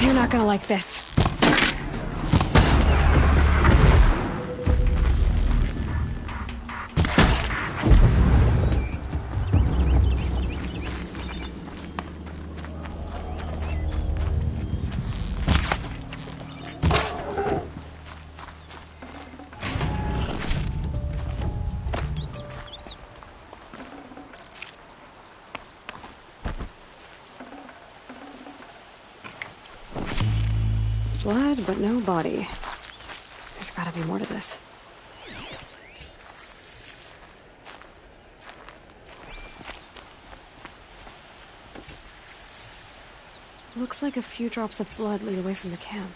You're not gonna like this. Blood, but no body. There's gotta be more to this. Looks like a few drops of blood lead away from the camp.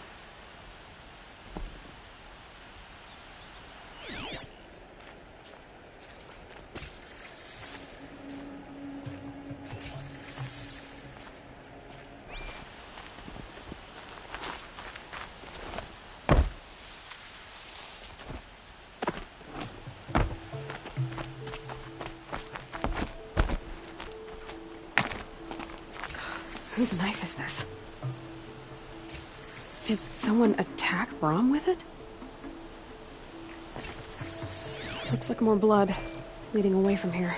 Whose knife is this? Did someone attack Brahm with it? Looks like more blood leading away from here.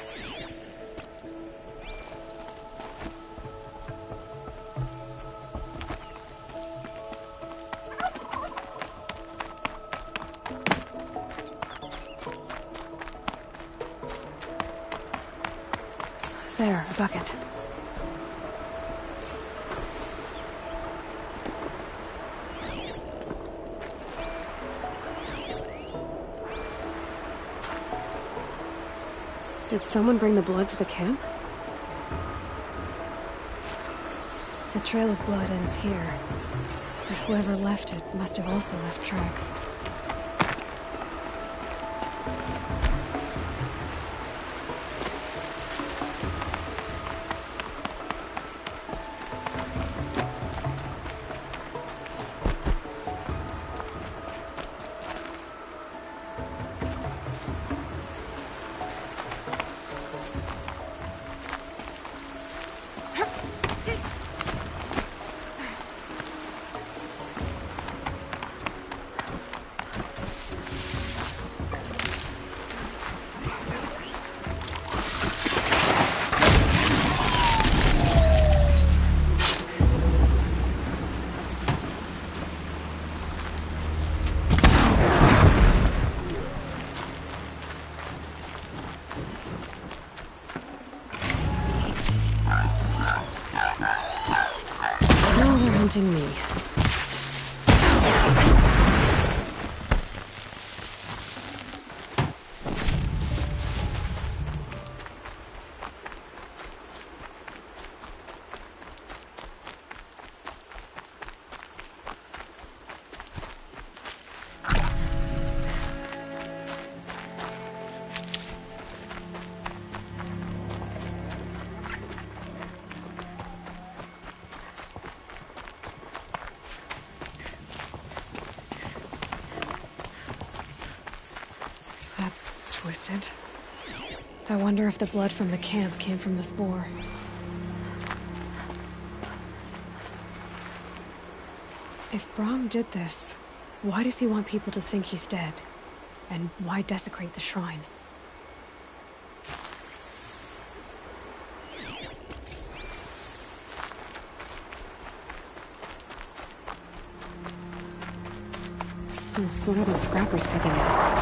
There, a bucket. Did someone bring the blood to the camp? The trail of blood ends here, but whoever left it must have also left tracks. Me. Twisted. I wonder if the blood from the camp came from the spore. If Brahm did this, why does he want people to think he's dead? And why desecrate the shrine? What are those scrappers picking up?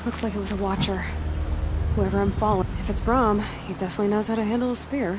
Looks like it was a watcher. Whoever I'm following. If it's Brahm, he definitely knows how to handle a spear.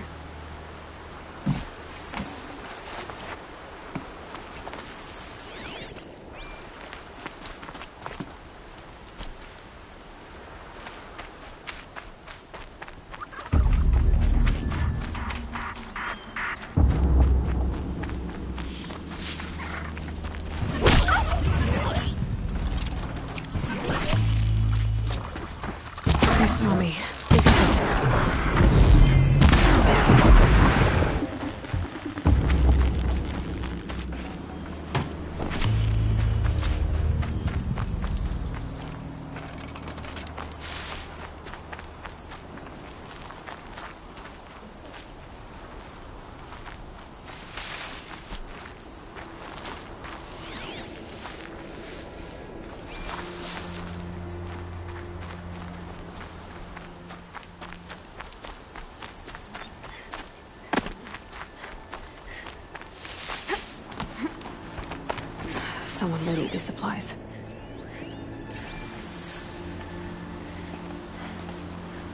Someone may need these supplies.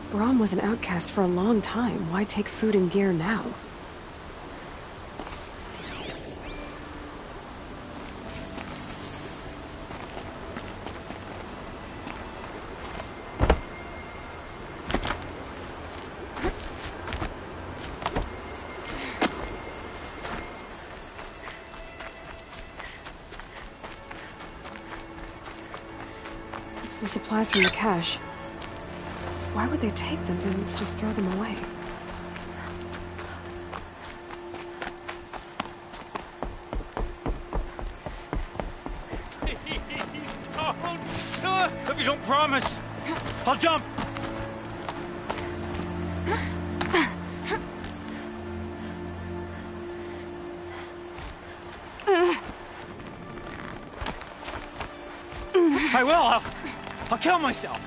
Brahm was an outcast for a long time. Why take food and gear now? It's the supplies from the cache. Why would they take them and just throw them away? Please don't! If you don't promise, I'll jump! I will! I'll kill myself!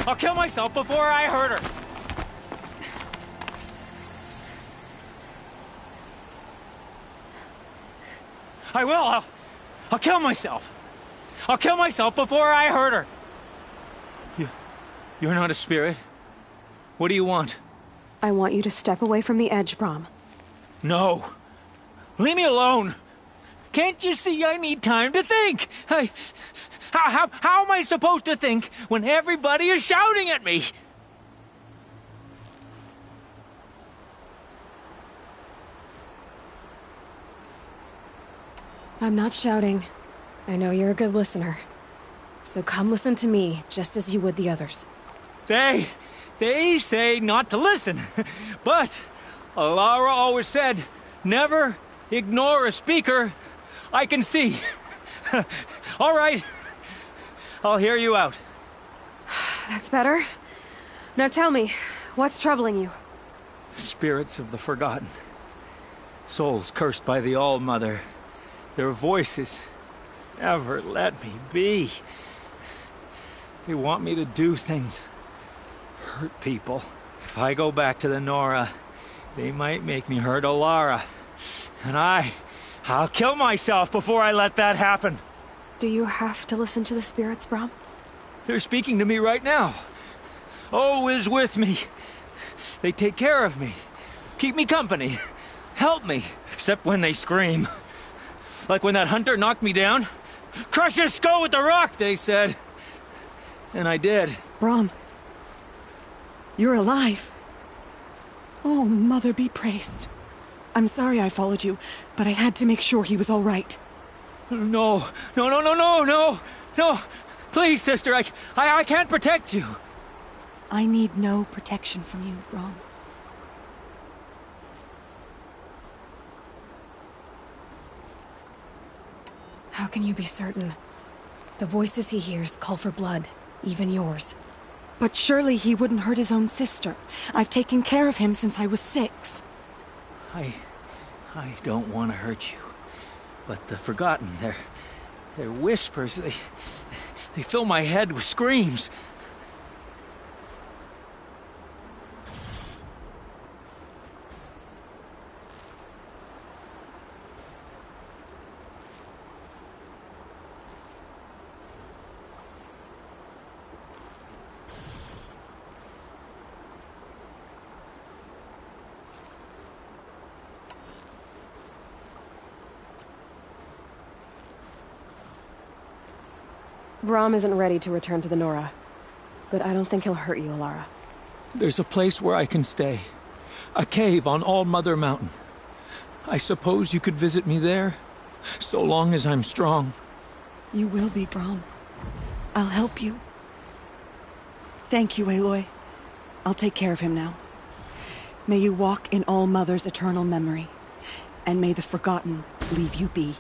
I'll kill myself before I hurt her! I will! I'll kill myself! I'll kill myself before I hurt her! You're not a spirit. What do you want? I want you to step away from the edge, Brahm. No! Leave me alone! Can't you see I need time to think? How am I supposed to think when everybody is shouting at me? I'm not shouting. I know you're a good listener. So come listen to me, just as you would the others. They say not to listen. But Alara always said, never ignore a speaker I can see. All right. I'll hear you out. That's better. Now tell me, what's troubling you? Spirits of the forgotten. Souls cursed by the All-Mother. Their voices never let me be. They want me to do things. Hurt people. If I go back to the Nora, they might make me hurt Alara. And I'll kill myself before I let that happen. Do you have to listen to the spirits, Brahm? They're speaking to me right now. Oh is with me. They take care of me. Keep me company. Help me. Except when they scream. Like when that hunter knocked me down. Crush his skull with the rock, they said. And I did. Brahm. You're alive. Oh, Mother be praised. I'm sorry I followed you, but I had to make sure he was all right. No. Please, sister, I can't protect you. I need no protection from you, Brahm. How can you be certain? The voices he hears call for blood, even yours. But surely he wouldn't hurt his own sister. I've taken care of him since I was 6. I don't want to hurt you. But the forgotten, their whispers, they fill my head with screams. Brahm isn't ready to return to the Nora. But I don't think he'll hurt you, Alara. There's a place where I can stay. A cave on All-Mother Mountain. I suppose you could visit me there, so long as I'm strong. You will be, Brahm. I'll help you. Thank you, Aloy. I'll take care of him now. May you walk in All-Mother's eternal memory, and may the forgotten leave you be.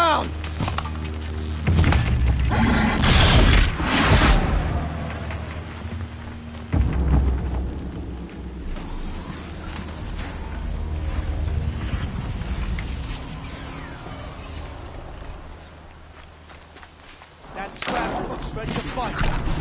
down! That's scrap hooks ready to fight.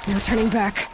No turning back.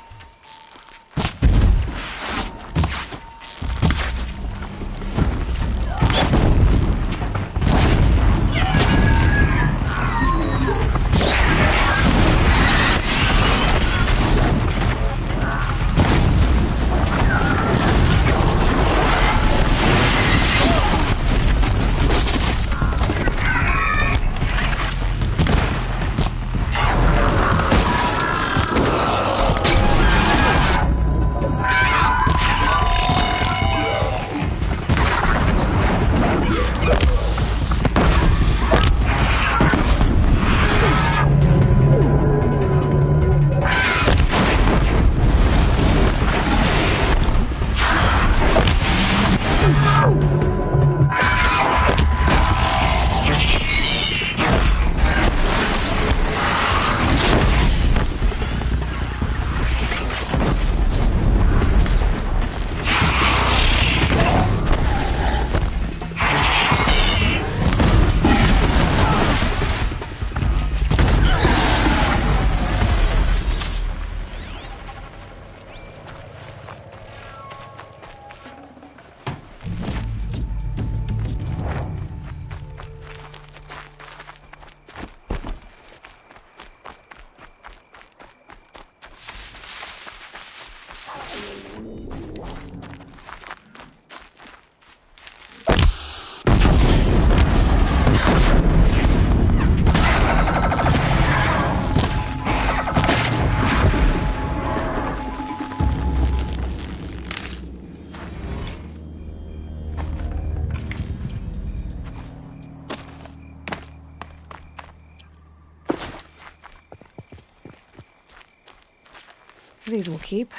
These will keep.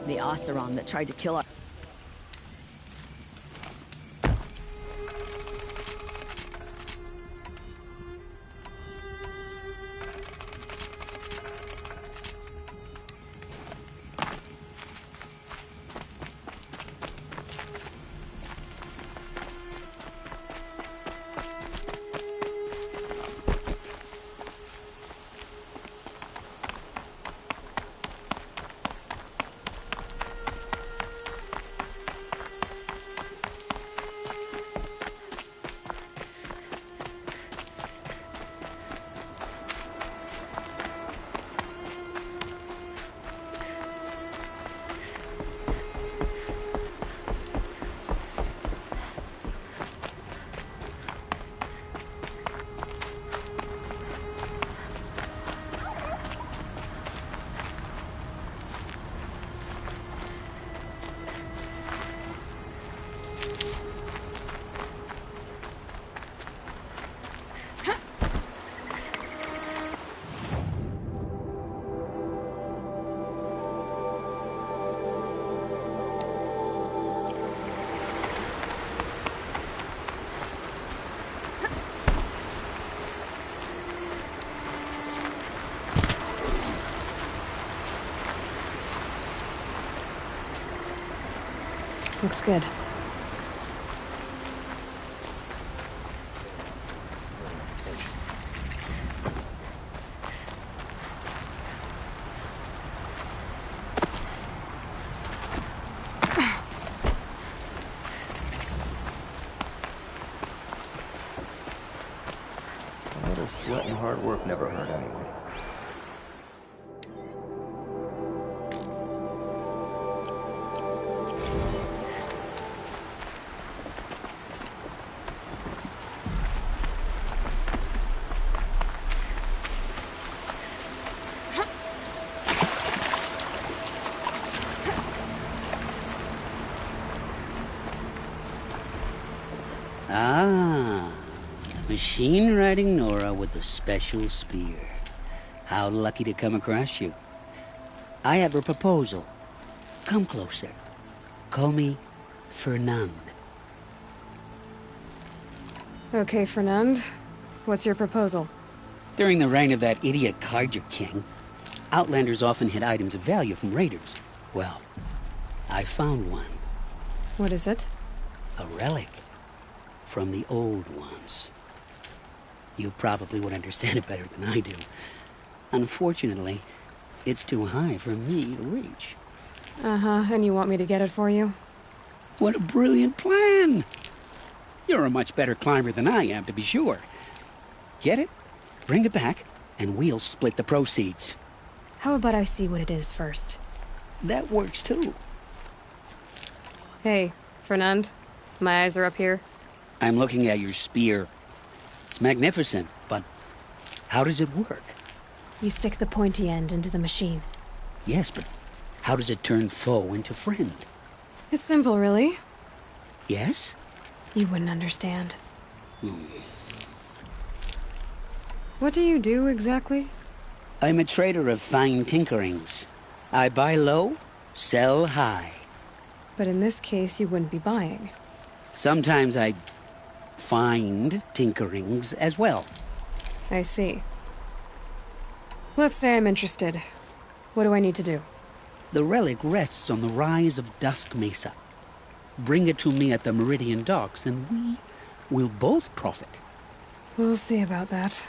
The Oseram that tried to kill our... Looks good. A little sweat and hard work never hurt anyone. Ah, machine riding Nora with a special spear. How lucky to come across you. I have a proposal. Come closer. Call me Fernand. Okay, Fernand. What's your proposal? During the reign of that idiot Carja King, Outlanders often hid items of value from raiders. Well, I found one. What is it? A relic. From the old ones. You probably would understand it better than I do. Unfortunately, it's too high for me to reach. Uh-huh, and you want me to get it for you? What a brilliant plan! You're a much better climber than I am, to be sure. Get it, bring it back, and we'll split the proceeds. How about I see what it is first? That works too. Hey, Fernand. My eyes are up here. I'm looking at your spear. It's magnificent, but how does it work? You stick the pointy end into the machine. Yes, but how does it turn foe into friend? It's simple, really. Yes? You wouldn't understand. What do you do, exactly? I'm a trader of fine tinkerings. I buy low, sell high. But in this case, you wouldn't be buying. Sometimes I find tinkerings as well. I see. Let's say I'm interested. What do I need to do? The relic rests on the rise of Dusk Mesa. Bring it to me at the Meridian Docks, and we will both profit. We'll see about that.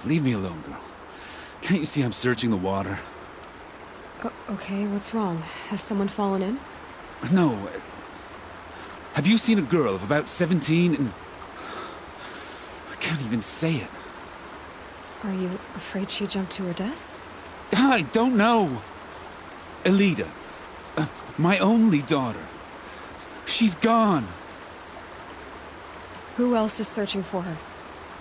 Leave me alone, girl. Can't you see I'm searching the water? Okay, what's wrong? Has someone fallen in? No. Have you seen a girl of about 17 and... I can't even say it. Are you afraid she jumped to her death? I don't know. Elida. My only daughter. She's gone. Who else is searching for her?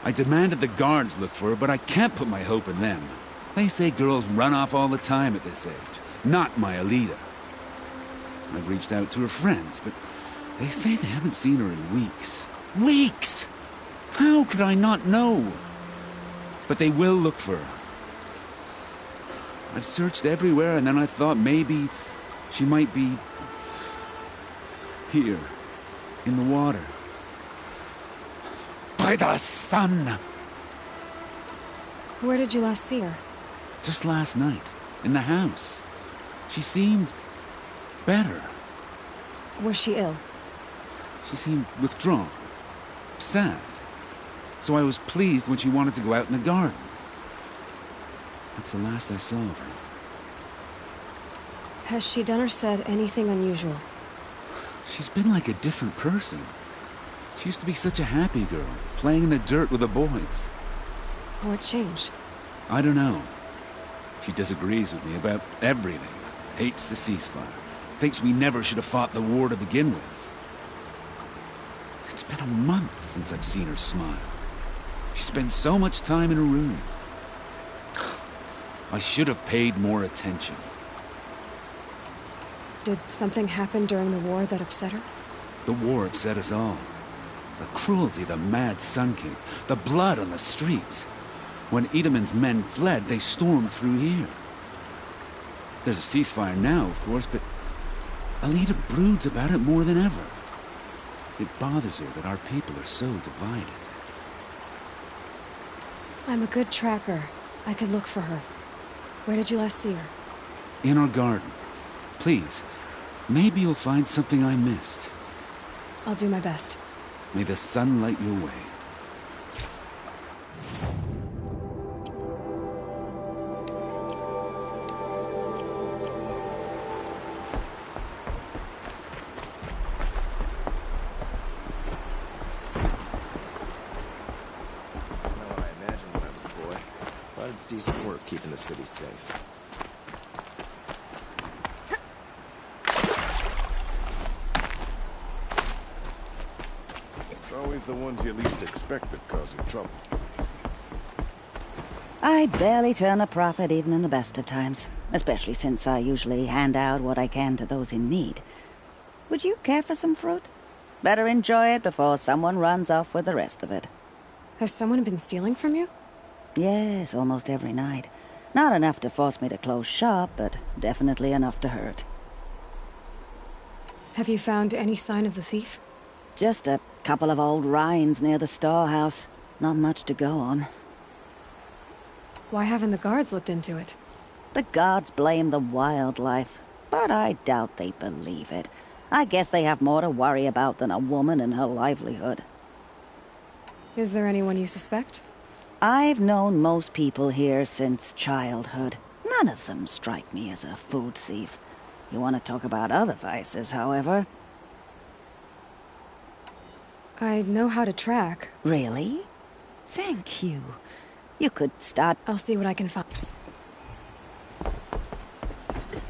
I demanded the guards look for her, but I can't put my hope in them. They say girls run off all the time at this age. Not my Elida. I've reached out to her friends, but they say they haven't seen her in weeks. Weeks! How could I not know? But they will look for her. I've searched everywhere, and then I thought maybe she might be... here, in the water. By the sun! Where did you last see her? Just last night, in the house. She seemed... better. Was she ill? She seemed withdrawn. Sad. So I was pleased when she wanted to go out in the garden. That's the last I saw of her. Has she done or said anything unusual? She's been like a different person. She used to be such a happy girl, playing in the dirt with the boys. What changed? I don't know. She disagrees with me about everything. Hates the ceasefire. Thinks we never should have fought the war to begin with. It's been a month since I've seen her smile. She spends so much time in her room. I should have paid more attention. Did something happen during the war that upset her? The war upset us all. The cruelty of the mad Sun King, the blood on the streets. When Edamon's men fled, they stormed through here. There's a ceasefire now, of course, but Alita broods about it more than ever. It bothers her that our people are so divided. I'm a good tracker. I could look for her. Where did you last see her? In our garden. Please, maybe you'll find something I missed. I'll do my best. May the sun light your way. That's not what I imagined when I was a boy. But it's decent work keeping the city safe. It's always the ones you least expect that cause you trouble. I barely turn a profit even in the best of times, especially since I usually hand out what I can to those in need. Would you care for some fruit? Better enjoy it before someone runs off with the rest of it. Has someone been stealing from you? Yes, almost every night. Not enough to force me to close shop, but definitely enough to hurt. Have you found any sign of the thief? Just a couple of old rinds near the storehouse. Not much to go on. Why haven't the guards looked into it? The guards blame the wildlife, but I doubt they believe it. I guess they have more to worry about than a woman and her livelihood. Is there anyone you suspect? I've known most people here since childhood. None of them strike me as a food thief. You want to talk about other vices, however? I know how to track. Really? Thank you. You could start... I'll see what I can find.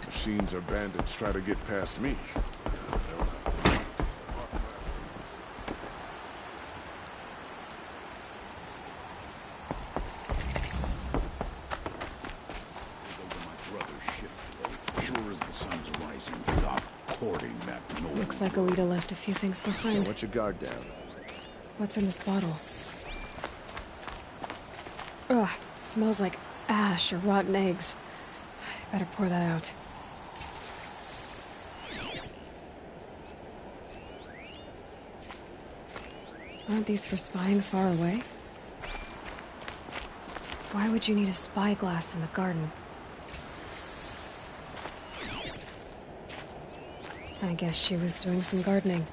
Machines or bandits try to get past me. Looks like Alita left a few things behind. Let your guard down. What's in this bottle? Ugh, it smells like ash or rotten eggs. I better pour that out. Aren't these for spying far away? Why would you need a spyglass in the garden? I guess she was doing some gardening.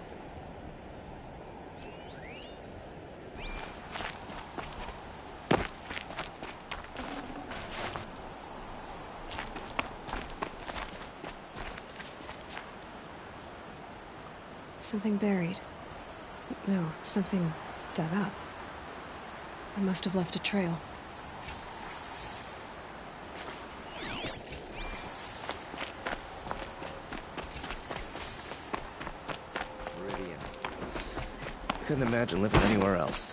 Something buried. No, something dug up. I must have left a trail. Couldn't imagine living anywhere else.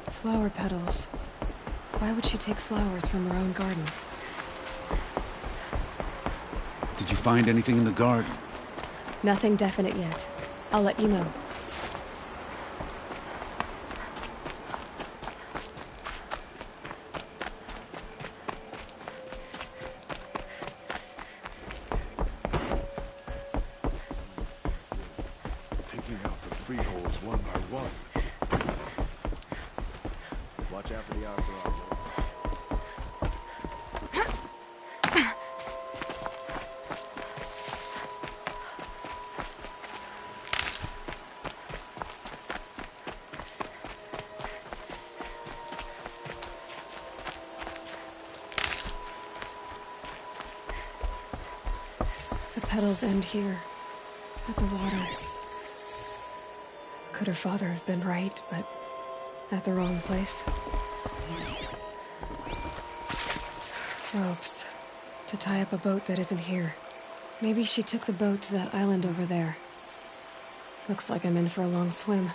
Flower petals. Why would she take flowers from her own garden? Did you find anything in the garden? Nothing definite yet. I'll let you know. Taking out the freeholds one by one. Watch out for the entourage. The petals end here, at the water. Could her father have been right, but at the wrong place? Ropes. To tie up a boat that isn't here. Maybe she took the boat to that island over there. Looks like I'm in for a long swim.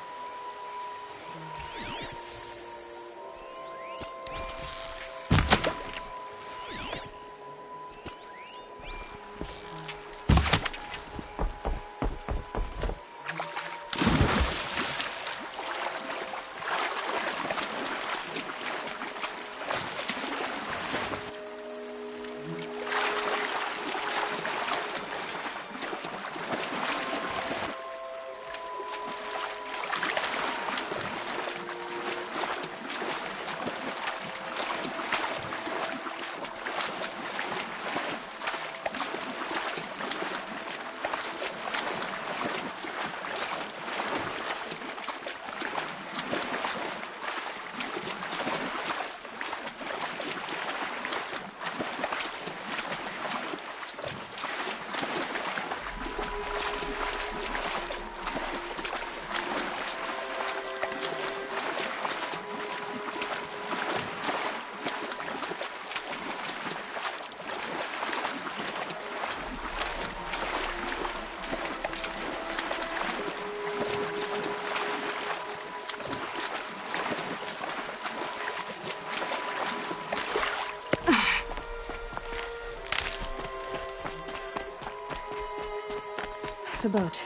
The boat.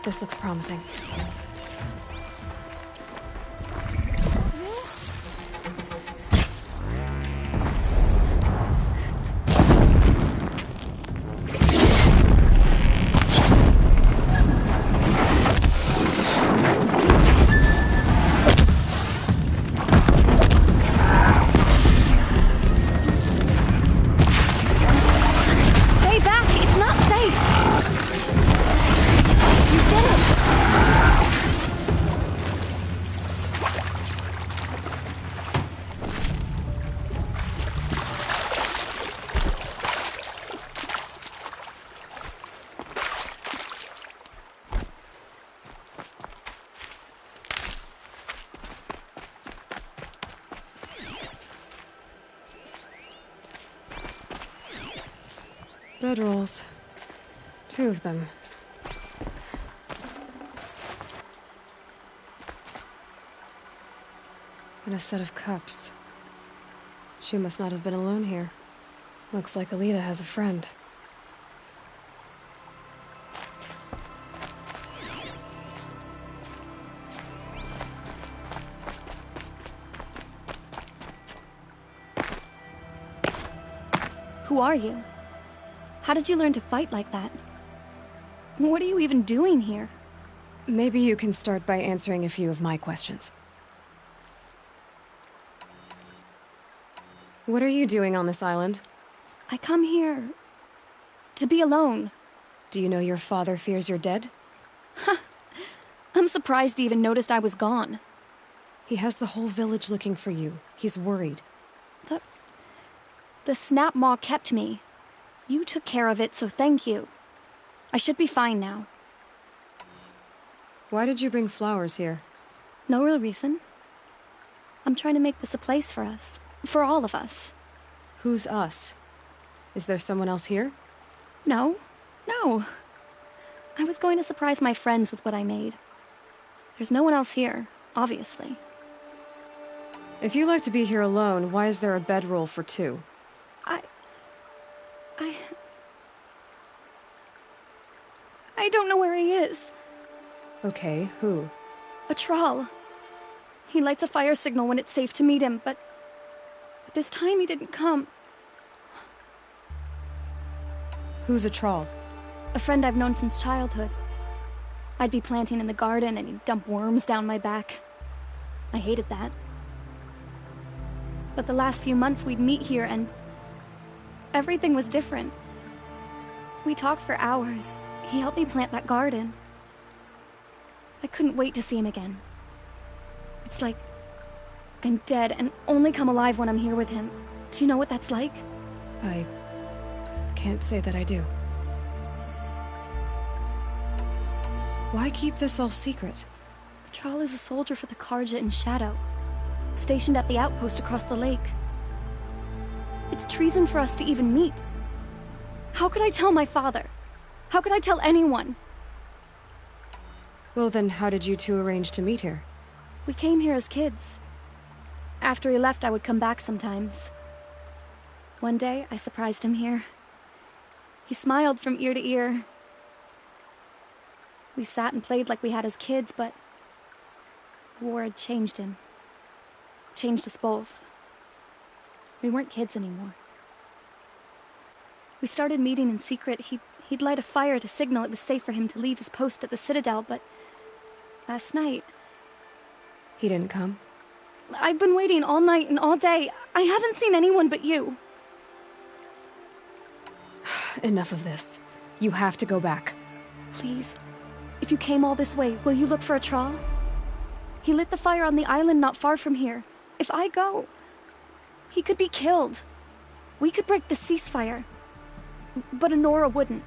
This looks promising. Stay back! It's not safe! You did it! Bedrolls. 2 of them. And a set of cups. She must not have been alone here. Looks like Alita has a friend. Who are you? How did you learn to fight like that? What are you even doing here? Maybe you can start by answering a few of my questions. What are you doing on this island? I come here to be alone. Do you know your father fears you're dead? I'm surprised he even noticed I was gone. He has the whole village looking for you. He's worried. The snap maw kept me. You took care of it, so thank you. I should be fine now. Why did you bring flowers here? No real reason. I'm trying to make this a place for us. For all of us. Who's us? Is there someone else here? No. I was going to surprise my friends with what I made. There's no one else here, obviously. If you like to be here alone, why is there a bedroll for 2? I don't know where he is. Okay, who? A troll. He lights a fire signal when it's safe to meet him, but this time he didn't come. Who's a troll? A friend I've known since childhood. I'd be planting in the garden and he'd dump worms down my back. I hated that. But the last few months we'd meet here and everything was different. We talked for hours. He helped me plant that garden. I couldn't wait to see him again. It's like I'm dead and only come alive when I'm here with him. Do you know what that's like? I can't say that I do. Why keep this all secret? Patrol is a soldier for the Karja in Shadow, stationed at the outpost across the lake. It's treason for us to even meet. How could I tell my father? How could I tell anyone? Well, then how did you two arrange to meet here? We came here as kids. After he left, I would come back sometimes. One day, I surprised him here. He smiled from ear to ear. We sat and played like we had as kids, but the war had changed him. Changed us both. We weren't kids anymore. We started meeting in secret. He'd light a fire to signal it was safe for him to leave his post at the Citadel, but last night... He didn't come? I've been waiting all night and all day. I haven't seen anyone but you. Enough of this. You have to go back. Please. If you came all this way, will you look for a trawl? He lit the fire on the island not far from here. If I go, he could be killed. We could break the ceasefire. But Honora wouldn't.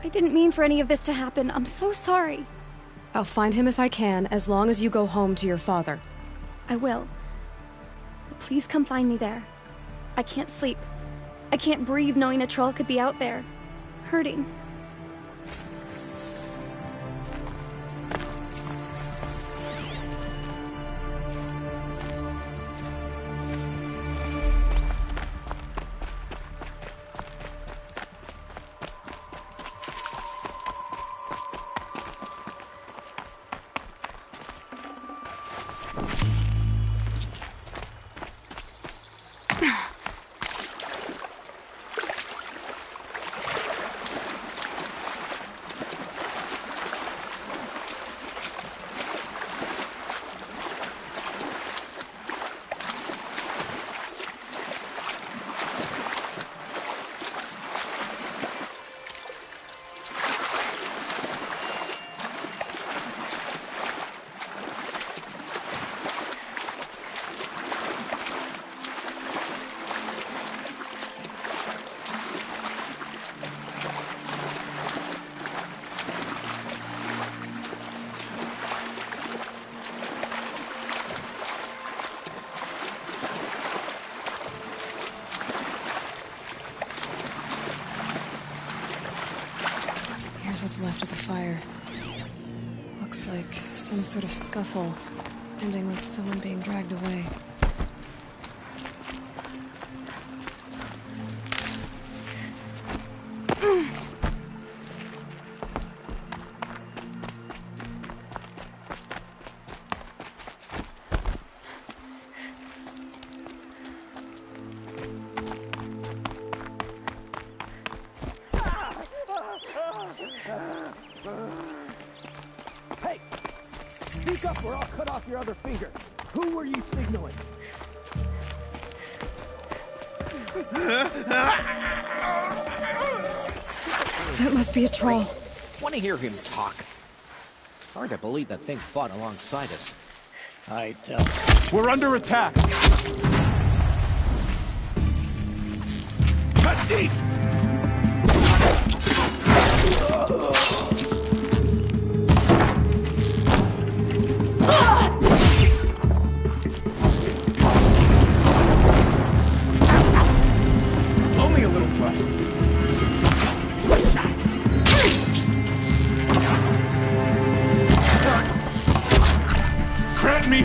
I didn't mean for any of this to happen. I'm so sorry. I'll find him if I can, as long as you go home to your father. I will. But please come find me there. I can't sleep. I can't breathe knowing a troll could be out there, hurting. What's left of the fire. Looks like some sort of scuffle, ending with someone being dragged away. Hey! Speak up or I'll cut off your other finger. Who were you signaling? That must be a troll. Want to hear him talk? Hard to believe that thing fought alongside us. I tell you. We're under attack! Cut deep! Only a little push. Grant me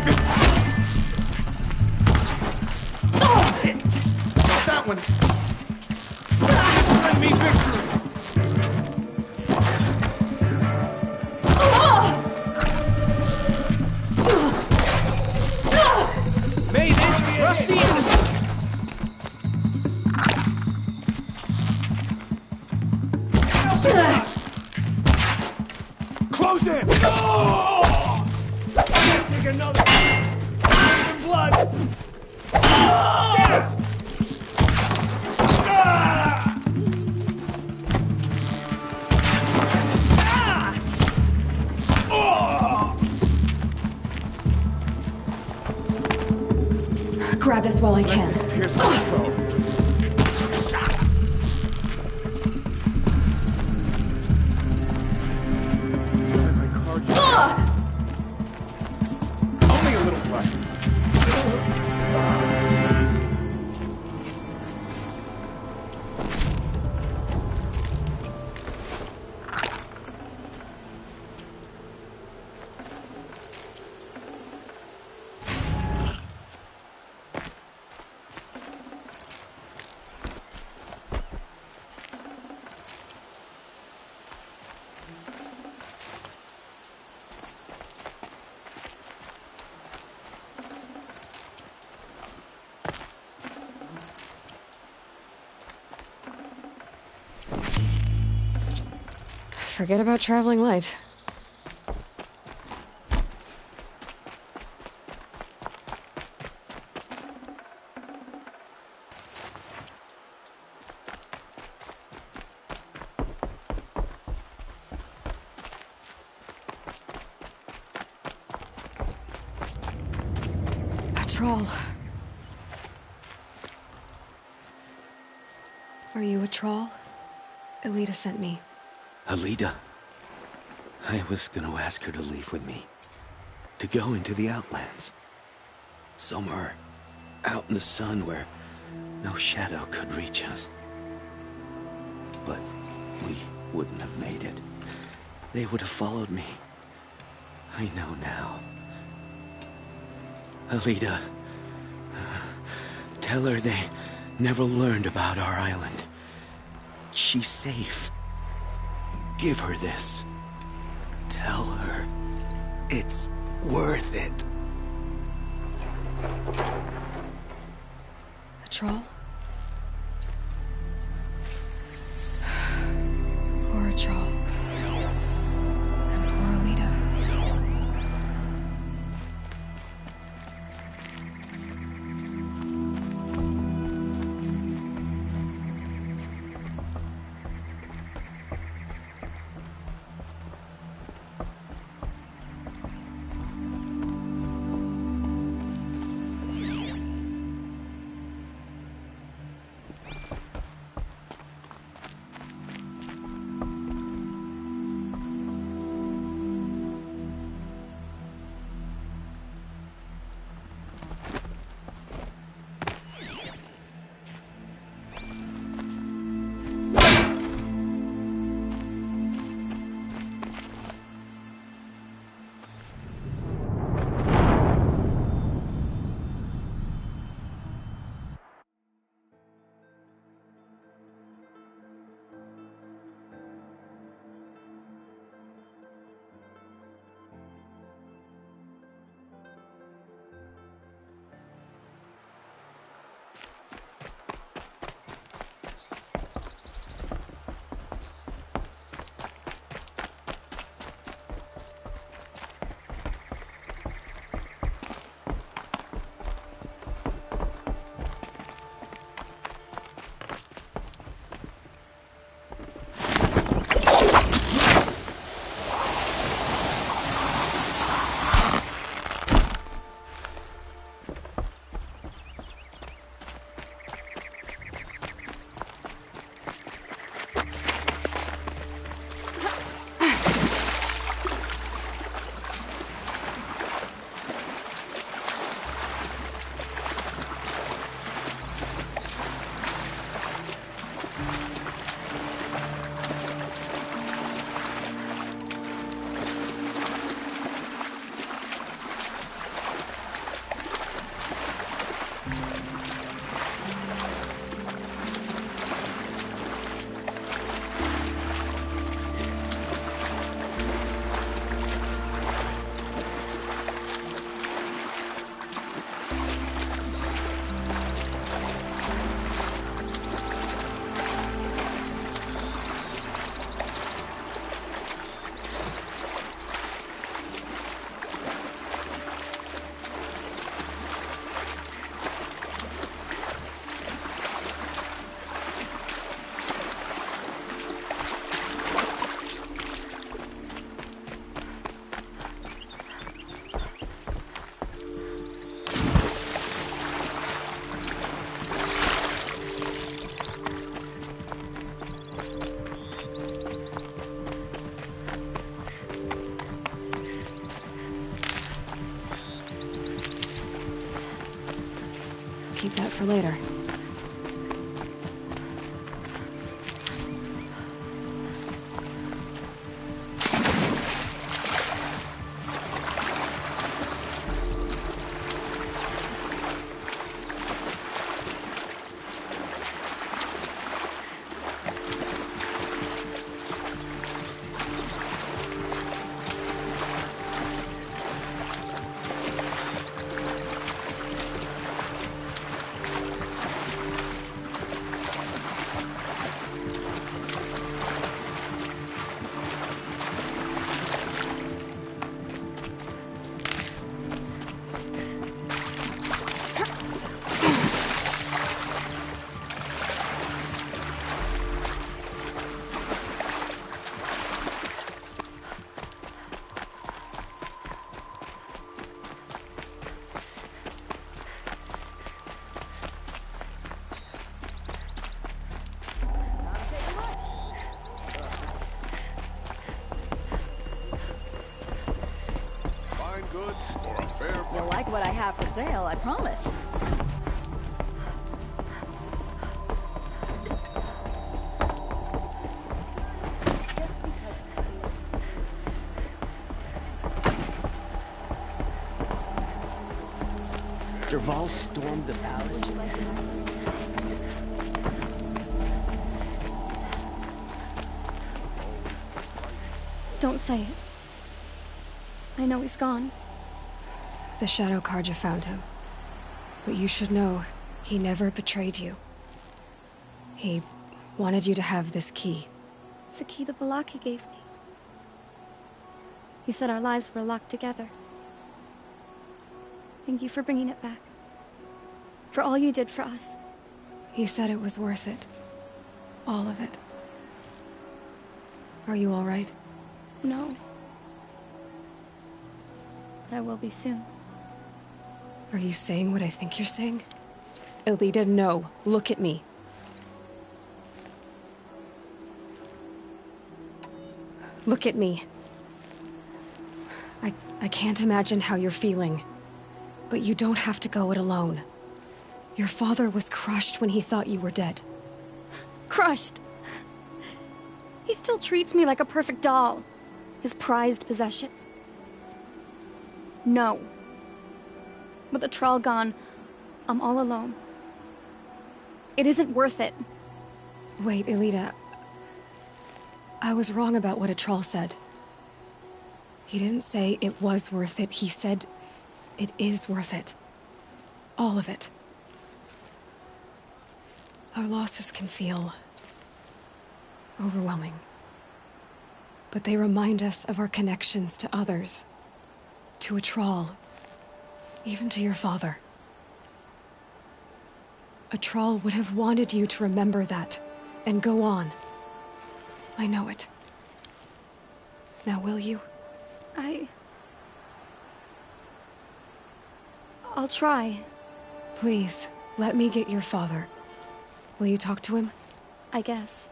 that one. Grant me victory. Made it, Rusty! Close in! Oh! I can't take another. Even blood. Ah! Grab this while I can. Pierce my throat. Only a little blood. Forget about traveling light. Troll. Are you a troll? Elita sent me. Alita? I was gonna ask her to leave with me. To go into the Outlands. Somewhere out in the sun where no shadow could reach us. But we wouldn't have made it. They would have followed me. I know now. Alita, tell her they never learned about our island. She's safe. Give her this. Tell her it's worth it. A troll? Or a troll? And poor Alita. Keep that for later. sale, I promise. Derval stormed the palace. Don't say it. I know he's gone. The Shadow Carja found him. But you should know, he never betrayed you. He wanted you to have this key. It's the key to the lock he gave me. He said our lives were locked together. Thank you for bringing it back. For all you did for us. He said it was worth it. All of it. Are you all right? No. But I will be soon. Are you saying what I think you're saying? Elita, no. Look at me. Look at me. I can't imagine how you're feeling. But you don't have to go it alone. Your father was crushed when he thought you were dead. Crushed? He still treats me like a perfect doll. His prized possession. No. With the Troll gone, I'm all alone. It isn't worth it. Wait, Elita. I was wrong about what a troll said. He didn't say it was worth it. He said it is worth it. All of it. Our losses can feel overwhelming. But they remind us of our connections to others. To a troll. Even to your father. A troll would have wanted you to remember that, and go on. I know it. Now will you? I'll try. Please, let me get your father. Will you talk to him? I guess.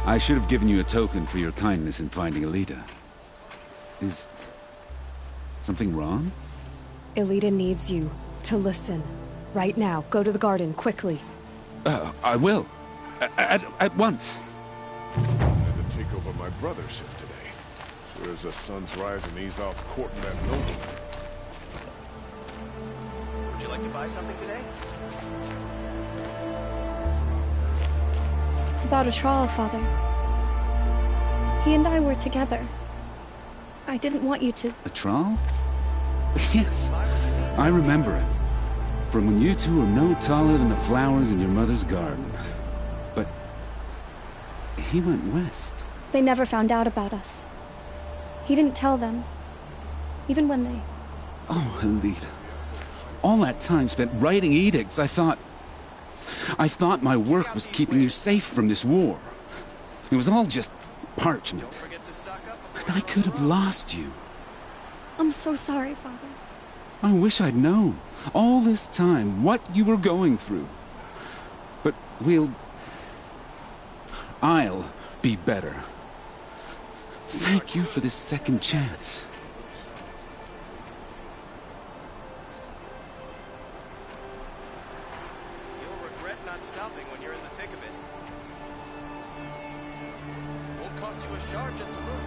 I should have given you a token for your kindness in finding Elita. Is something wrong? Elita needs you to listen. Right now. Go to the garden, quickly. I will. At once. I had to take over my brother's shift today. Sure as the sun's rising, he's off courting that noble. Would you like to buy something today? It's about a troll, Father. He and I were together. I didn't want you to... A troll? Yes, I remember it. From when you two were no taller than the flowers in your mother's garden. But he went west. They never found out about us. He didn't tell them. Even when they... Oh, Elita. All that time spent writing edicts, I thought my work was keeping you safe from this war. It was all just parchment. And I could have lost you. I'm so sorry, Father. I wish I'd known, all this time, what you were going through. But I'll be better. Thank you for this second chance. You'll regret not stopping when you're in the thick of it. Won't cost you a shard just to look.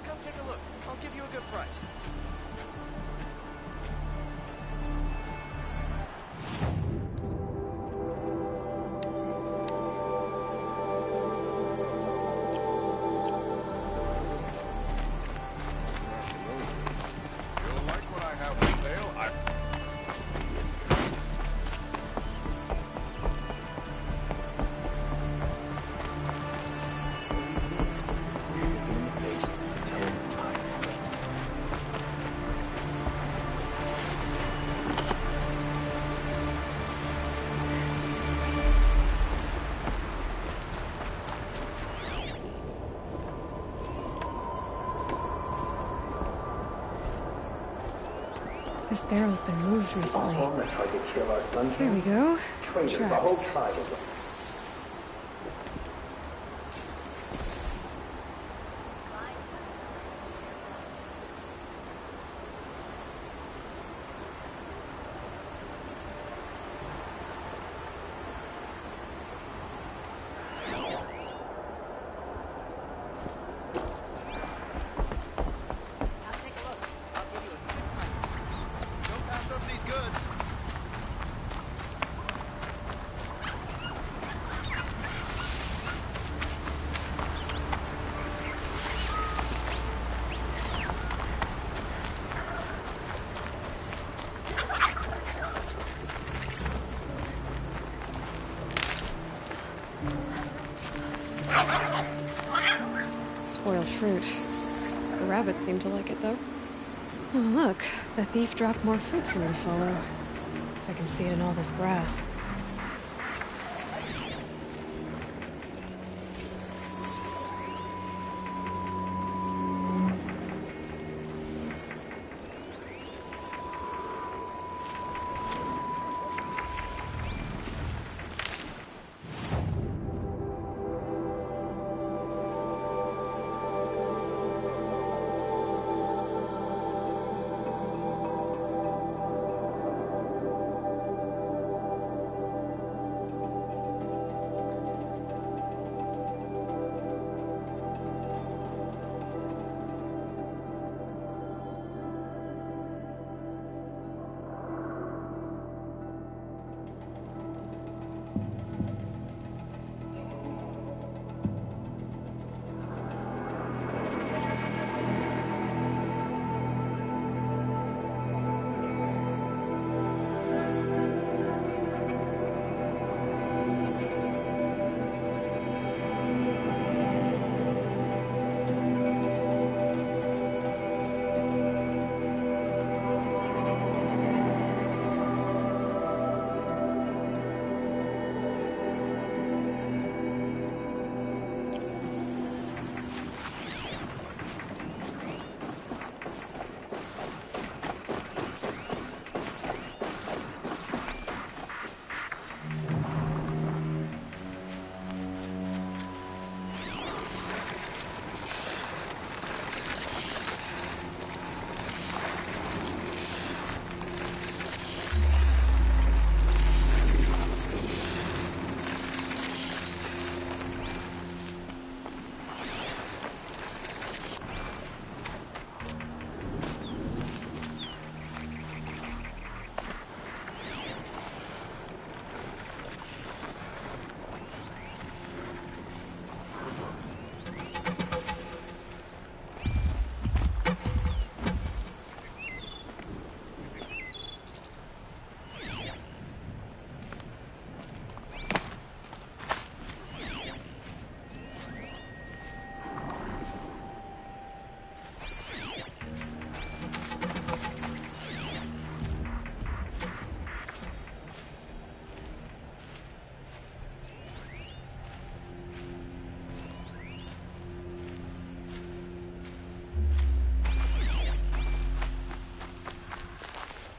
Come take a look. I'll give you a good price. This barrel's been moved recently. There we go. Tracks. Spoiled fruit. The rabbits seem to like it, though. Oh, look. The thief dropped more fruit for me to follow. If I can see it in all this grass.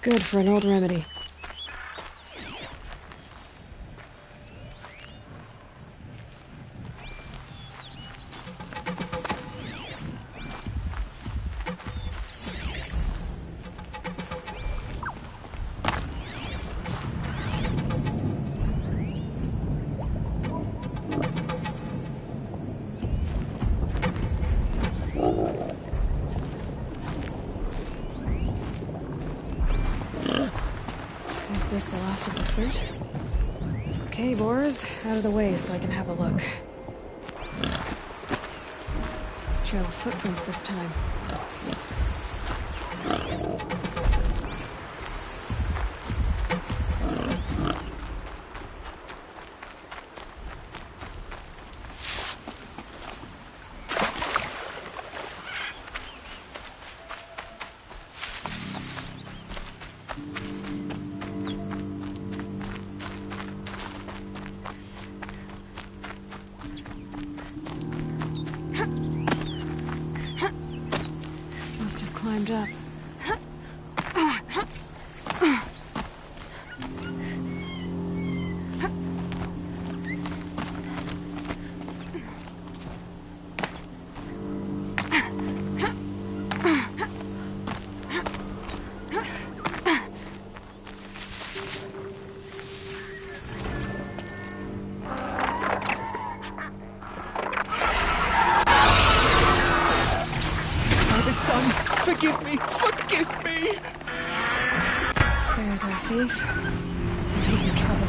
Good for an old remedy. Is this the last of the fruit? Okay, boars, out of the way so I can have a look. Trail of footprints this time. Must have climbed up. Forgive me! Forgive me! There's our thief. He's in trouble.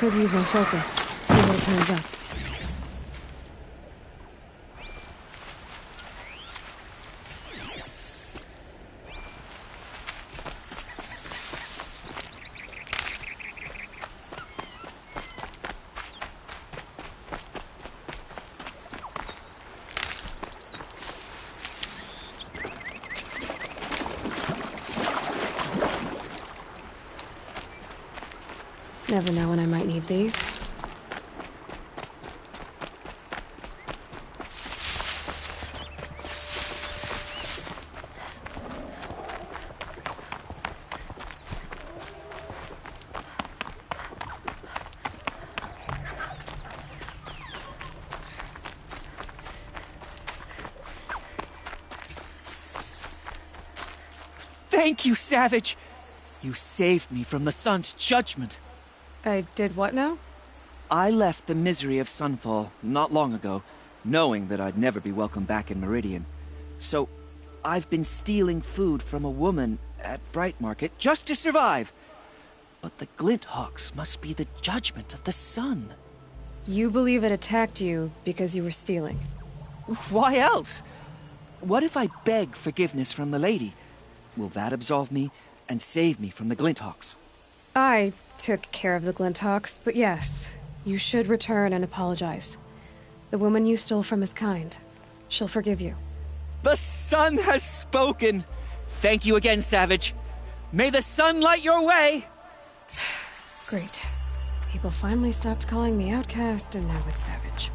Could use more focus. See what it turns up. Never know when I might need these. Thank you, Savage! You saved me from the sun's judgment. I did what now? I left the misery of Sunfall not long ago, knowing that I'd never be welcome back in Meridian. So, I've been stealing food from a woman at Bright Market just to survive. But the Glinthawks must be the judgment of the sun. You believe it attacked you because you were stealing? Why else? What if I beg forgiveness from the lady? Will that absolve me and save me from the Glinthawks? I took care of the Glinthawks, but yes, you should return and apologize. The woman you stole from is kind. She'll forgive you. The sun has spoken! Thank you again, Savage. May the sun light your way! Great. People finally stopped calling me outcast, and now it's Savage.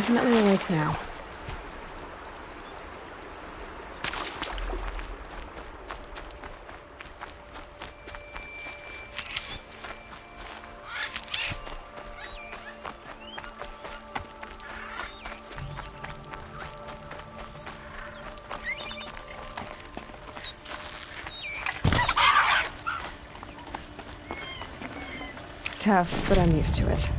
definitely awake now. Tough, but I'm used to it.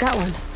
Got one.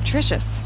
nutritious.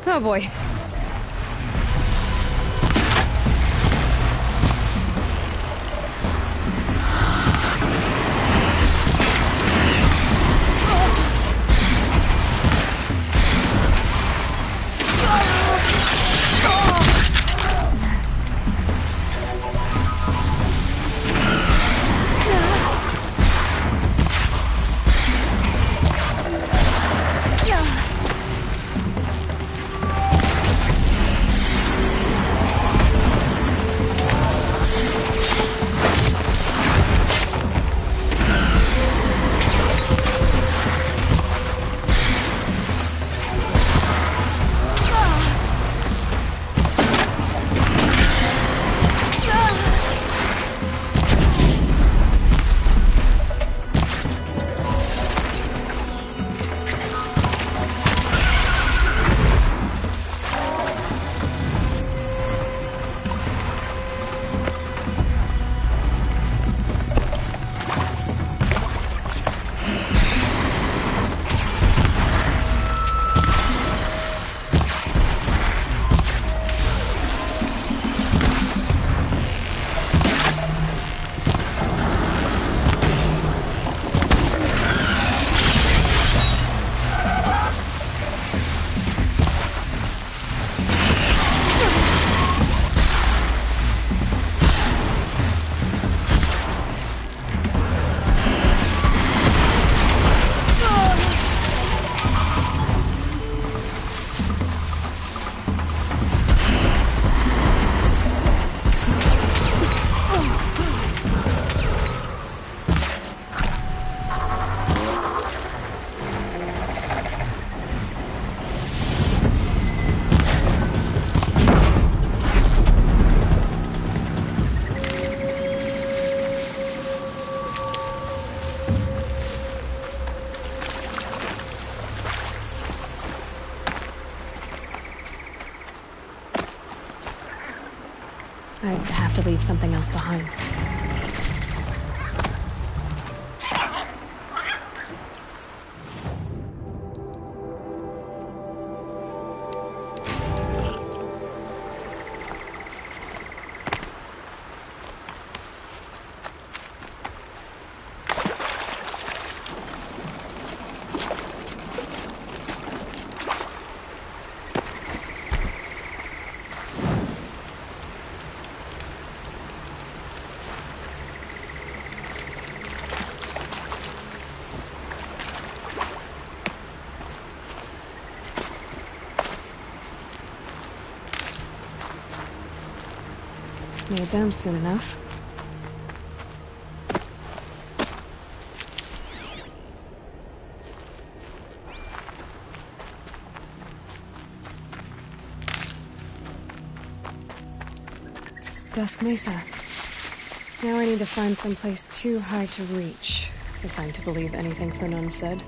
Oh boy. I'd have to leave something else behind. Need them soon enough. Dusk Mesa. Now I need to find someplace too high to reach, if I'm to believe anything Fernand said.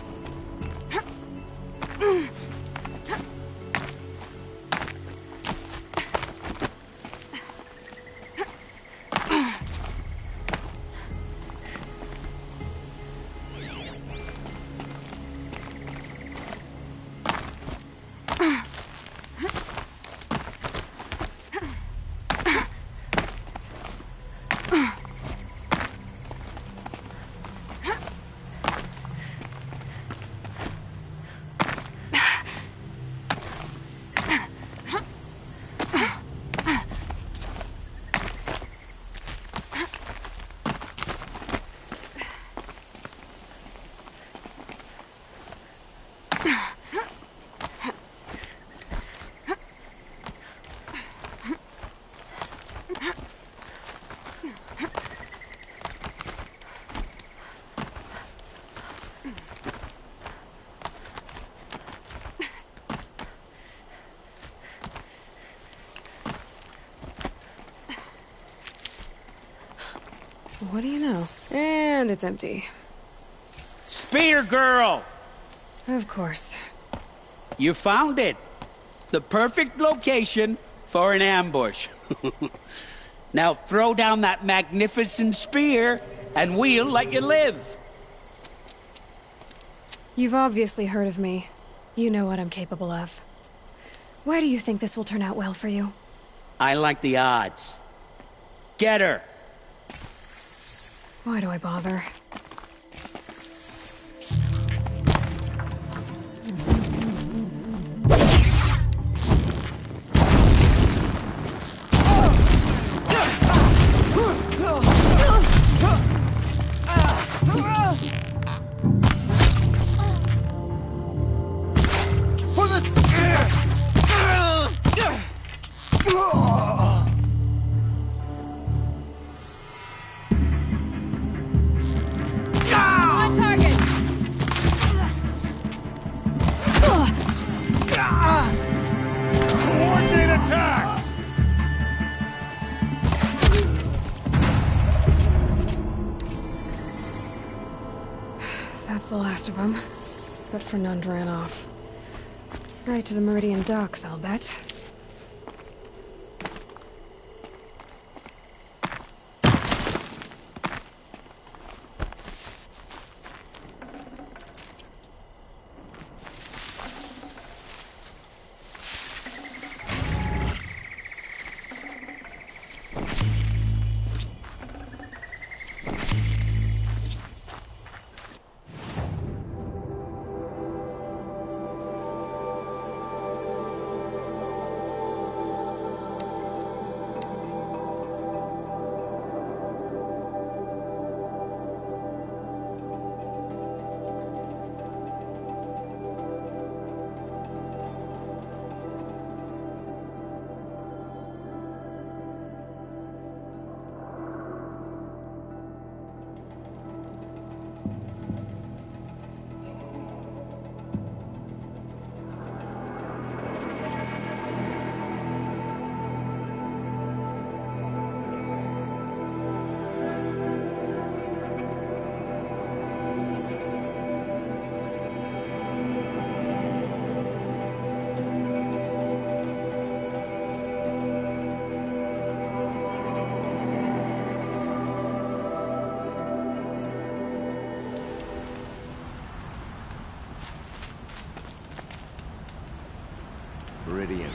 what do you know? And it's empty. Spear girl! Of course. You found it. The perfect location for an ambush. Now throw down that magnificent spear, and we'll let you live. You've obviously heard of me. You know what I'm capable of. Why do you think this will turn out well for you? I like the odds. Get her! Why do I bother? That's the last of them. But Fernand ran off. Right to the Meridian docks, I'll bet. Meridian.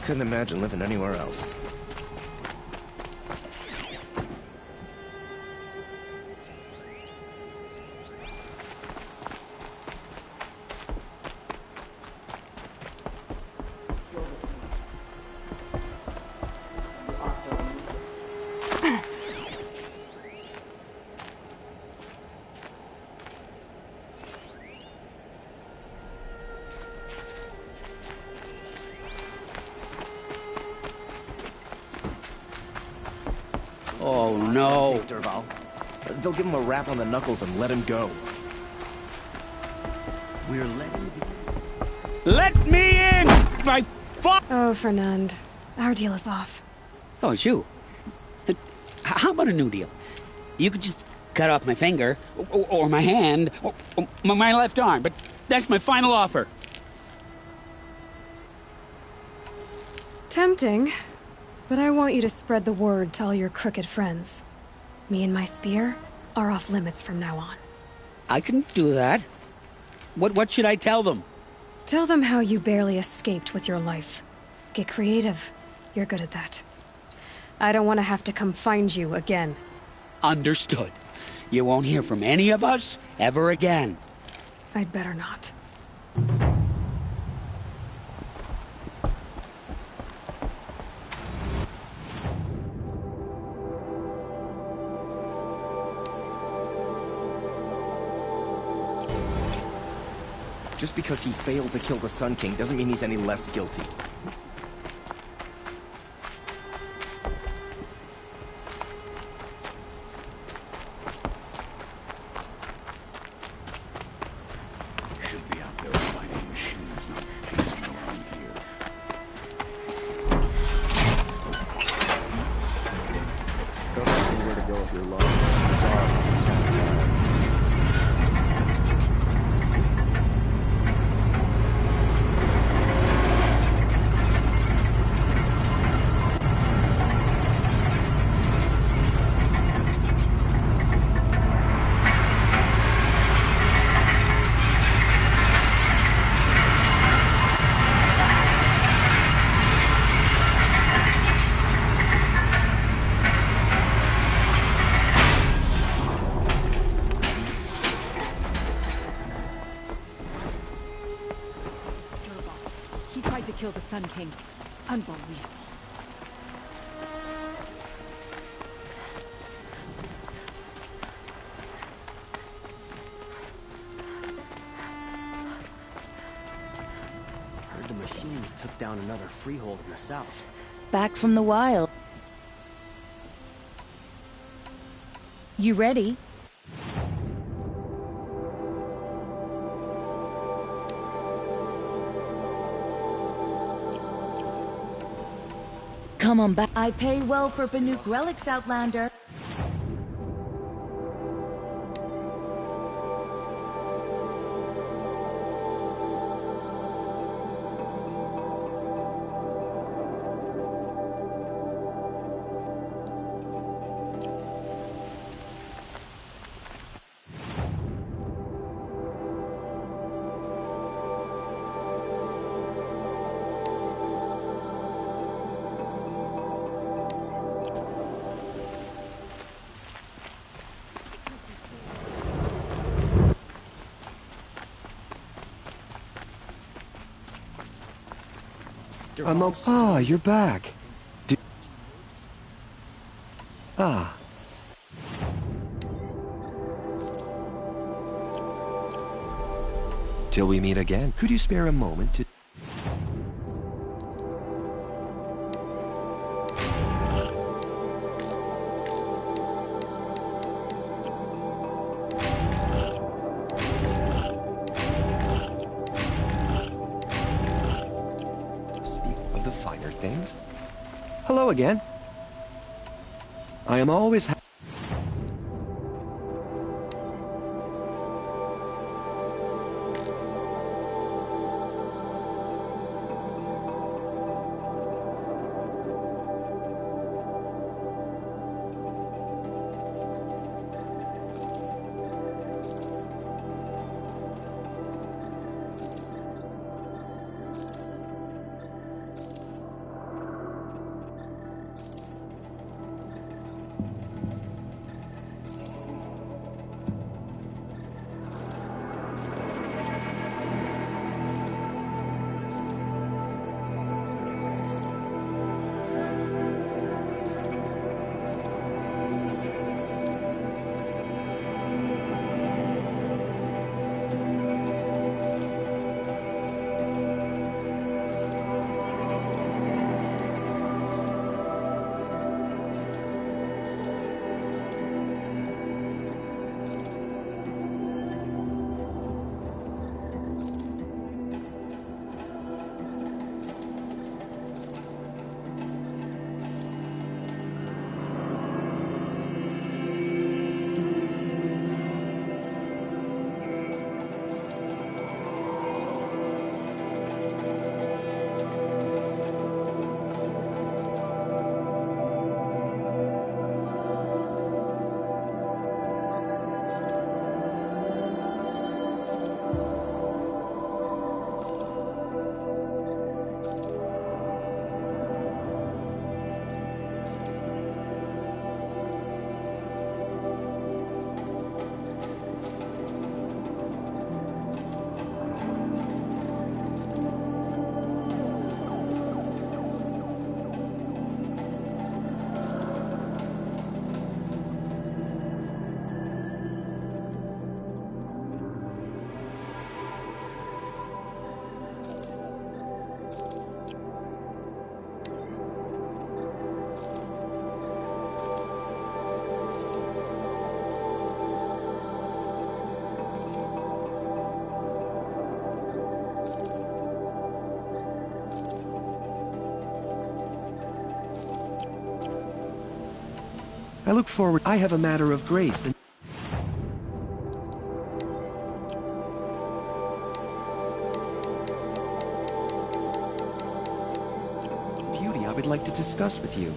Couldn't imagine living anywhere else. Oh, no. Okay, Derval. They'll give him a rap on the knuckles and let him go. We're letting you... Let me in! My fuck! Oh, Fernand. Our deal is off. Oh, it's you. How about a new deal? You could just cut off my finger, or my hand, or my left arm, but that's my final offer. Tempting. But I want you to spread the word to all your crooked friends. Me and my spear are off limits from now on. I can do that. What should I tell them? Tell them how you barely escaped with your life. Get creative. You're good at that. I don't want to have to come find you again. Understood. You won't hear from any of us ever again. I'd better not. Just because he failed to kill the Sun King doesn't mean he's any less guilty. Should be out there fighting machines, not pacing around here. Don't ask me where to go if you're tried to kill the Sun King. Unbelievable. Heard the machines took down another freehold in the south. Back from the wild. You ready? Come on back. I pay well for Banuk relics, Outlander. Ah, you're back. Ah. Till we meet again, could you spare a moment to... Hello again. I am always I look forward. I have a matter of grace and... beauty I would like to discuss with you.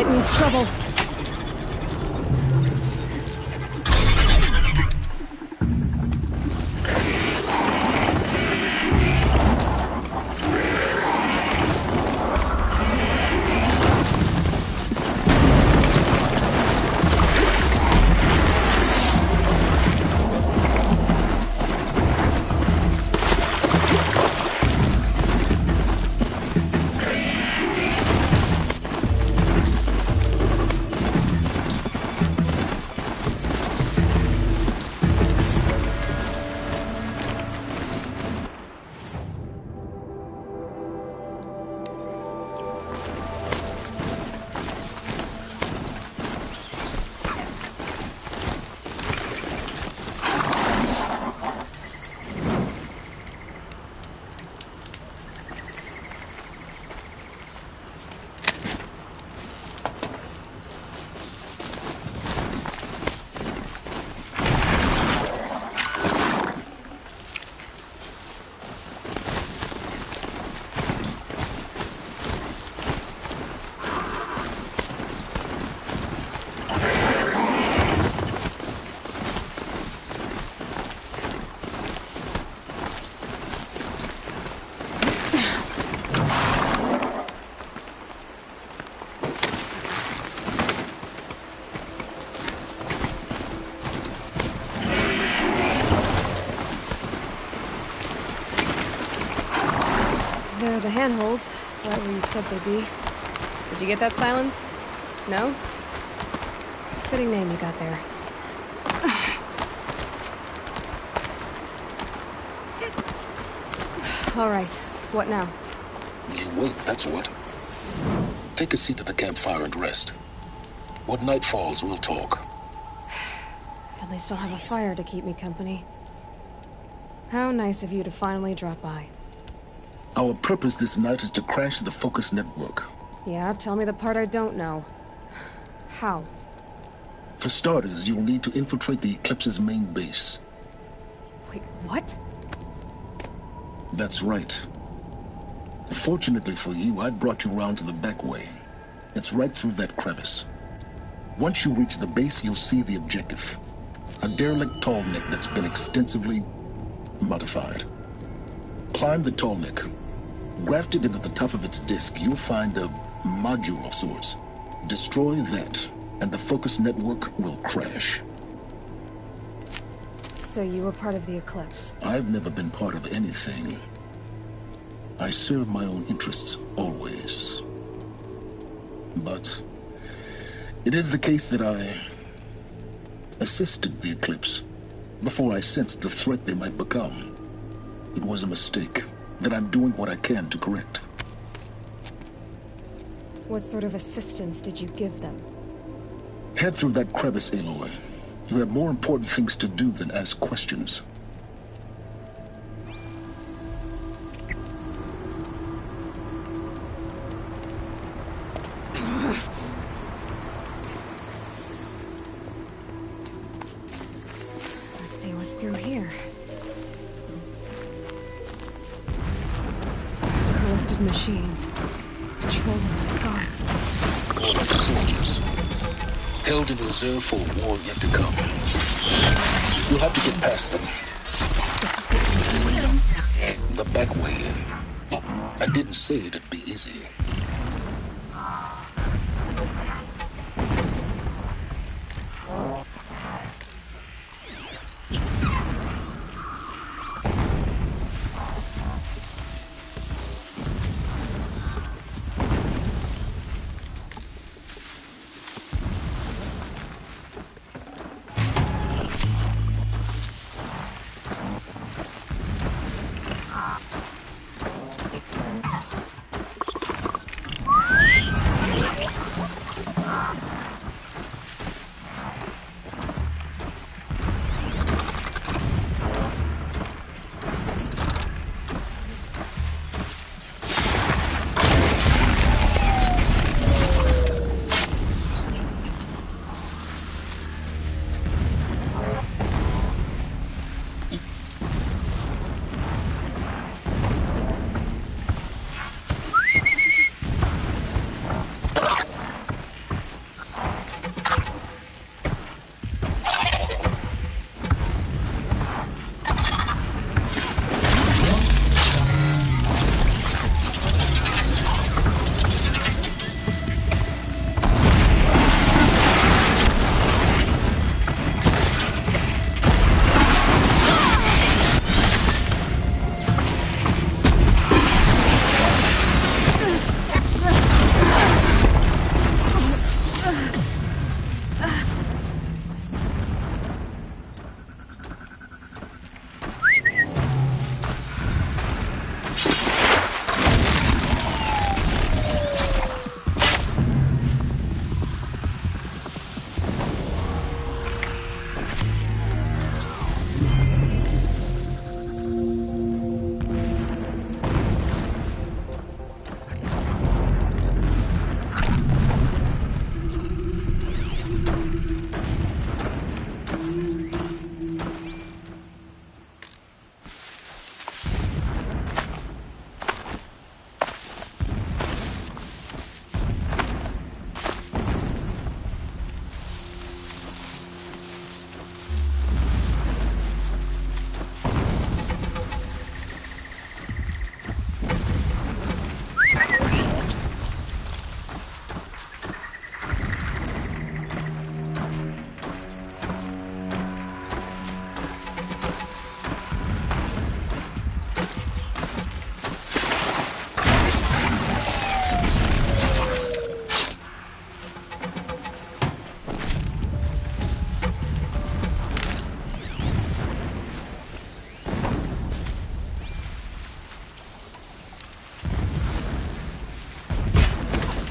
Light means trouble. There are the handholds, right where you said they'd be. Did you get that, Silence? No? Fitting name you got there. All right, what now? You wait, that's what. Take a seat at the campfire and rest. When night falls, we'll talk. At least I'll have a fire to keep me company. How nice of you to finally drop by. Our purpose this night is to crash the Focus network. Yeah, tell me the part I don't know. How? For starters, you'll need to infiltrate the Eclipse's main base. Wait, what? That's right. Fortunately for you, I brought you round to the back way. It's right through that crevice. Once you reach the base, you'll see the objective. A derelict tall neck that's been extensively modified. Climb the tall neck. Grafted into the top of its disk, you'll find a module of sorts. Destroy that, and the Focus network will crash. So you were part of the Eclipse? I've never been part of anything. I serve my own interests, always. But it is the case that I assisted the Eclipse before I sensed the threat they might become. It was a mistake that I'm doing what I can to correct. What sort of assistance did you give them? Head through that crevice, Aloy. You have more important things to do than ask questions. Let's see what's through here. Corrupted machines. Patrolling the guards. More like soldiers. Held in reserve for a war yet to come. You'll have to get past them. The back way in. I didn't say it'd be easy.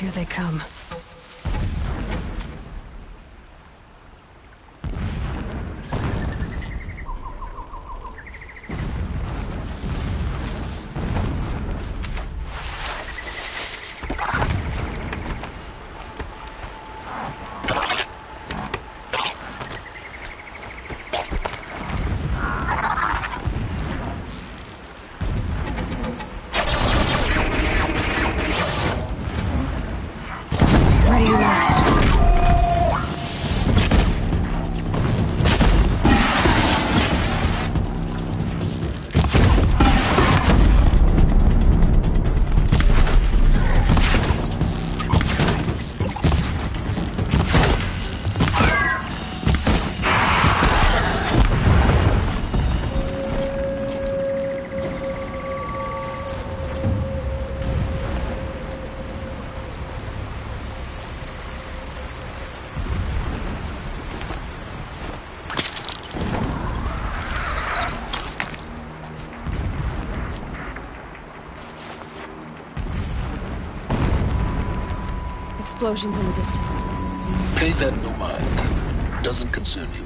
Here they come. Explosions in the distance. Pay that no mind. Doesn't concern you.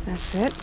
That's it.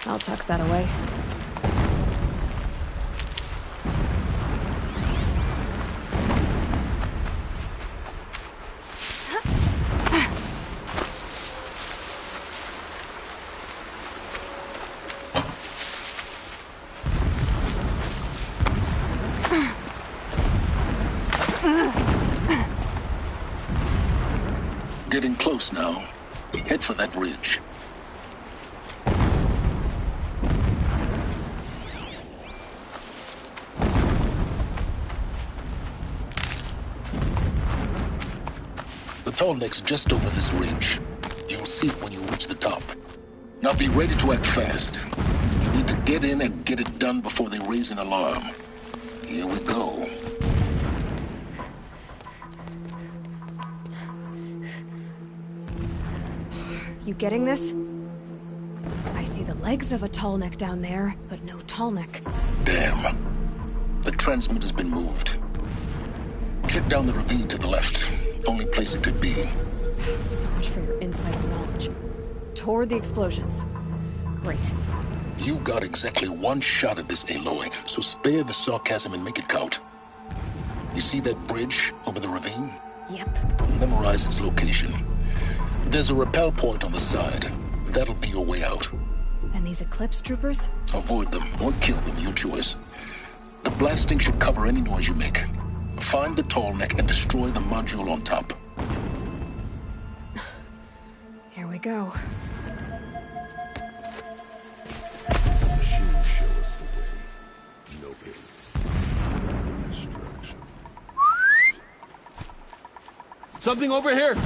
I'll tuck that away. close now. Head for that ridge. The tall neck's just over this ridge. You'll see it when you reach the top. Now be ready to act fast. You need to get in and get it done before they raise an alarm. Here we go. You getting this? I see the legs of a tall neck down there, but no tall neck. Damn. The transmitter's been moved. Check down the ravine to the left. Only place it could be. So much for your insider knowledge. Toward the explosions. Great. You got exactly one shot at this, Aloy, so spare the sarcasm and make it count. You see that bridge over the ravine? Yep. Memorize its location. There's a rappel point on the side. That'll be your way out. And these Eclipse troopers? Avoid them or kill them, your choice. The blasting should cover any noise you make. Find the tall neck and destroy the module on top. Here we go. She'll show us the way. No pain. No destruction. Something over here!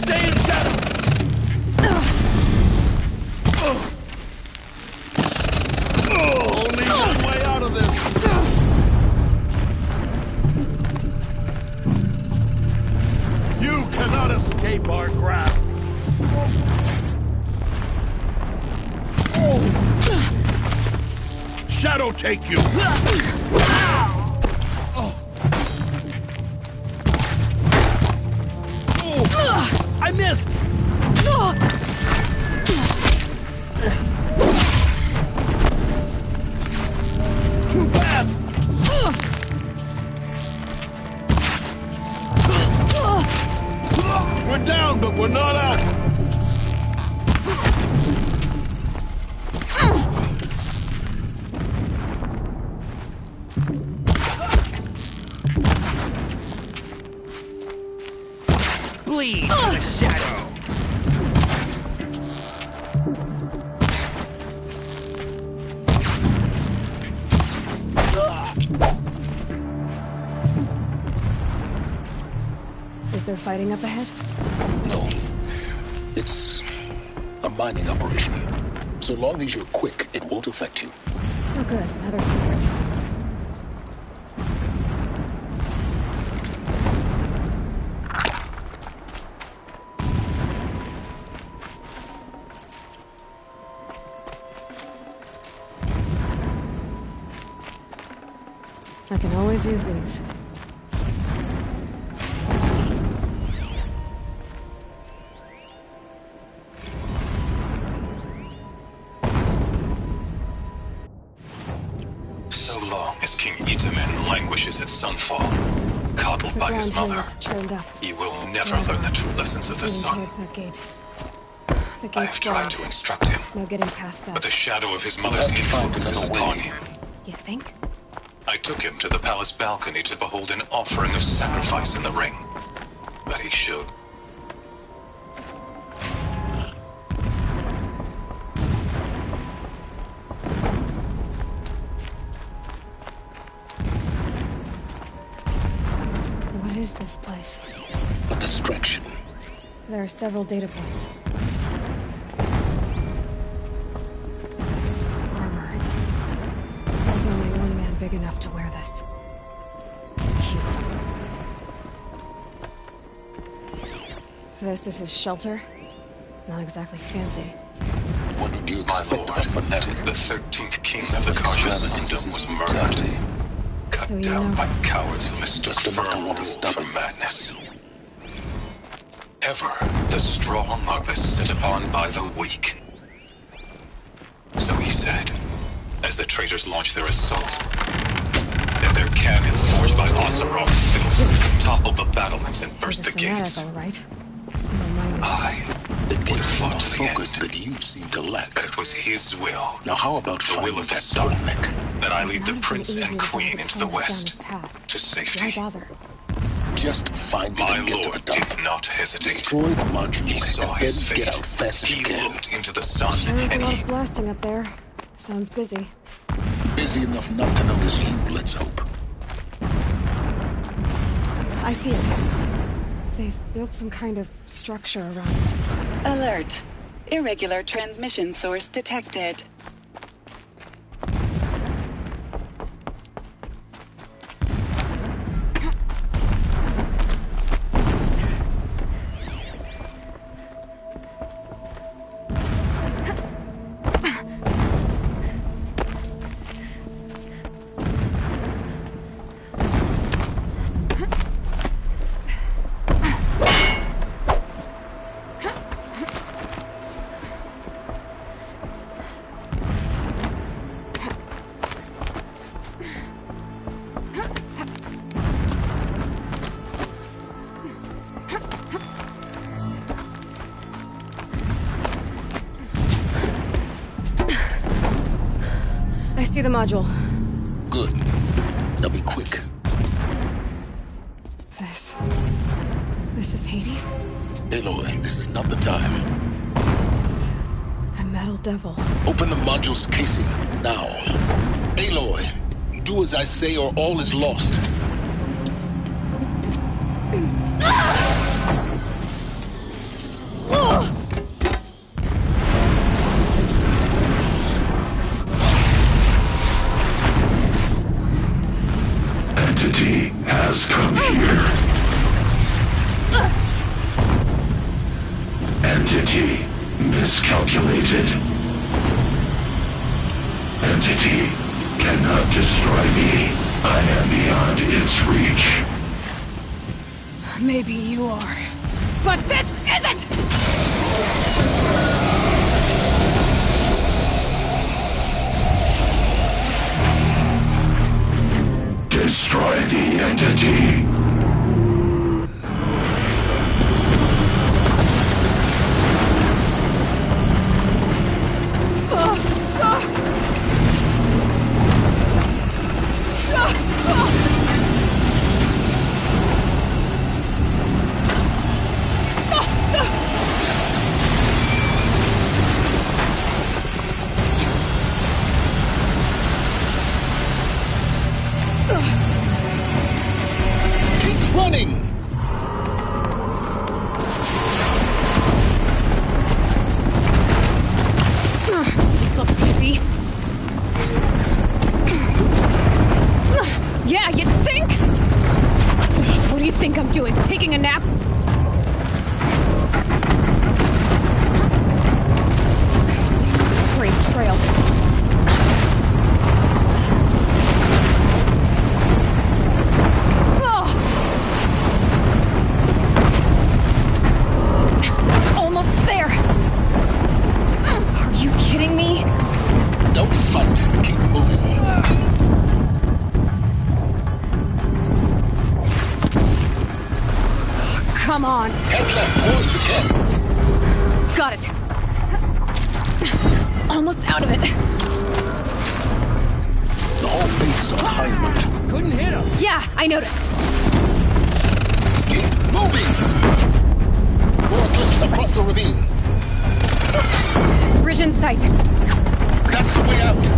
Stay in shadow! Only one way out of this! You cannot escape our grasp! Shadow take you! I missed! Too bad! We're down, but we're not out! Bleed in the shadow! Is there fighting up ahead? No. It's a mining operation. So long as you're quick, it won't affect you. Oh good, another secret. I can always use these. So long as King Itamen languishes at Sunfall, coddled by his mother, he will never learn the true lessons of the sun. That gate. The I have tried to instruct him, no getting past that. but the shadow of his mother's influence is upon him. You think? I took him to the palace balcony to behold an offering of sacrifice in the ring. But he showed... What is this place? A distraction. There are several data points. This armor. There's only one man big enough to wear this. Hughes. This is his shelter. Not exactly fancy. What would you expect of a fanatic? The 13th king of the Karja's kingdom was murdered. Cut down by cowards who mistook firm rule for madness. Ever the strong are beset upon by the weak. So he said, as the traitors launched their assault, as their cannons forged by Oseram filth toppled the battlements and burst the gates. Right? I would have fought focus that you seem to lack. But it was his will. Now how about The finding will of the that sun. bottleneck? That I lead the Might have been prince easier and to queen get into the Tony down west. his path. To Why safety. bother? Just find it My and get to the lord top. did not hesitate. Destroy the module He saw and then his fate. get out fast as you He can. looked into the sun Sure is a and lot he... of blasting up there. Sounds busy. Busy enough not to notice you, let's hope. I see it. They've built some kind of structure around it. Alert. Irregular transmission source detected. I see the module. Good. Now be quick. This is Hades? Aloy, this is not the time. It's a metal devil. Open the module's casing, now. Aloy, do as I say or all is lost. Entity has come here. Entity miscalculated. Entity cannot destroy me. I am beyond its reach. Maybe you are. But this isn't! Destroy the entity. Keep running! This looks easy. Yeah, you think? What do you think I'm doing? Taking a nap? Great trail. Almost there. Are you kidding me? Don't fight. Keep moving. Come on. Head left towards the camp. Got it. Almost out of it. The whole base is on high alert. Couldn't hit him. Yeah, I noticed. Keep moving! For a glimpse across the ravine. Bridge in sight. That's the way out.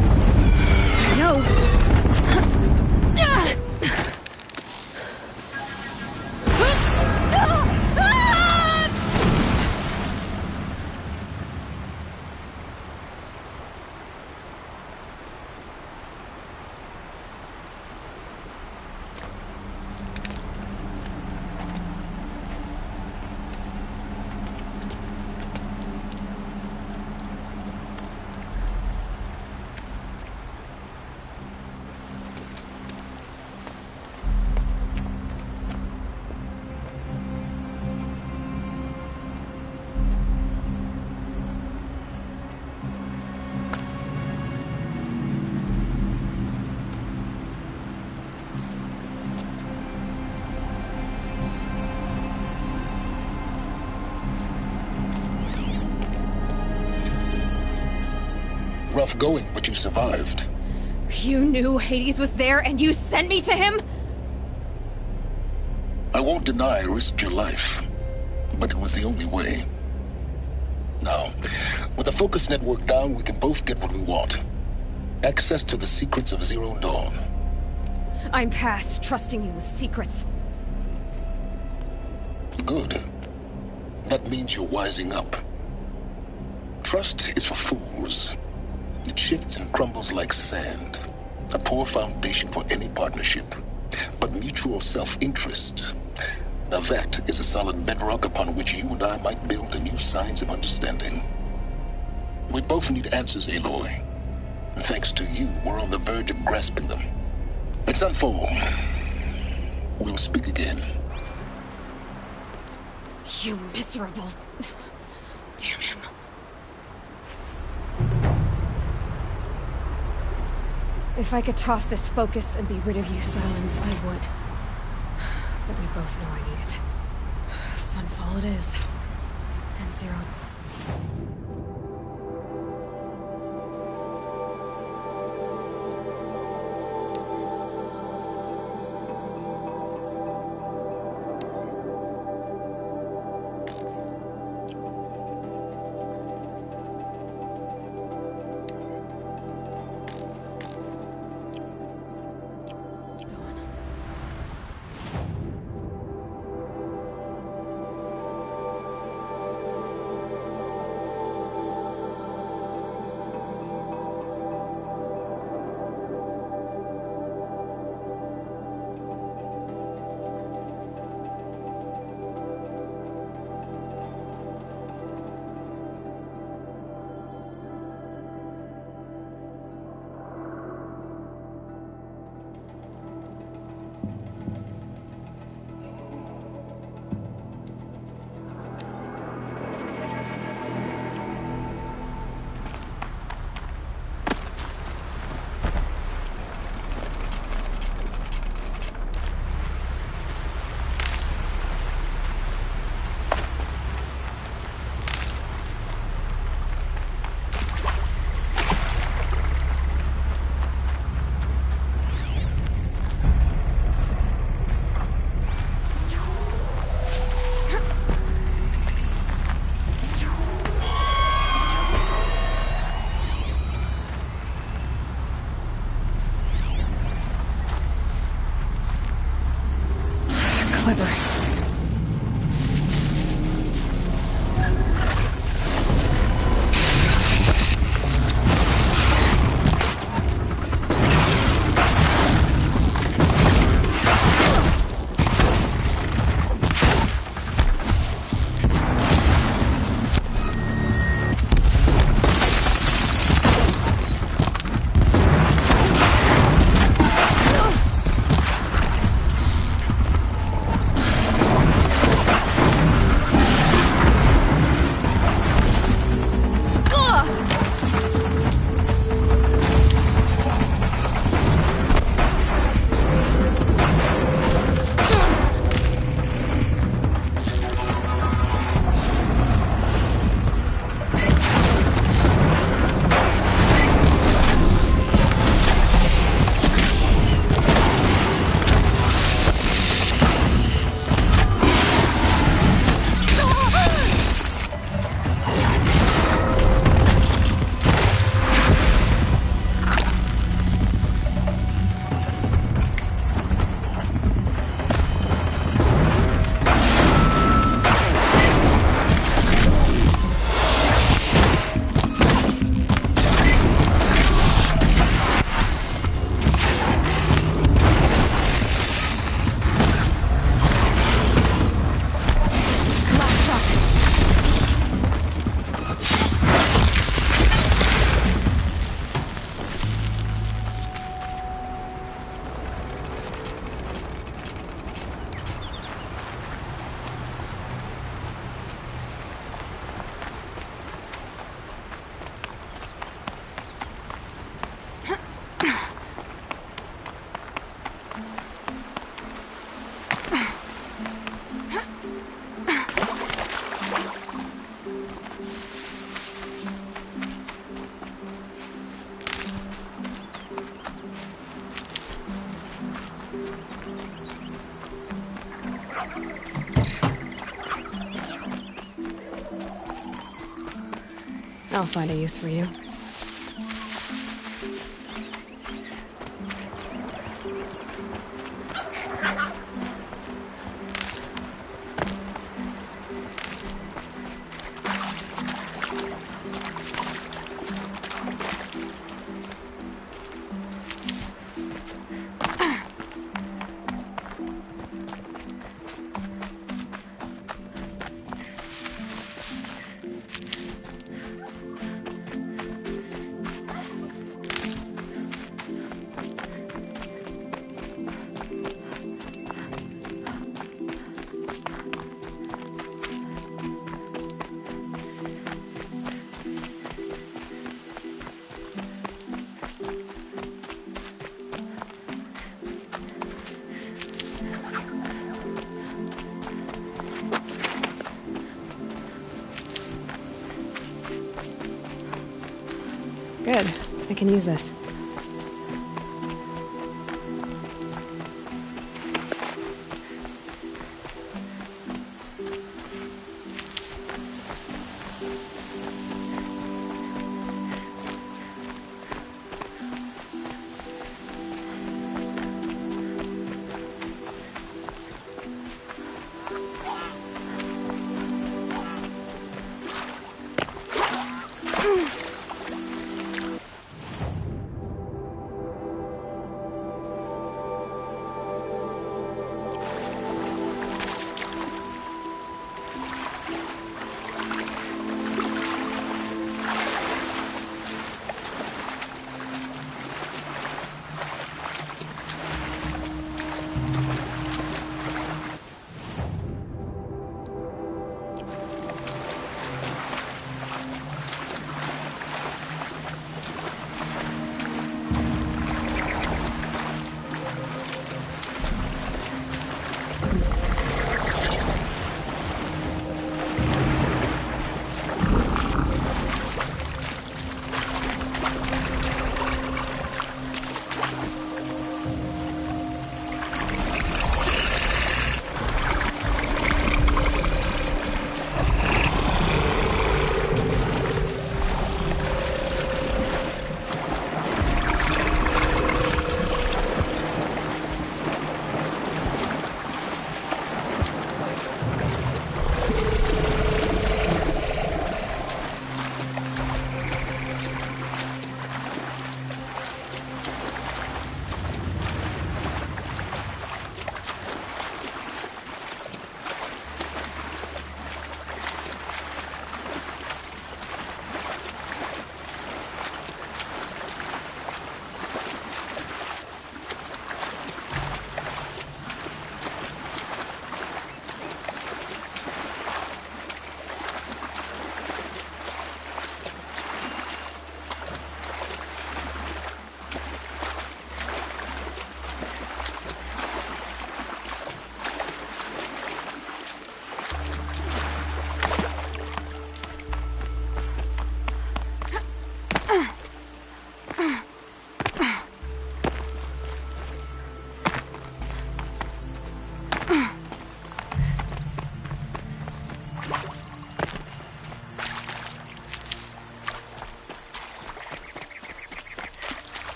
No. Rough going, but you survived. You knew Hades was there and you sent me to him? I won't deny I risked your life, but it was the only way. Now, with the focus network down, we can both get what we want. Access to the secrets of Zero Dawn. I'm past trusting you with secrets. Good. That means you're wising up. Trust is for fools. It shifts and crumbles like sand. A poor foundation for any partnership. But mutual self-interest, now that is a solid bedrock upon which you and I might build a new science of understanding. We both need answers, Aloy. And thanks to you, we're on the verge of grasping them. It's Sunfall. We'll speak again. You miserable... Damn him. If I could toss this focus and be rid of you, Silence, I would. But we both know I need it. Sunfall it is. And Zero... I'll find a use for you. Good. I can use this.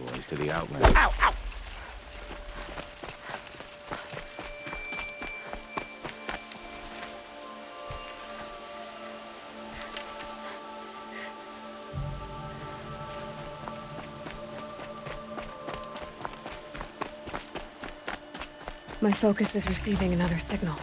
boys to the outlet. Ow! Ow! My focus is receiving another signal.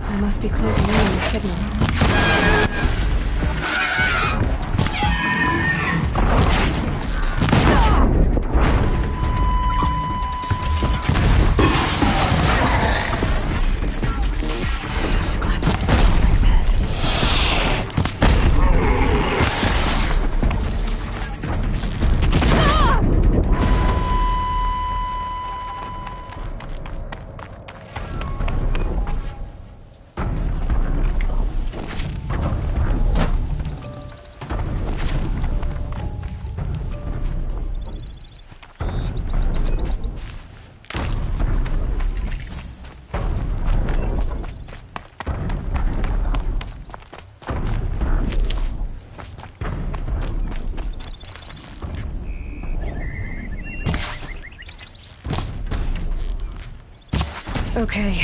I must be closing in on the signal. Okay.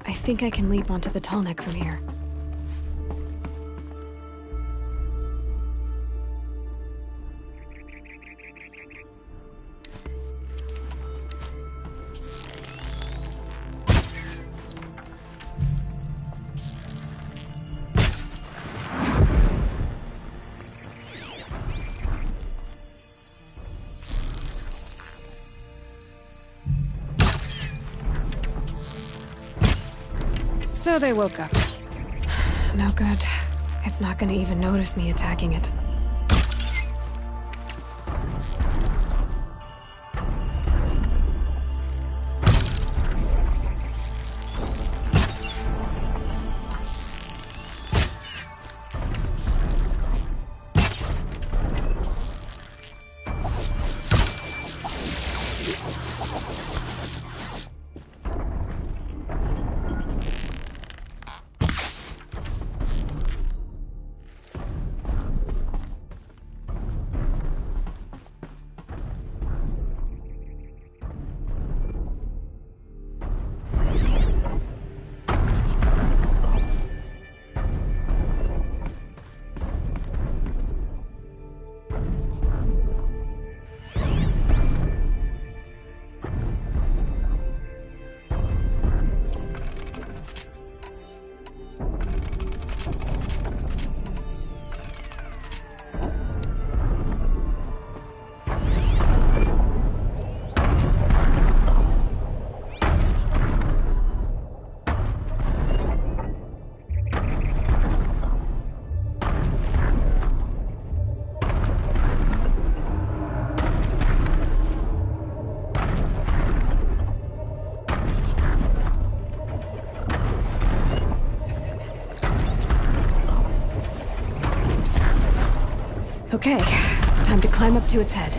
I think I can leap onto the tall neck from here. So they woke up. No good. It's not gonna even notice me attacking it. Okay, time to climb up to its head.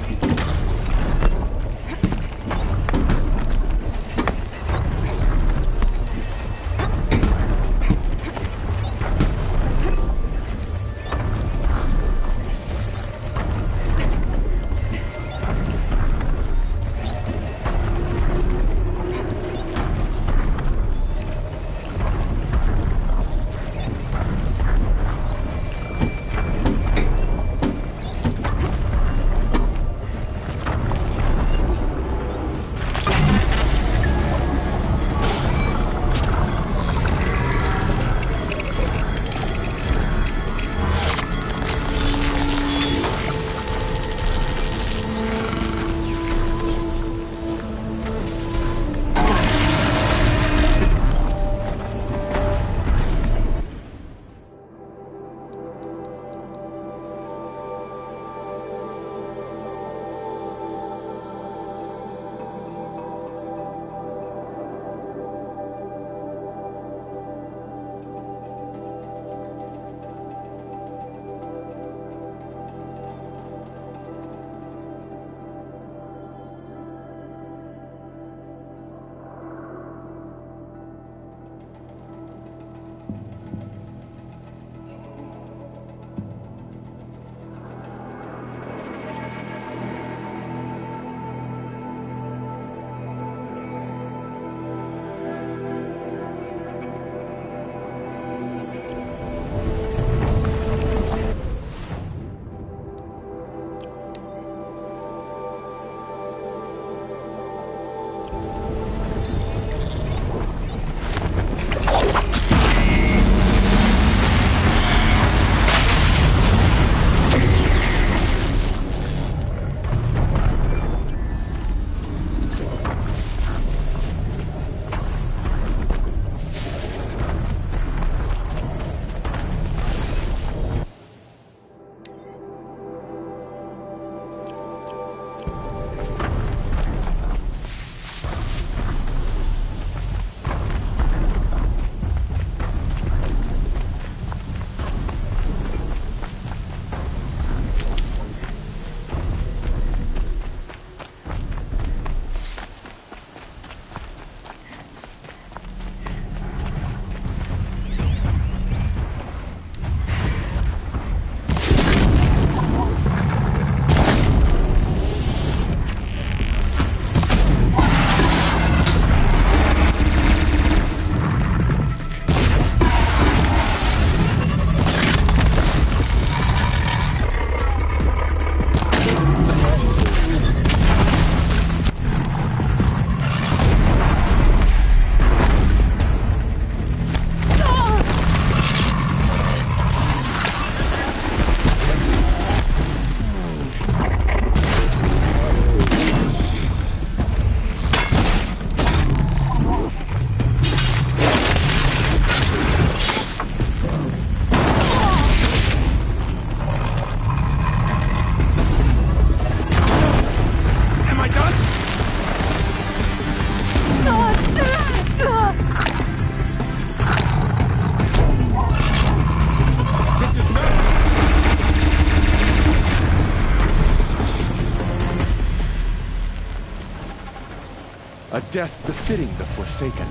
death befitting the Forsaken.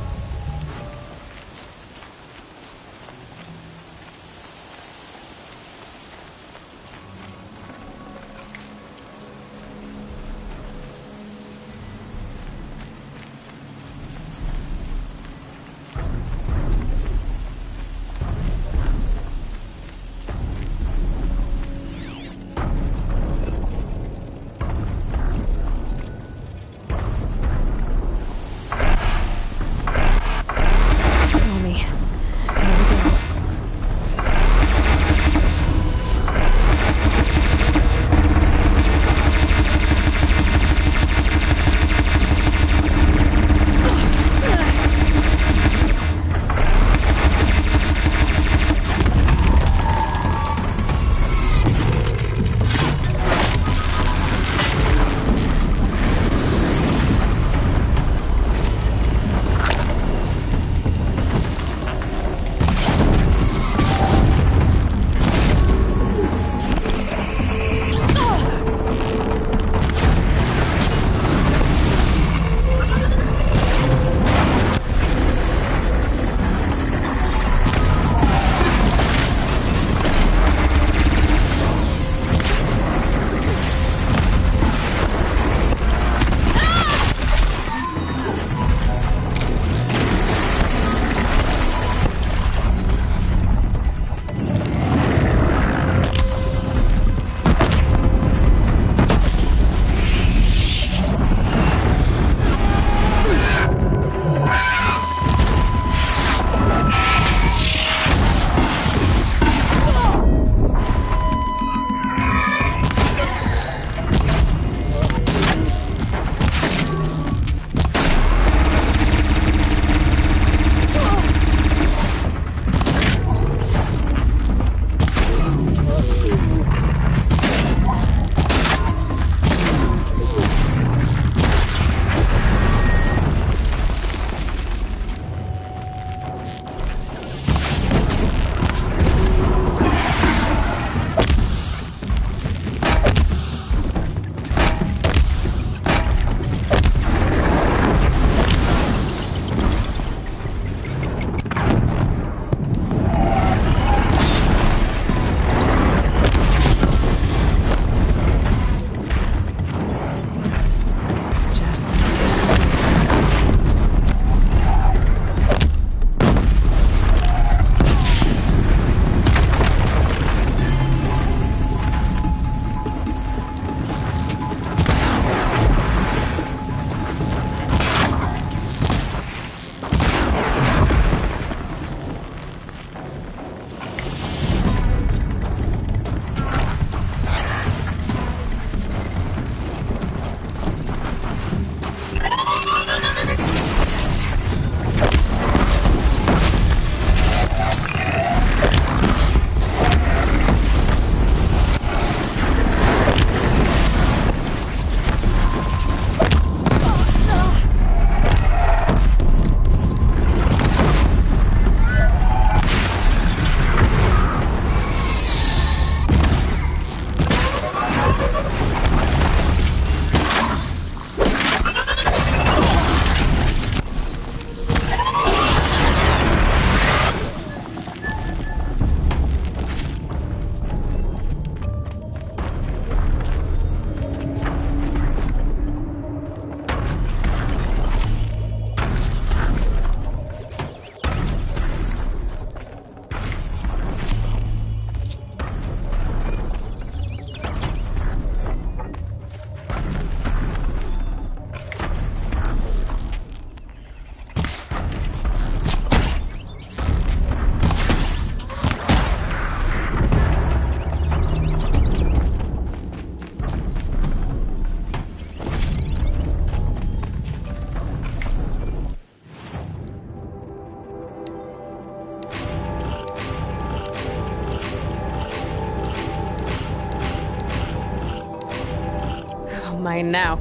Mine now.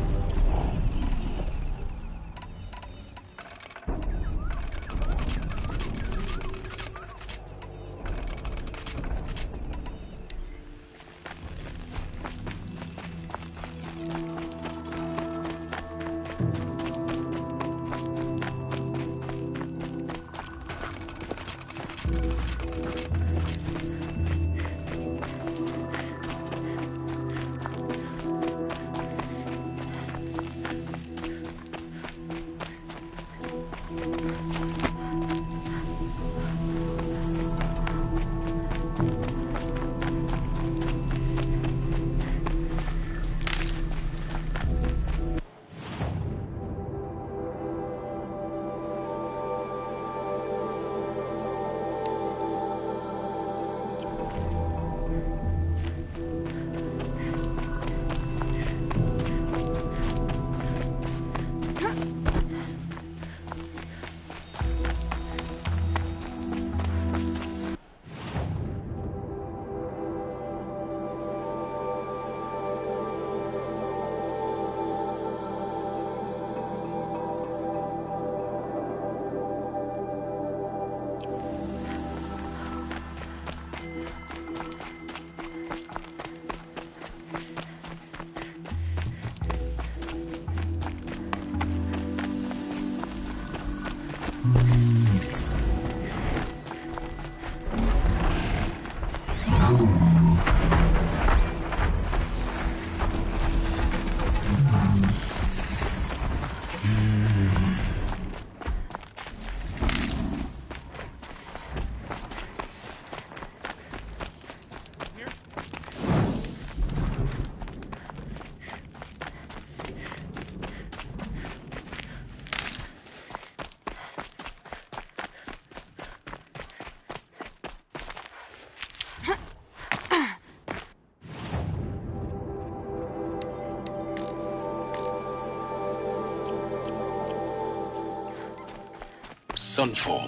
Sunfall.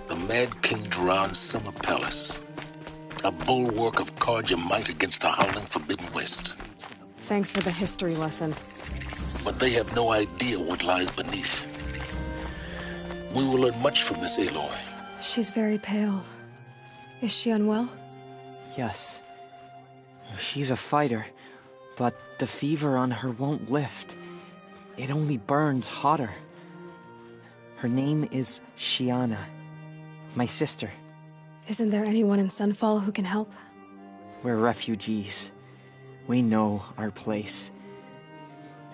The Mad King Duran's summer palace. A bulwark of Carja might against the howling Forbidden West. Thanks for the history lesson. But they have no idea what lies beneath. We will learn much from this Aloy. She's very pale. Is she unwell? Yes. She's a fighter, but the fever on her won't lift. It only burns hotter. Her name is Shiana, my sister. Isn't there anyone in Sunfall who can help? We're refugees. We know our place.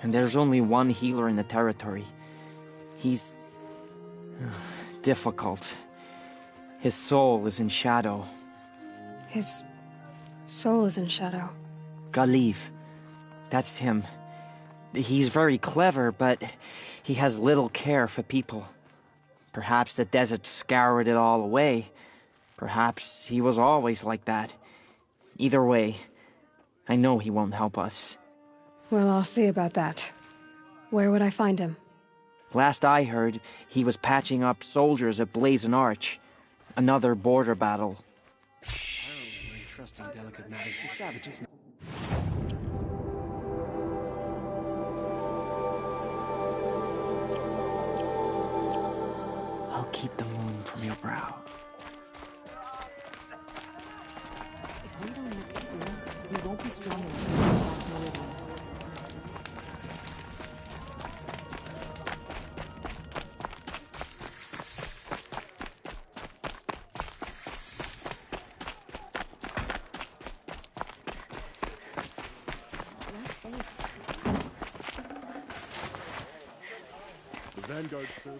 And there's only one healer in the territory. He's difficult. His soul is in shadow. His soul is in shadow. Galiv. That's him. He's very clever, but he has little care for people. Perhaps the desert scoured it all away. Perhaps he was always like that. Either way, I know he won't help us. Well, I'll see about that. Where would I find him? Last I heard, he was patching up soldiers at Blazon Arch. Another border battle. I don't really trust in delicate matters to savages. I'll keep the moon from your brow. If we don't act soon, we won't be strong enough to get back Meridian. The Vanguard crew.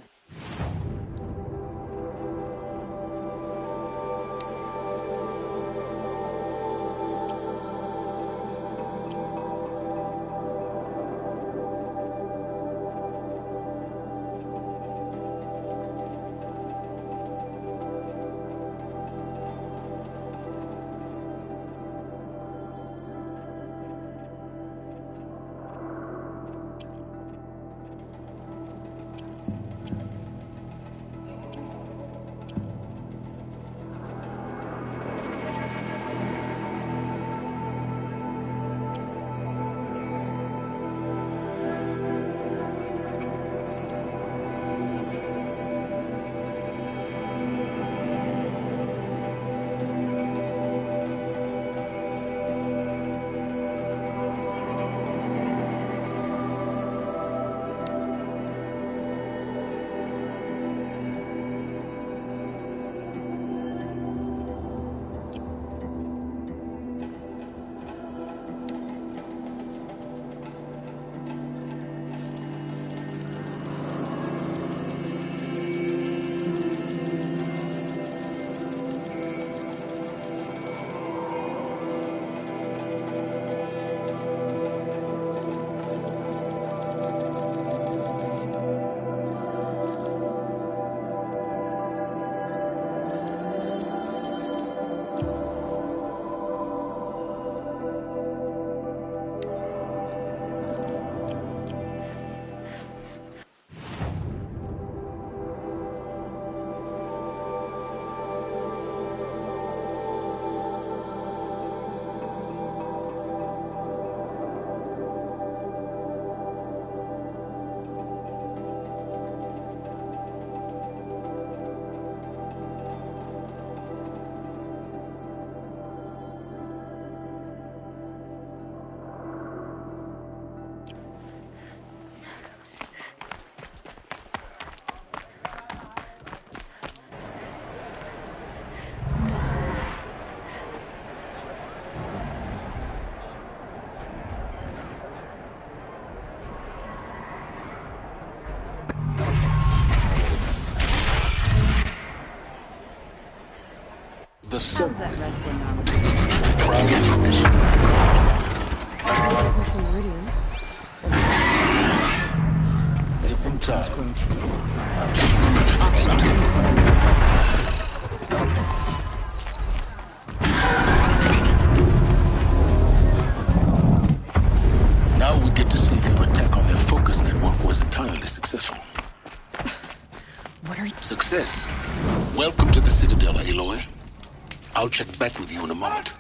The sun. This Meridian. Different time. Now we get to see if your attack on their focus network was entirely successful. What are you... Success. Welcome to the Citadel, Aloy. I'll check back with you in a moment.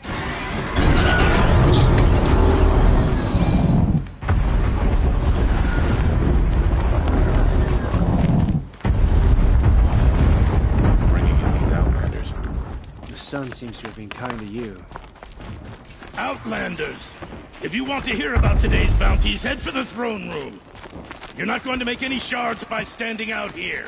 Bringing in these Outlanders. The sun seems to have been kind to you. Outlanders! If you want to hear about today's bounties, head for the throne room. You're not going to make any shards by standing out here.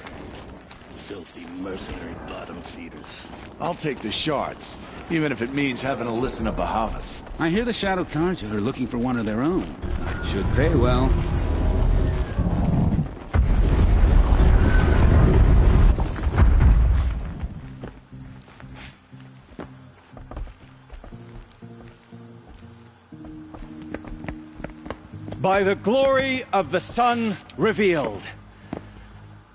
Filthy mercenary bottom feeders. I'll take the shards, even if it means having to listen to Bahavas. I hear the Shadow Carja are looking for one of their own. Should pay well. By the glory of the sun revealed.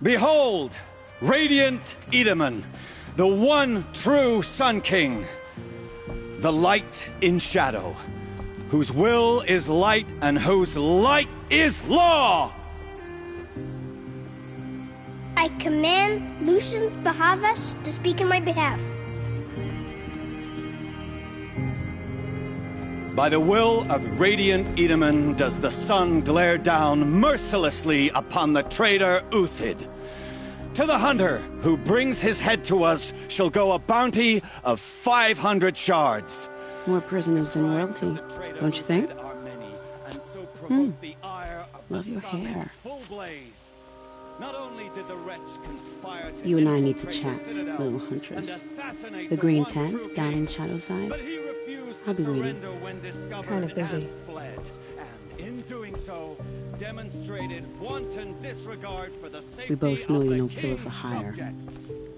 Behold, radiant Edaman, the one true Sun King. The light in shadow, whose will is light and whose light is law! I command Lucius Bahavas to speak in my behalf. By the will of radiant Edaman does the sun glare down mercilessly upon the traitor Uthid. To the hunter who brings his head to us shall go a bounty of 500 shards. More prisoners than royalty, don't you think? Love your hair. You and I need to chat, little huntress. The green tent down in Shadowside. I'll be waiting. Kind of busy. In doing so, demonstrated wanton disregard for the safety We both know of you're the no killer for king's hire. subjects.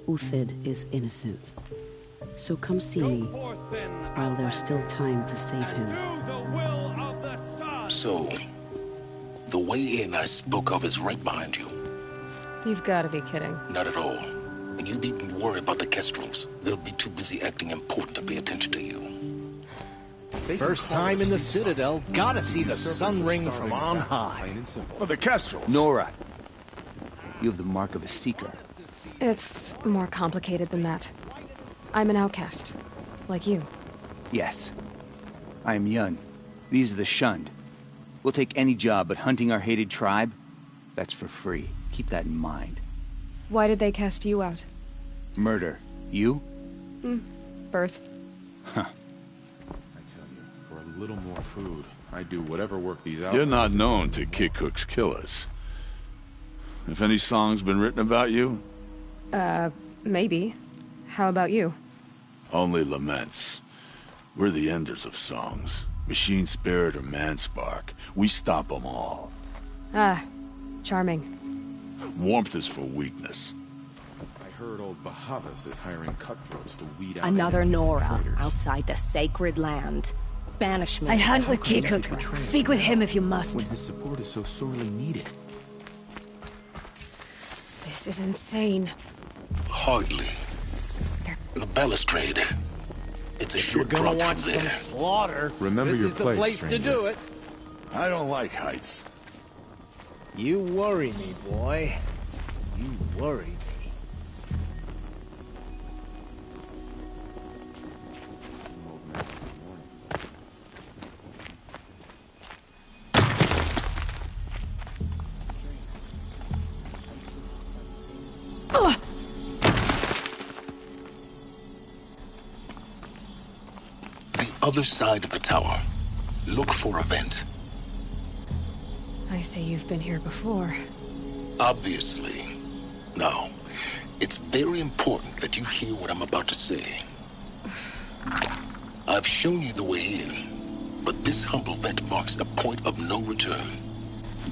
Uthid is innocent. So come see me, while there's still time to save him. So, the way in I spoke of is right behind you. You've got to be kidding. Not at all. And you needn't worry about the Kestrels. They'll be too busy acting important to pay attention to you. First time in the Citadel, gotta see the sun ring from on high. Well, the Kestrels. Nora, you have the mark of a seeker. It's more complicated than that. I'm an outcast, like you. Yes. I am Yun. These are the shunned. We'll take any job, but hunting our hated tribe, that's for free. Keep that in mind. Why did they cast you out? Murder. You? Birth. Huh. For a little more food, I'd do whatever work these out. You're not known to kick hooks killers. If any song's been written about you? Maybe. How about you? Only laments. We're the enders of songs. Machine spirit or man spark. We stop them all. Ah, charming. Warmth is for weakness. I heard old Bahavas is hiring cutthroats to weed out Another enemies and Nora, traitors. outside the sacred land. Banishment. I hunt with Kikuk. Speak with him if you must. When his support is so sorely needed. This is insane. Hardly. The balustrade. It's a short drop from there. Slaughter. Remember your This is the place, place to stranger. do it. I don't like heights. You worry me, boy. You worry me. The other side of the tower. Look for a vent. I say you've been here before. Obviously. Now, it's very important that you hear what I'm about to say. I've shown you the way in, but this humble vent marks a point of no return.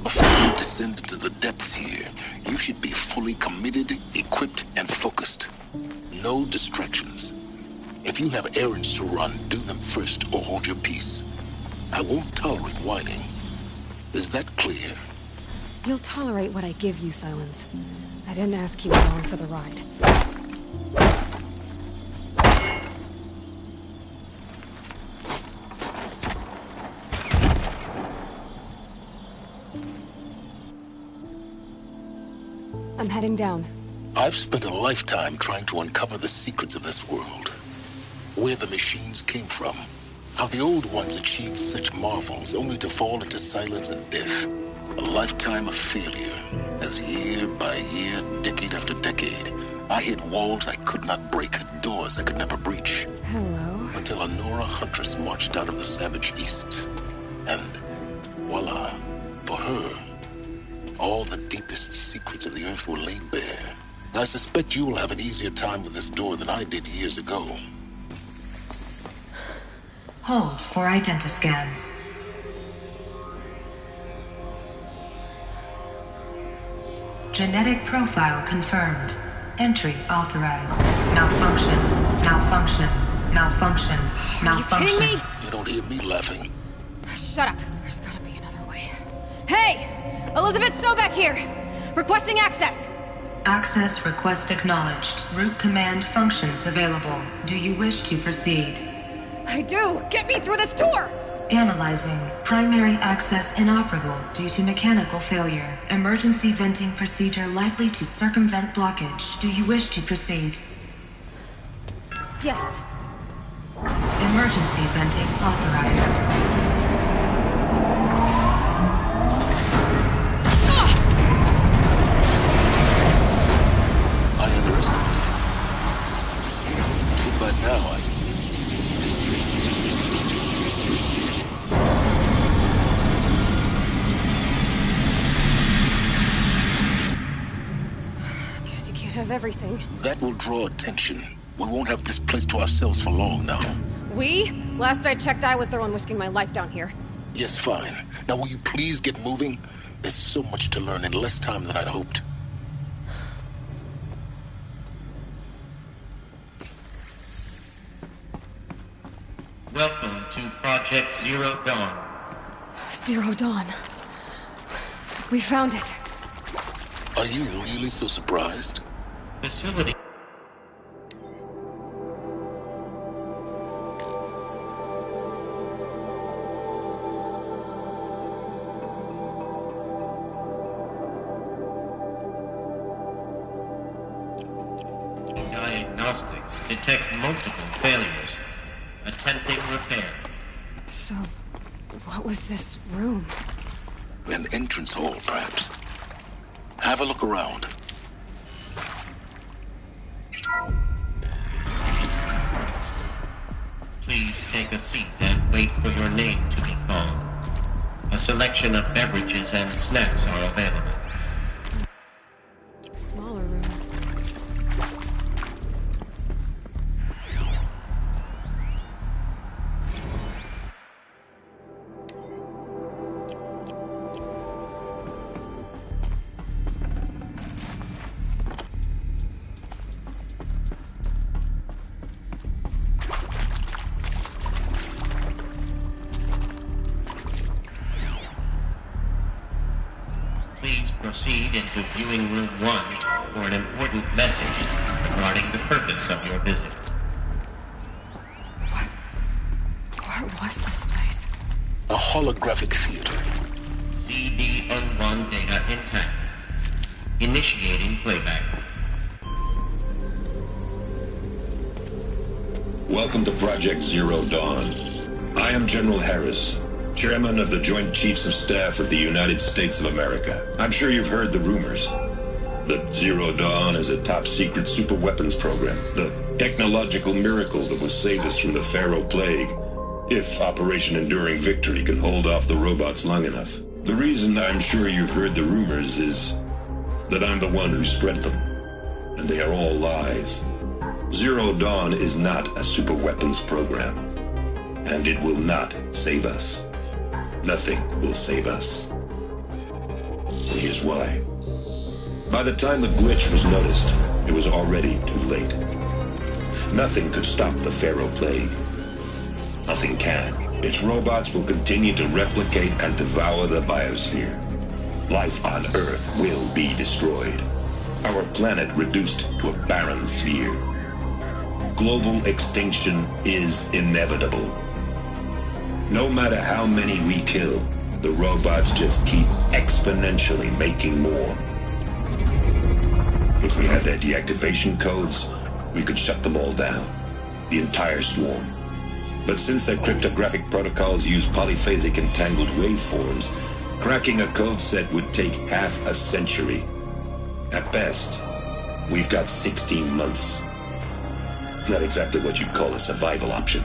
Before you descend into the depths here, you should be fully committed, equipped, and focused. No distractions. If you have errands to run, do them first or hold your peace. I won't tolerate whining. Is that clear? You'll tolerate what I give you, Silence. I didn't ask you along for the ride. I'm heading down. I've spent a lifetime trying to uncover the secrets of this world. Where the machines came from. How the old ones achieved such marvels only to fall into silence and death. A lifetime of failure, as year by year, decade after decade, I hit walls I could not break, doors I could never breach. Hello. Until a Nora huntress marched out of the savage east. And voila, for her, all the deepest secrets of the earth were laid bare. I suspect you will have an easier time with this door than I did years ago. Hold for identiscan. Genetic profile confirmed. Entry authorized. Malfunction. Malfunction. Malfunction. Malfunction. Are you kidding me? You don't hear me laughing. Shut up. There's gotta be another way. Hey! Elizabeth Sobek here! Requesting access! Access request acknowledged. Root command functions available. Do you wish to proceed? I do! Get me through this door! Analyzing. Primary access inoperable due to mechanical failure. Emergency venting procedure likely to circumvent blockage. Do you wish to proceed? Yes. Emergency venting authorized. I underestimated. So by now Of everything. That will draw attention. We won't have this place to ourselves for long now. We? Last I checked, I was the one risking my life down here. Yes, fine. Now will you please get moving? There's so much to learn in less time than I'd hoped. Welcome to Project Zero Dawn. Zero Dawn. We found it. Are you really so surprised? Facility. Diagnostics detect multiple failures. Attempting repair. So, what was this room? An entrance hall, perhaps. Have a look around. Please take a seat and wait for your name to be called. A selection of beverages and snacks are available. Smaller room. Proceed into viewing room 1 for an important message regarding the purpose of your visit. What was this place? A holographic theater. CD01 data intact. Initiating playback. Welcome to Project Zero Dawn. I am General Harris, Chairman of the Joint Chiefs of Staff of the United States of America. I'm sure you've heard the rumors. That Zero Dawn is a top-secret super-weapons program. The technological miracle that will save us from the Pharaoh Plague, if Operation Enduring Victory can hold off the robots long enough. The reason I'm sure you've heard the rumors is that I'm the one who spread them. And they are all lies. Zero Dawn is not a super-weapons program. And it will not save us. Nothing will save us. Here's why. By the time the glitch was noticed, it was already too late. nothing could stop the Pharaoh Plague. Nothing can. Its robots will continue to replicate and devour the biosphere. Life on Earth will be destroyed. Our planet reduced to a barren sphere. Global extinction is inevitable. No matter how many we kill, the robots just keep exponentially making more. If we had their deactivation codes, we could shut them all down. The entire swarm. But since their cryptographic protocols use polyphasic entangled waveforms, cracking a code set would take half a century. At best, we've got 16 months. Not exactly what you'd call a survival option.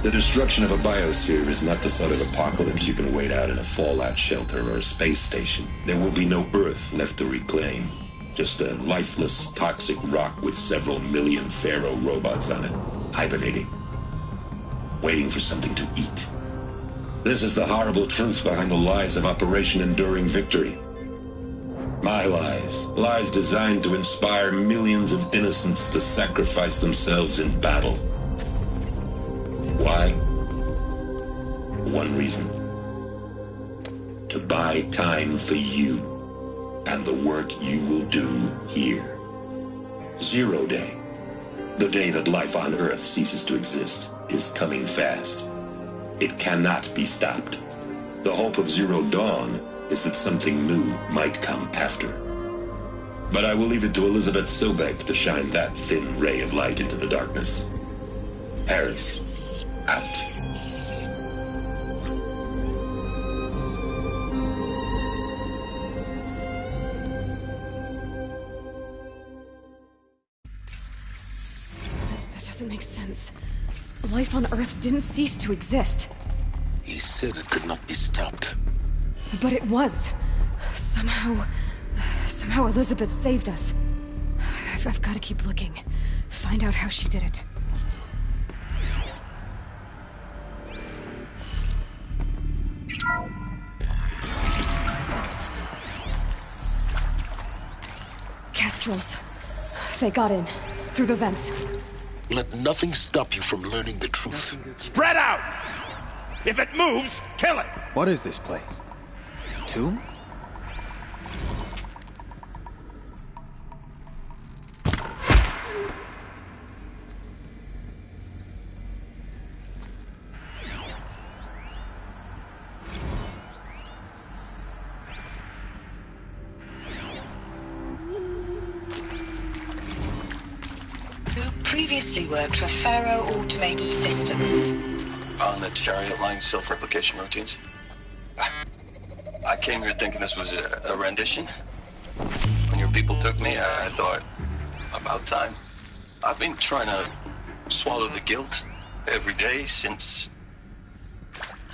The destruction of a biosphere is not the sort of apocalypse you can wait out in a fallout shelter or a space station. There will be no Earth left to reclaim. Just a lifeless, toxic rock with several million Pharaoh robots on it, hibernating, waiting for something to eat. This is the horrible truth behind the lies of Operation Enduring Victory. My lies. Lies designed to inspire millions of innocents to sacrifice themselves in battle. Why? One reason. To buy time for you and the work you will do here. 0 Day, the day that life on Earth ceases to exist, is coming fast. It cannot be stopped. The hope of Zero Dawn is that something new might come after. But I will leave it to Elizabeth Sobek to shine that thin ray of light into the darkness. Harris, out. That doesn't make sense. Life on Earth didn't cease to exist. He said it could not be stopped. But it was. Somehow Elizabeth saved us. I've got to keep looking. Find out how she did it. Kestrels. They got in. Through the vents. Let nothing stop you from learning the truth. Spread out! If it moves, kill it! What is this place? Tomb? Previously worked for Pharaoh Automated Systems. On the Chariot Line self-replication routines. I came here thinking this was a rendition. When your people took me, I thought, about time. I've been trying to swallow the guilt every day since...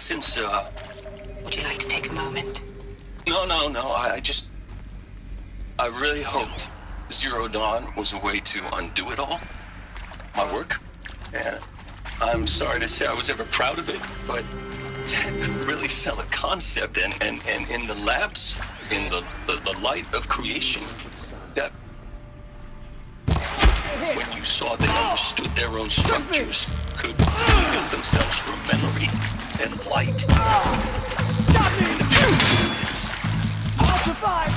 Would you like to take a moment? No, I really hoped Zero Dawn was a way to undo it all. My work. And I'm sorry to say I was ever proud of it, but to really sell a concept and in the labs, in the light of creation, that when you saw they understood their own structures, could build themselves from memory and light. Stop me! I'll survive!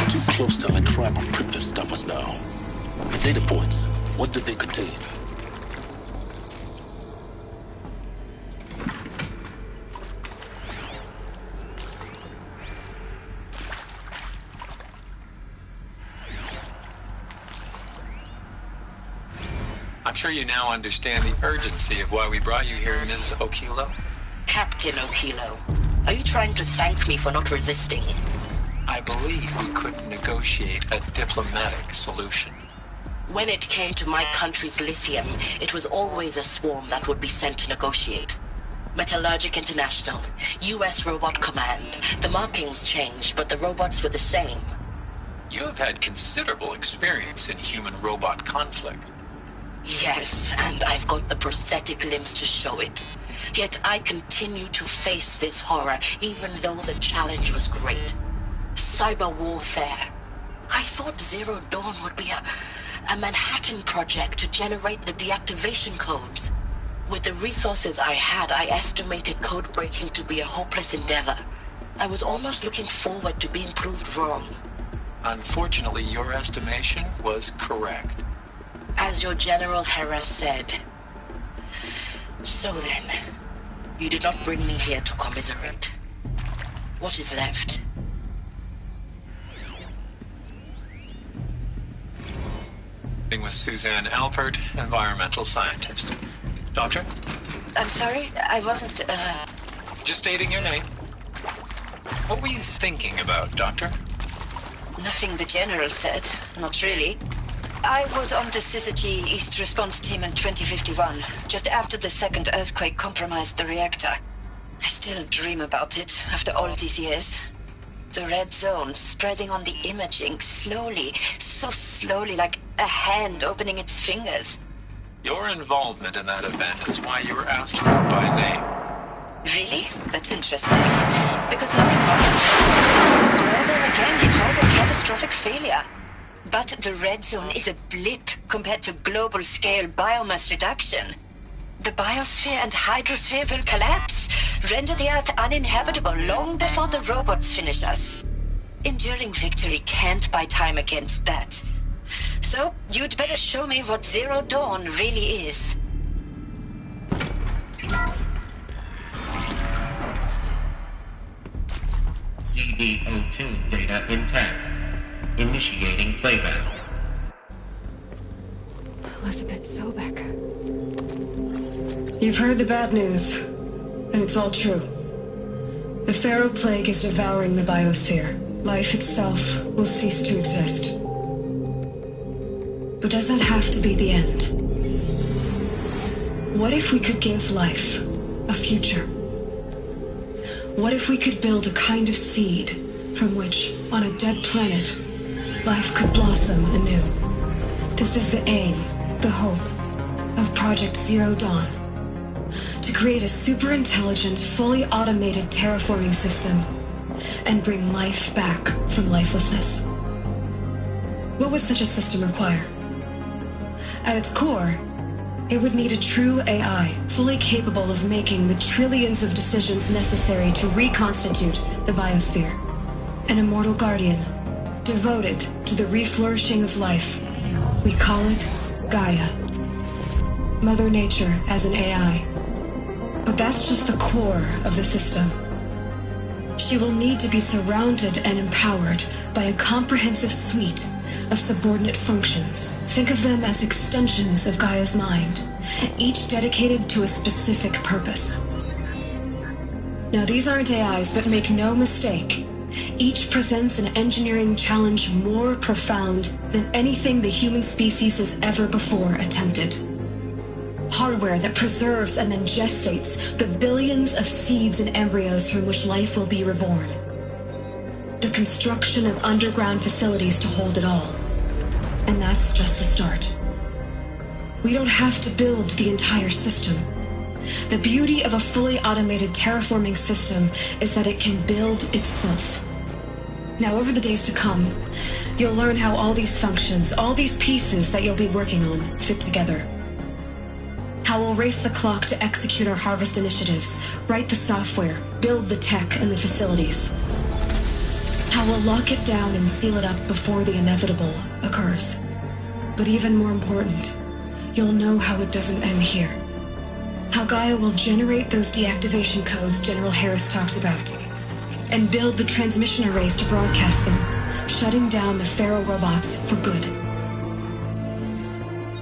Too close to a tribal crypt to stop us now. Data points. What did they contain? I'm sure you now understand the urgency of why we brought you here, Ms. Okilo. Captain Okilo, are you trying to thank me for not resisting? I believe we couldn't negotiate a diplomatic solution. When it came to my country's lithium, it was always a swarm that would be sent to negotiate. Metallurgic International, U.S. Robot Command. The markings changed, but the robots were the same. You have had considerable experience in human-robot conflict. Yes, and I've got the prosthetic limbs to show it. Yet I continue to face this horror, even though the challenge was great. Cyber warfare. I thought Zero Dawn would be a Manhattan project to generate the deactivation codes. With the resources I had, I estimated code breaking to be a hopeless endeavor. I was almost looking forward to being proved wrong. Unfortunately, your estimation was correct. As your General Harris said. So then, you did not bring me here to commiserate. What is left? With Suzanne Alpert, environmental scientist. Doctor? I'm sorry, I wasn't, Just stating your name. What were you thinking about, Doctor? Nothing the General said, not really. I was on the Syzygy East Response Team in 2051, just after the second earthquake compromised the reactor. I still dream about it, after all these years. The red zone spreading on the imaging, slowly, so slowly, like a hand opening its fingers. Your involvement in that event is why you were asked for by name. Really? That's interesting. Because nothing happens. Global again, it was a catastrophic failure. But the red zone is a blip compared to global-scale biomass reduction. The biosphere and hydrosphere will collapse, render the Earth uninhabitable long before the robots finish us. Enduring victory can't buy time against that. So, you'd better show me what Zero Dawn really is. CD02 data intact. Initiating playback. Elizabeth Sobek. You've heard the bad news, and it's all true. The Pharaoh Plague is devouring the biosphere. Life itself will cease to exist. But does that have to be the end? What if we could give life a future? What if we could build a kind of seed from which, on a dead planet, life could blossom anew? This is the aim, the hope, of Project Zero Dawn. To create a super-intelligent, fully automated terraforming system and bring life back from lifelessness. What would such a system require? At its core, it would need a true AI, fully capable of making the trillions of decisions necessary to reconstitute the biosphere. An immortal guardian, devoted to the reflourishing of life. We call it Gaia. Mother Nature as an AI. But that's just the core of the system. She will need to be surrounded and empowered by a comprehensive suite of subordinate functions. Think of them as extensions of Gaia's mind, each dedicated to a specific purpose. Now, these aren't AIs, but make no mistake, each presents an engineering challenge more profound than anything the human species has ever before attempted. Hardware that preserves and then gestates the billions of seeds and embryos from which life will be reborn. The construction of underground facilities to hold it all. And that's just the start. We don't have to build the entire system. The beauty of a fully automated terraforming system is that it can build itself. Now, over the days to come, you'll learn how all these functions, all these pieces that you'll be working on, fit together. How we'll race the clock to execute our harvest initiatives, write the software, build the tech and the facilities. How we'll lock it down and seal it up before the inevitable occurs. But even more important, you'll know how it doesn't end here. How Gaia will generate those deactivation codes General Harris talked about, and build the transmission arrays to broadcast them, shutting down the Pharaoh robots for good.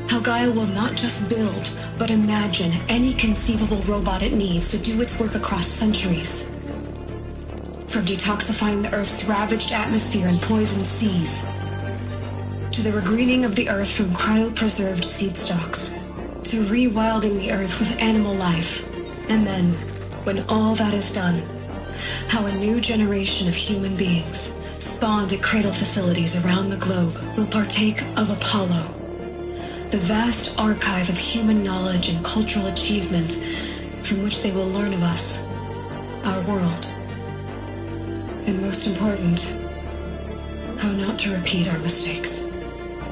How Gaia will not just build, but imagine any conceivable robot it needs to do its work across centuries. From detoxifying the Earth's ravaged atmosphere and poisoned seas, to the regreening of the Earth from cryopreserved seed stalks, to rewilding the Earth with animal life. And then, when all that is done, how a new generation of human beings, spawned at cradle facilities around the globe, will partake of Apollo, the vast archive of human knowledge and cultural achievement from which they will learn of us, our world. And most important, How not to repeat our mistakes.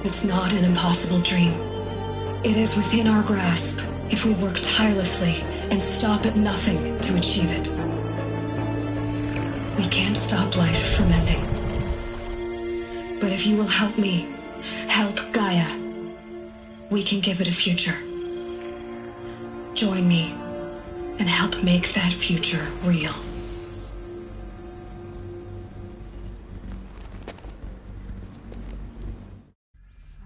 It's not an impossible dream. It is within our grasp if we work tirelessly and stop at nothing to achieve it. We can't stop life from ending. But if you will help me, help Gaia, we can give it a future. Join me and help make that future real. So,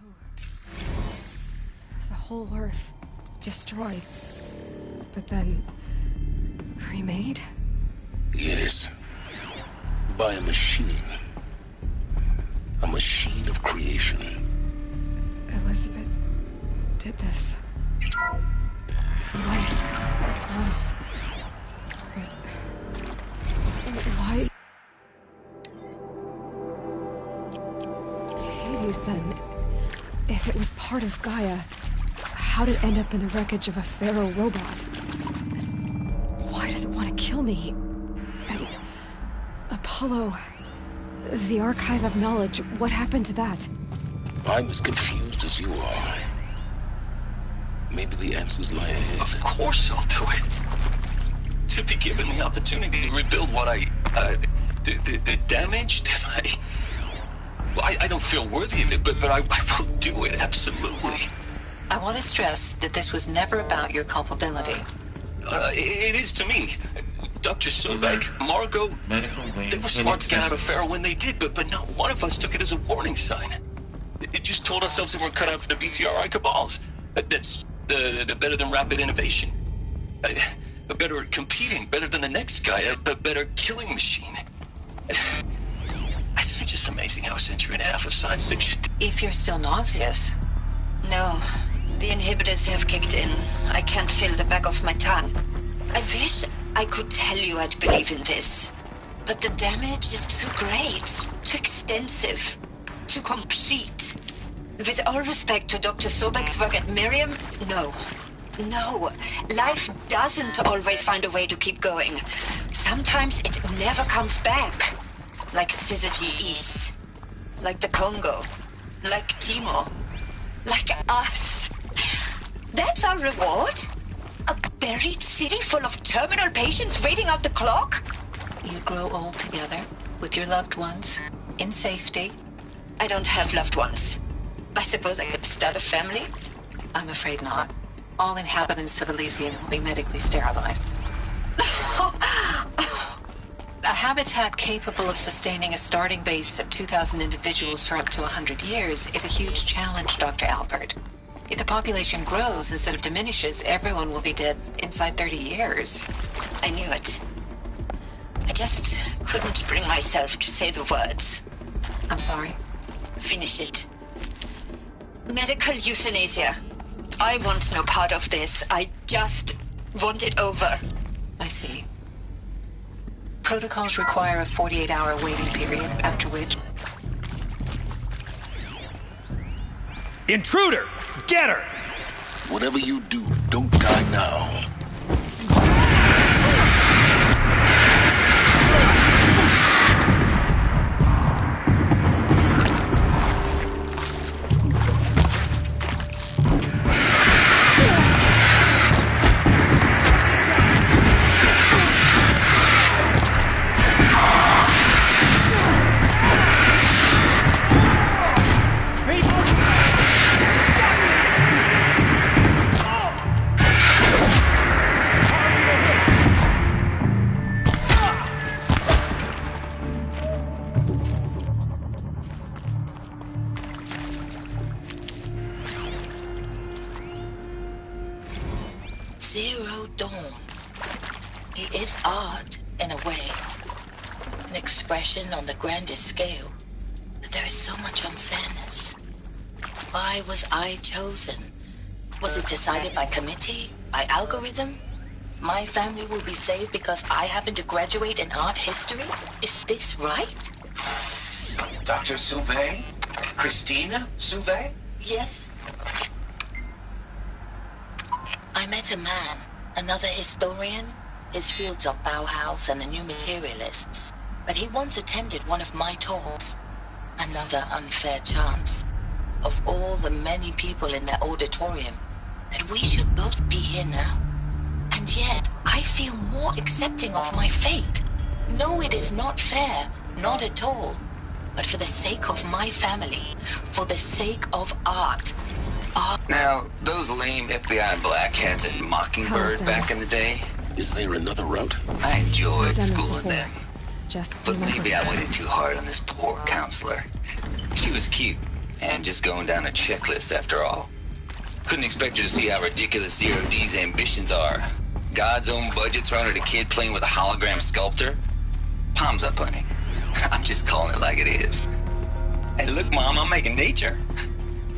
the whole Earth destroyed, but then remade? Yes. By a machine. A machine of creation. Elizabeth did this. Why? Us. But why? Hades, then. If it was part of Gaia, how did it end up in the wreckage of a Pharaoh robot? And why does it want to kill me? And Apollo, the Archive of Knowledge, what happened to that? I'm as confused as you are. Maybe the answers lie ahead. Of course I'll do it. To be given the opportunity to rebuild what I... the damage that I don't feel worthy of it, but I will do it, absolutely. I want to stress that this was never about your culpability. It is to me. Dr. Sobek, Margot, they were smart to get out of Pharaoh when they did, but not one of us took it as a warning sign. It just told ourselves that we're cut out for the BTRI cabals. That's the better than rapid innovation. Better at competing, better than the next guy, a better killing machine. It's just amazing how a century and a half of science fiction... If you're still nauseous. No, the inhibitors have kicked in. I can't feel the back of my tongue. I wish I could tell you I'd believe in this. But the damage is too great, too extensive, too complete. With all respect to Dr. Sobek's work at Miriam, no. No, life doesn't always find a way to keep going. Sometimes it never comes back. Like Syzygy East. Like the Congo. Like Timor. Like us. That's our reward? A buried city full of terminal patients waiting out the clock? You grow old together, with your loved ones, in safety. I don't have loved ones. I suppose I could start a family? I'm afraid not. All inhabitants of Elysium will be medically sterilized. A habitat capable of sustaining a starting base of 2,000 individuals for up to 100 years is a huge challenge, Dr. Albert. If the population grows instead of diminishes, everyone will be dead inside 30 years. I knew it. I just couldn't bring myself to say the words. I'm sorry. Finish it. Medical euthanasia. I want no part of this. I just want it over. I see. Protocols require a 48-hour waiting period, after which... Intruder! Get her! Whatever you do, don't die now. Zero Dawn. It is art, in a way. An expression on the grandest scale. But there is so much unfairness. Why was I chosen? Was it decided by committee? By algorithm? My family will be saved because I happen to graduate in art history? Is this right? Dr. Sauvé? Christina Sauvé? Yes. I met a man, another historian. His fields are Bauhaus and the New Materialists. But he once attended one of my talks. another unfair chance. Of all the many people in that auditorium, that we should both be here now. And yet, I feel more accepting of my fate. No, it is not fair, not at all. But for the sake of my family, for the sake of art. Now, those lame FBI blackheads at Mockingbird back in the day, is there another route? I enjoyed schooling them. Just But maybe I waited too hard on this poor counselor. She was cute, and just going down a checklist after all. Couldn't expect her to see how ridiculous Zero D's ambitions are. God's own budget thrown at a kid playing with a hologram sculptor? Palms up, honey. I'm just calling it like it is. Hey, look, Mom, I'm making nature.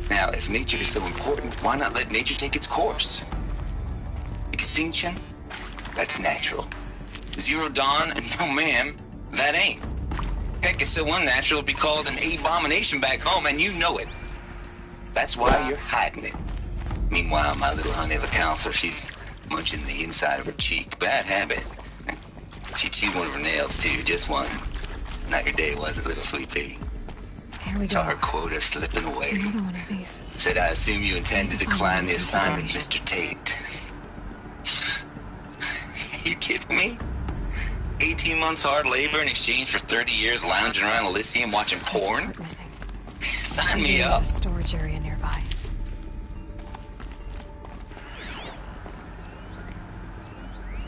Now, if nature is so important, why not let nature take its course? Extinction? That's natural. Zero Dawn? No, ma'am, that ain't. Heck, it's so unnatural to be called an abomination back home, and you know it. That's why you're hiding it. Meanwhile, my little honey of a counselor, she's munching the inside of her cheek. Bad habit. She chewed one of her nails, too, just one. Not your day, was it, little sweet pea? Here we go. Saw her quota slipping away. Another one of these. Said, I assume you intend to decline the assignment, Mr. Tate. You kidding me? 18 months hard labor in exchange for 30 years lounging around Elysium watching porn? Sign me up. There's a storage area nearby.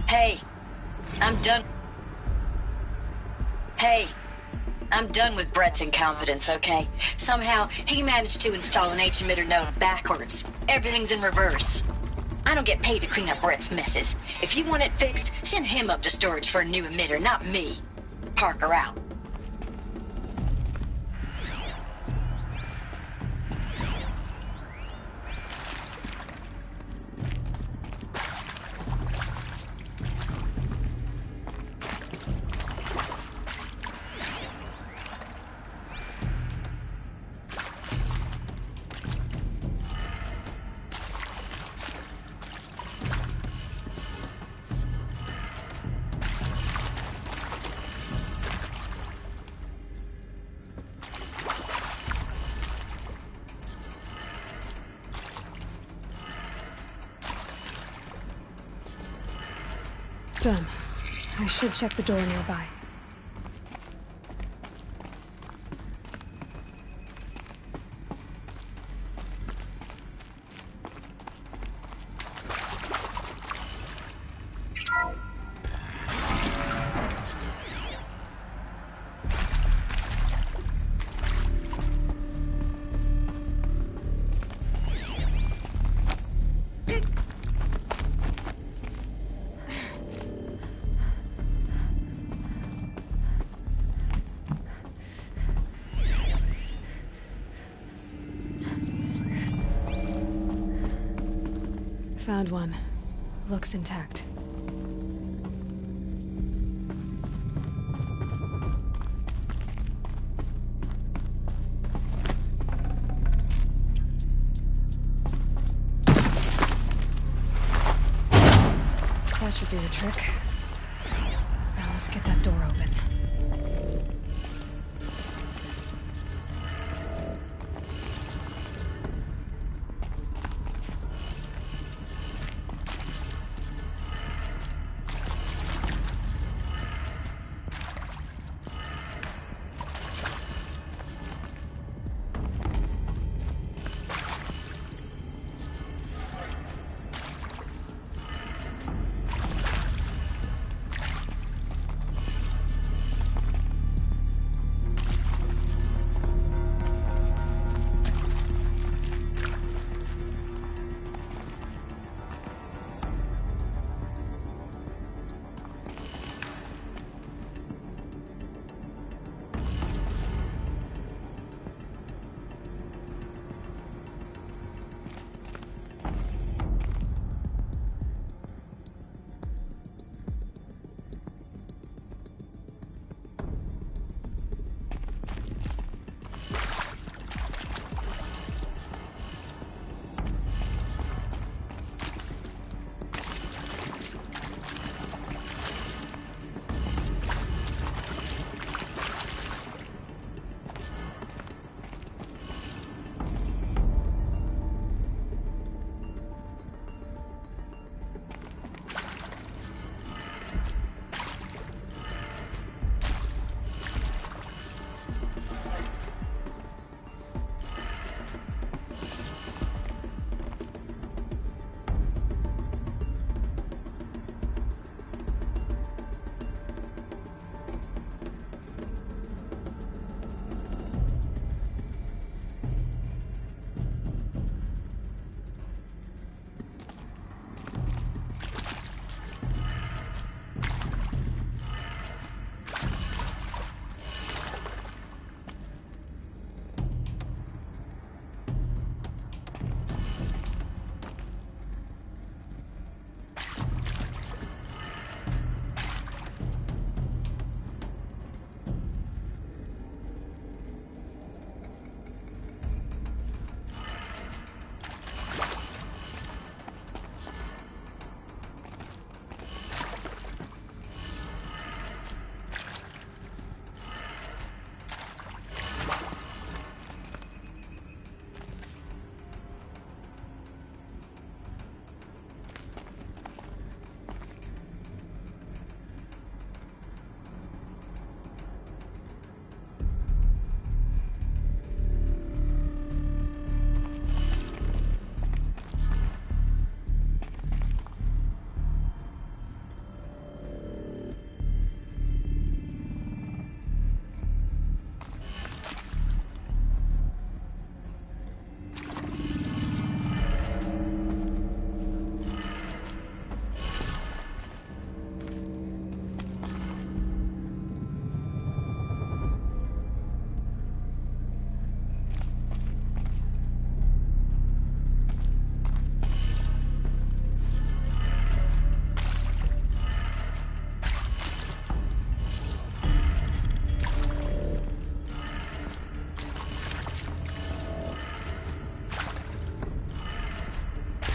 Hey, I'm done. Hey, I'm done with Brett's incompetence, okay? Somehow, he managed to install an H-emitter node backwards. Everything's in reverse. I don't get paid to clean up Brett's messes. If you want it fixed, send him up to storage for a new emitter, not me. Parker out. Done. I should check the door nearby. Found one. Looks intact. That should do the trick. Now let's get that door open.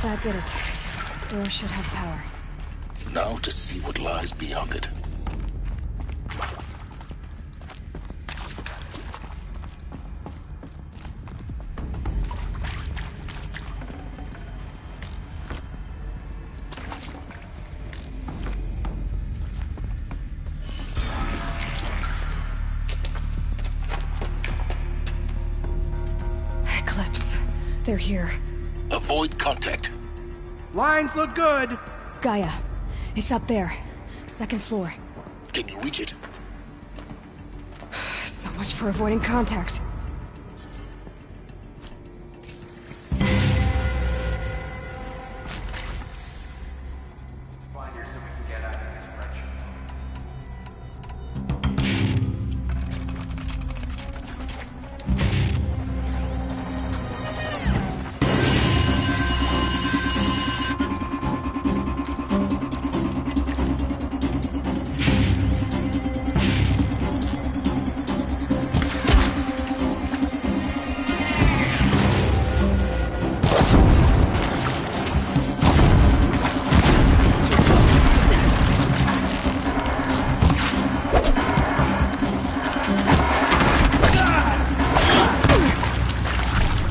That did it. Door should have power. Now to see what lies beyond it. Eclipse. They're here. Avoid contact. Lines look good. Gaia. It's up there. Second floor. Can you reach it? So much for avoiding contact.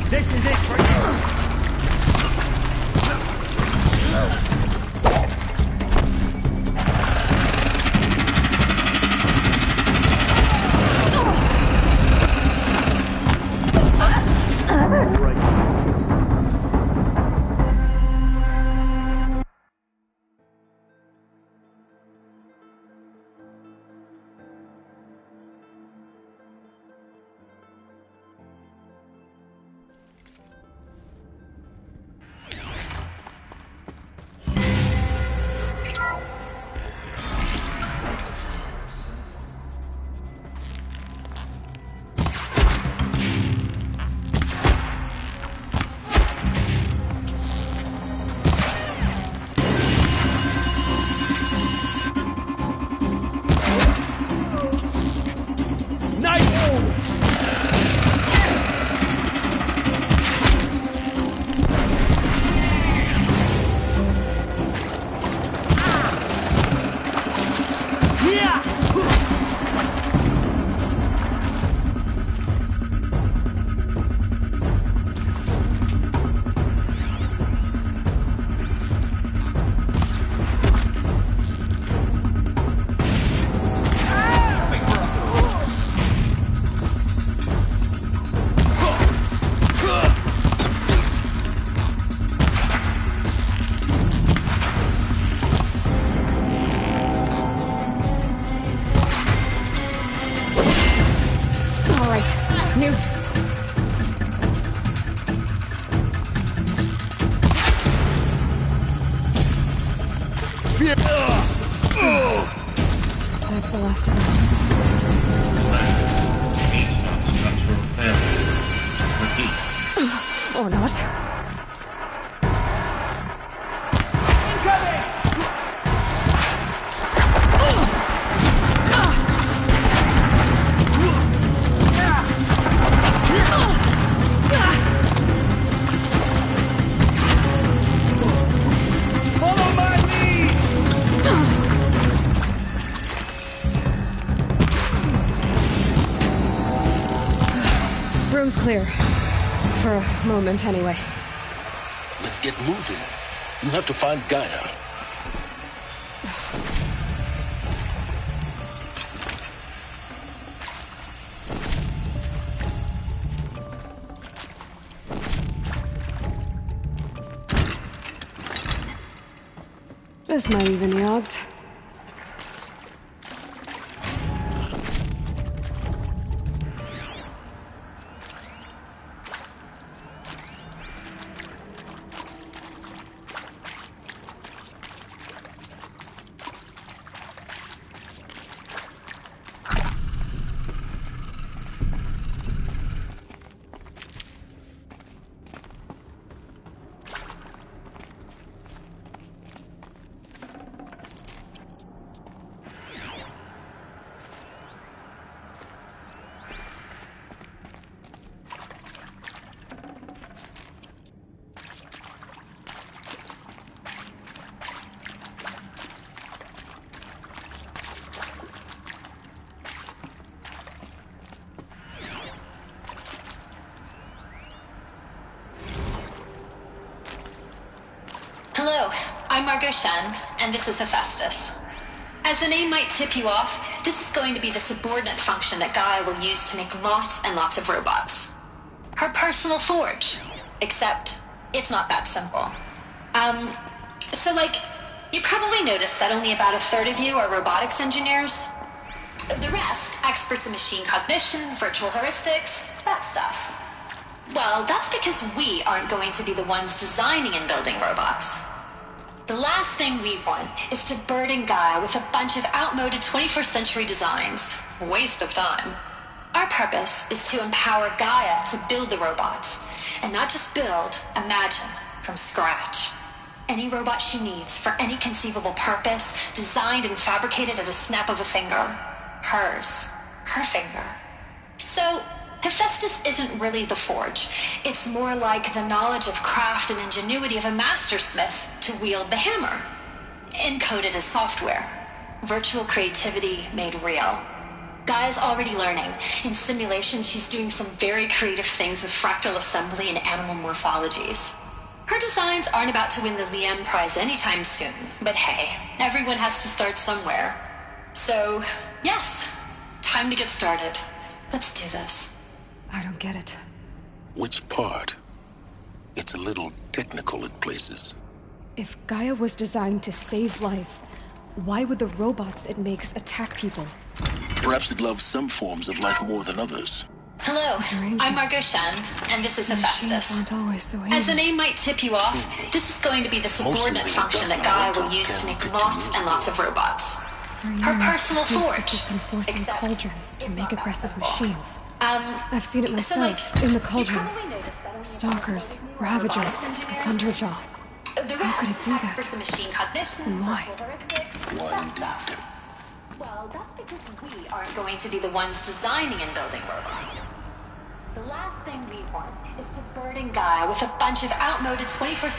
This is it for you. That's the last of them. Or not. Follow my lead! Room's clear. For a moment, anyway. Then get moving. You have to find Gaia. This might even the odds. I'm Margot Shen, and this is Hephaestus. As the name might tip you off, this is going to be the subordinate function that Gaia will use to make lots and lots of robots. Her personal forge. Except, it's not that simple. You probably noticed that only about a third of you are robotics engineers. The rest, experts in machine cognition, virtual heuristics, that stuff. Well, that's because we aren't going to be the ones designing and building robots. The last thing we want is to burden Gaia with a bunch of outmoded 21st century designs. Waste of time. Our purpose is to empower Gaia to build the robots, and not just build, imagine, from scratch. Any robot she needs for any conceivable purpose, designed and fabricated at a snap of a finger. Hers. Her finger. So, Hephaestus isn't really the forge. It's more like the knowledge of craft and ingenuity of a mastersmith to wield the hammer. Encoded as software. Virtual creativity made real. Gaia's already learning. In simulation, she's doing some very creative things with fractal assembly and animal morphologies. Her designs aren't about to win the Liam Prize anytime soon, but hey, everyone has to start somewhere. So, yes, time to get started. Let's do this. I don't get it. Which part? It's a little technical in places. If Gaia was designed to save life, why would the robots it makes attack people? Perhaps it loves some forms of life more than others. Hello, I'm Margot Shen, and this is Hephaestus. As the name might tip you off, this is going to be the subordinate function that Gaia will use to make lots and lots of robots. Her personal forge. Enforcing cauldrons to make aggressive machines. I've seen it myself, in the cauldrons. Stalkers, Ravagers, Thunderjaw. How could it do that? And why? Why indeed? Well, that's because we aren't going to be the ones designing and building robots. The last thing we want is to burden Gaia with a bunch of outmoded 21st...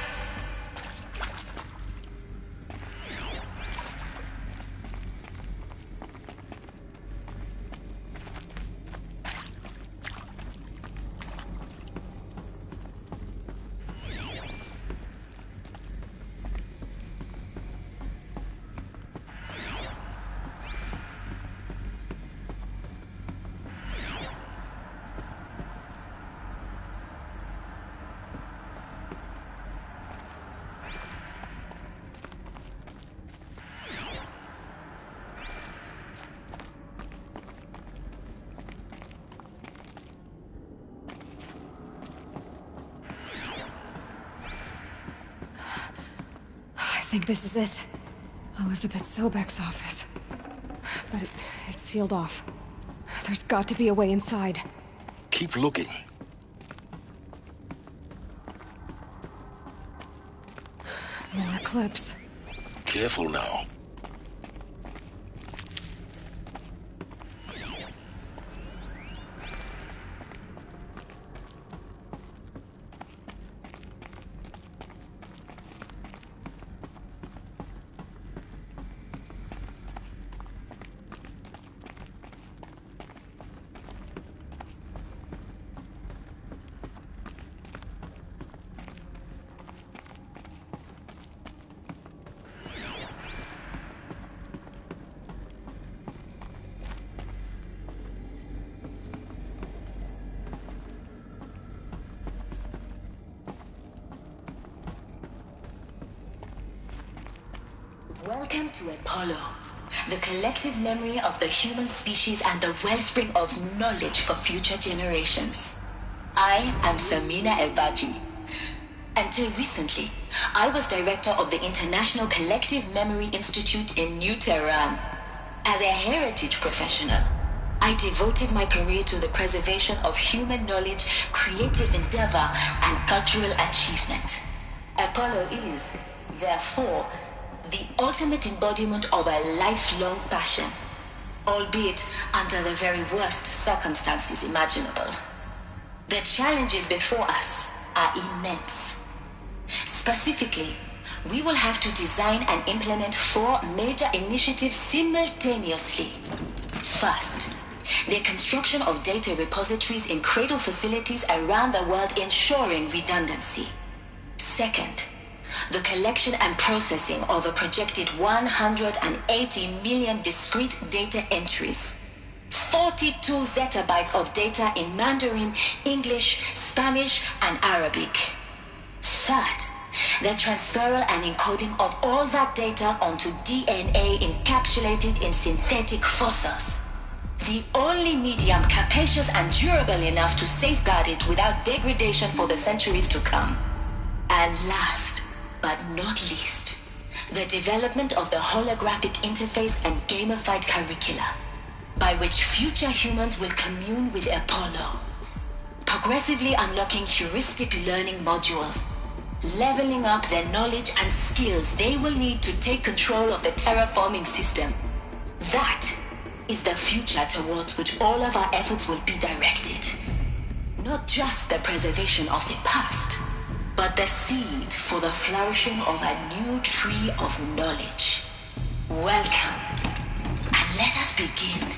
I think this is it. Elizabeth Sobek's office. But it's sealed off. There's got to be a way inside. Keep looking. More clips. Careful now. Welcome to Apollo, the collective memory of the human species and the wellspring of knowledge for future generations. I am Samina Elbaji. Until recently, I was director of the International Collective Memory Institute in New Tehran. As a heritage professional, I devoted my career to the preservation of human knowledge, creative endeavor, and cultural achievement. Apollo is, therefore, the ultimate embodiment of a lifelong passion, albeit under the very worst circumstances imaginable. The challenges before us are immense. Specifically, we will have to design and implement 4 major initiatives simultaneously. First, the construction of data repositories in cradle facilities around the world ensuring redundancy. Second, the collection and processing of a projected 180 million discrete data entries. 42 zettabytes of data in Mandarin, English, Spanish, and Arabic. Third, the transferal and encoding of all that data onto DNA encapsulated in synthetic fossils. The only medium capacious and durable enough to safeguard it without degradation for the centuries to come. And last, but not least, the development of the holographic interface and gamified curricula, by which future humans will commune with Apollo, progressively unlocking heuristic learning modules, leveling up their knowledge and skills they will need to take control of the terraforming system. That is the future towards which all of our efforts will be directed. Not just the preservation of the past, but the seed for the flourishing of a new tree of knowledge. Welcome, and let us begin.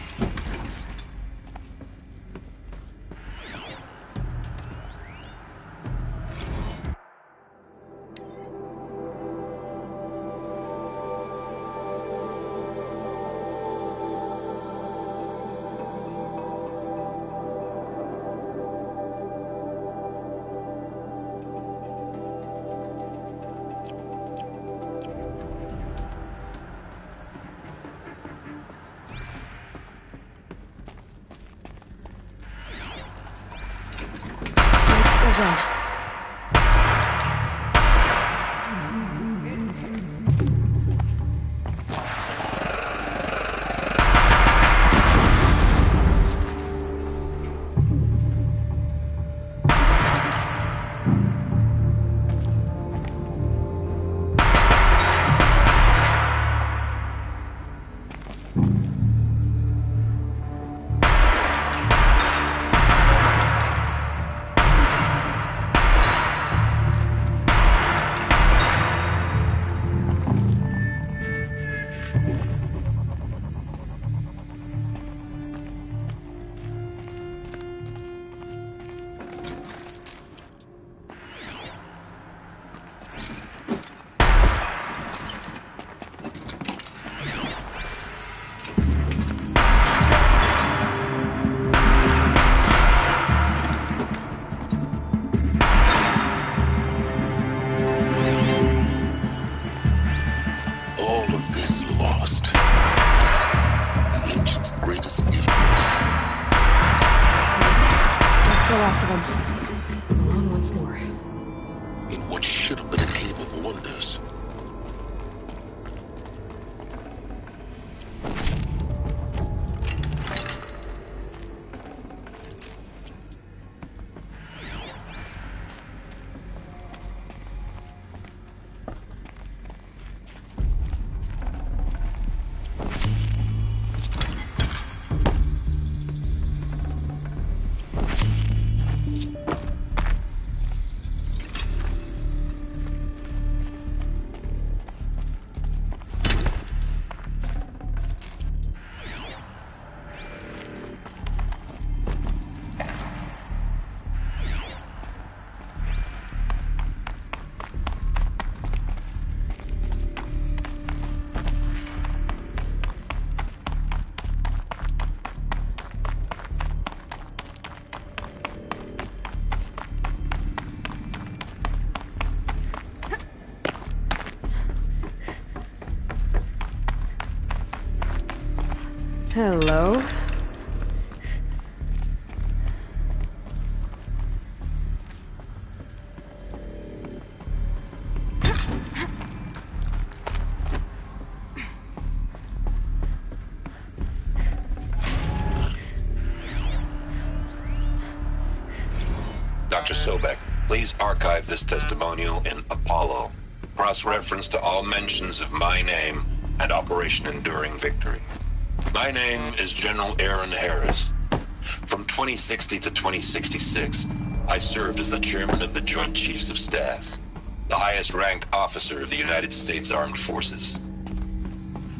Hello? Dr. Sobek, please archive this testimonial in Apollo. Cross-reference to all mentions of my name and Operation Enduring Victory. My name is General Aaron Harris. From 2060 to 2066, I served as the chairman of the Joint Chiefs of Staff, the highest-ranked officer of the United States Armed Forces.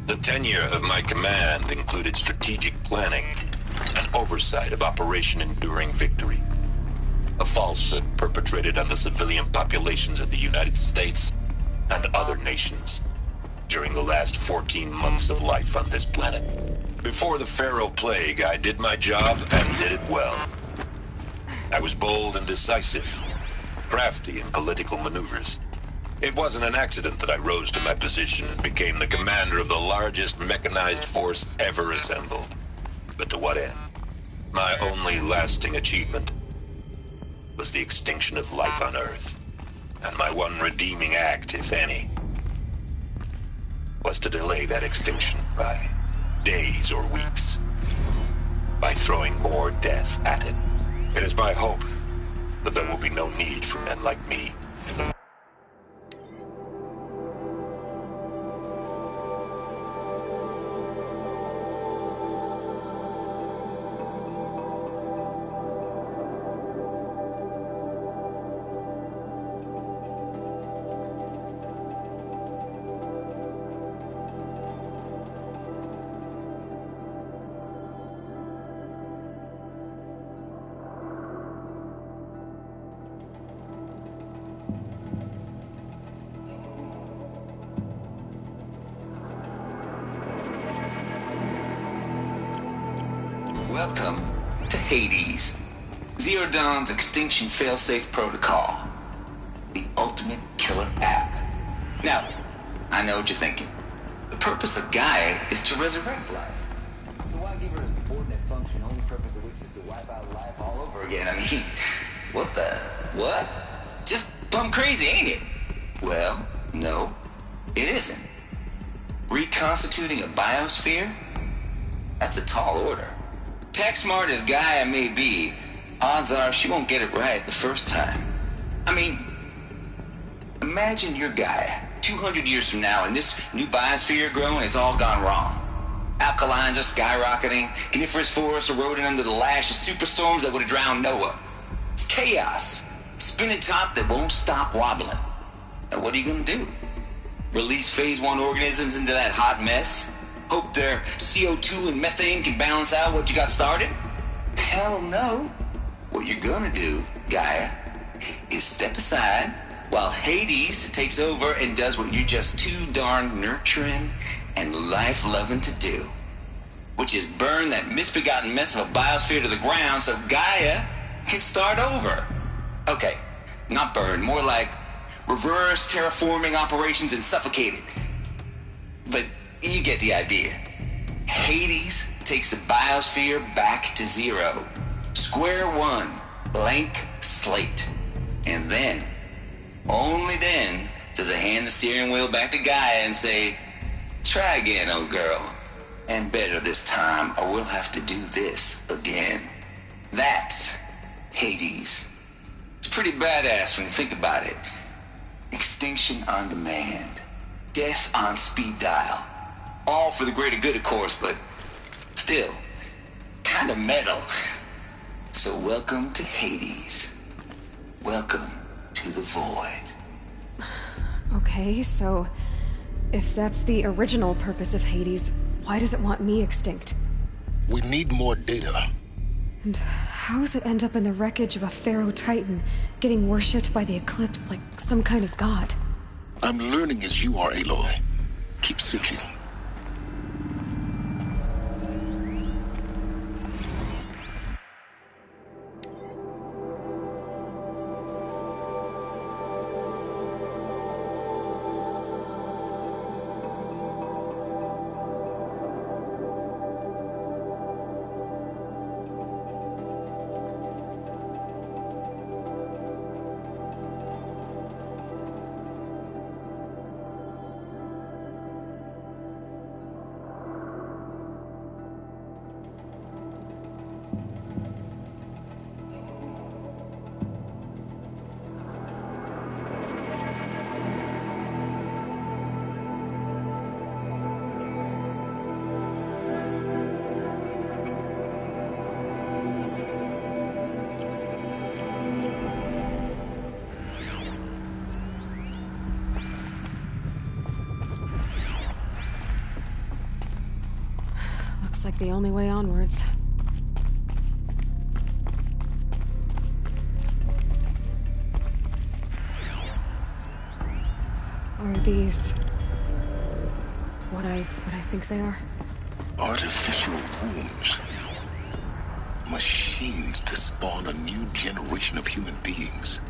The tenure of my command included strategic planning and oversight of Operation Enduring Victory, a falsehood perpetrated on the civilian populations of the United States and other nations during the last 14 months of life on this planet. Before the Pharaoh Plague, I did my job and did it well. I was bold and decisive, crafty in political maneuvers. It wasn't an accident that I rose to my position and became the commander of the largest mechanized force ever assembled. But to what end? My only lasting achievement was the extinction of life on Earth. And my one redeeming act, if any, was to delay that extinction by days or weeks, by throwing more death at it. It is my hope that there will be no need for men like me in the Welcome to Hades, Zero Dawn's extinction failsafe protocol, the ultimate killer app. Now, I know what you're thinking. The purpose of Gaia is to resurrect life. So why give her a subordinate function, only purpose of which is to wipe out life all over again? I mean, what? Just plumb crazy, ain't it? Well, no, it isn't. Reconstituting a biosphere? That's a tall order. Tech smart as Gaia may be, odds are she won't get it right the first time. I mean, imagine you're Gaia, 200 years from now, and this new biosphere growing, it's all gone wrong. Alkalines are skyrocketing, coniferous forests eroding under the lash of superstorms that would have drowned Noah. It's chaos, spinning top that won't stop wobbling. Now what are you gonna do? Release phase 1 organisms into that hot mess? Hope their CO2 and methane can balance out what you got started? Hell no. What you're gonna do, Gaia, is step aside while Hades takes over and does what you're just too darn nurturing and life-loving to do, which is burn that misbegotten mess of a biosphere to the ground so Gaia can start over. Okay, not burn, more like reverse terraforming operations and suffocate it. But you get the idea. Hades takes the biosphere back to zero. Square one, blank slate. And then, only then, does it hand the steering wheel back to Gaia and say, try again, old girl. And better this time, or we'll have to do this again. That's Hades. It's pretty badass when you think about it. Extinction on demand. Death on speed dial. All for the greater good, of course, but still, kind of metal. So welcome to Hades. Welcome to the void. Okay, so if that's the original purpose of Hades, why does it want me extinct? We need more data. And how does it end up in the wreckage of a Pharaoh Titan, getting worshipped by the Eclipse like some kind of god? I'm learning as you are, Aloy. Keep searching. Like the only way onwards. Are these... what I think they are? Artificial wombs. Machines to spawn a new generation of human beings.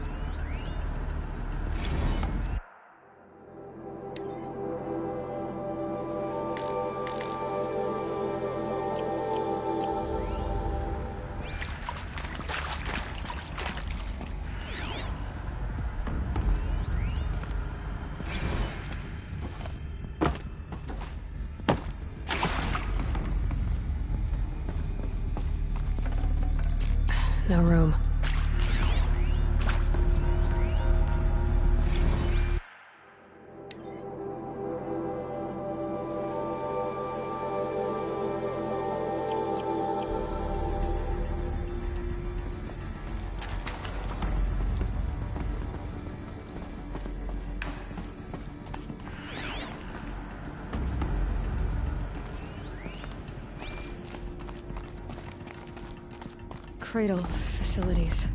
No room. Cradle facilities.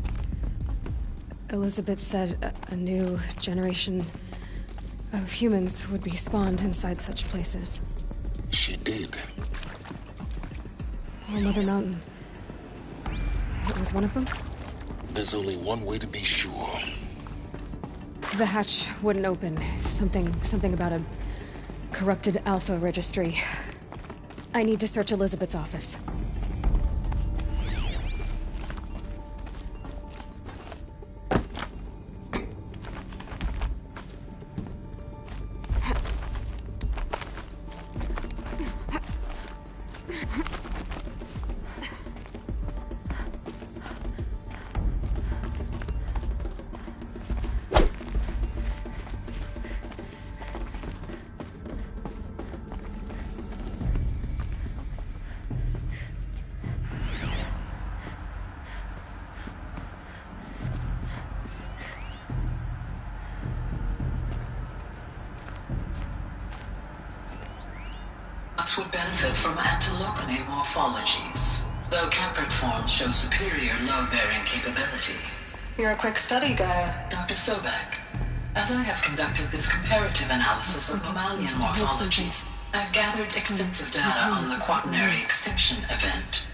Elizabeth said a new generation of humans would be spawned inside such places. She did. All Mother Mountain. It was one of them? There's only one way to be sure. The hatch wouldn't open. Something about a corrupted Alpha registry. I need to search Elizabeth's office. Would benefit from antilopine morphologies, though Campert forms show superior load-bearing capability. You're a quick study, Gaia. Dr. Sobek, as I have conducted this comparative analysis of mammalian morphologies, I've gathered extensive data on the quaternary extinction event.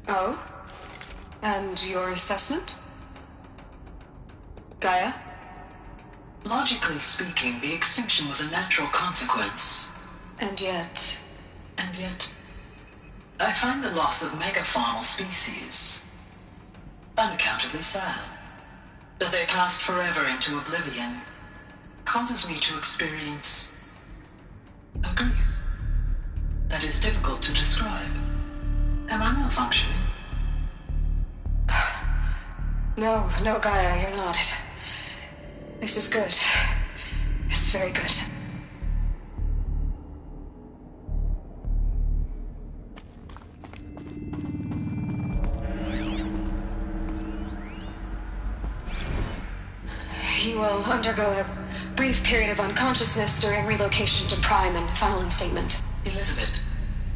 Oh? And your assessment? Gaia? Logically speaking, the extinction was a natural consequence. And yet, I find the loss of megafaunal species unaccountably sad. That they passed forever into oblivion causes me to experience a grief that is difficult to describe. Am I malfunctioning? No, Gaia, you're not. This is good. It's very good. You will undergo a brief period of unconsciousness during relocation to Prime and final instatement. Elizabeth,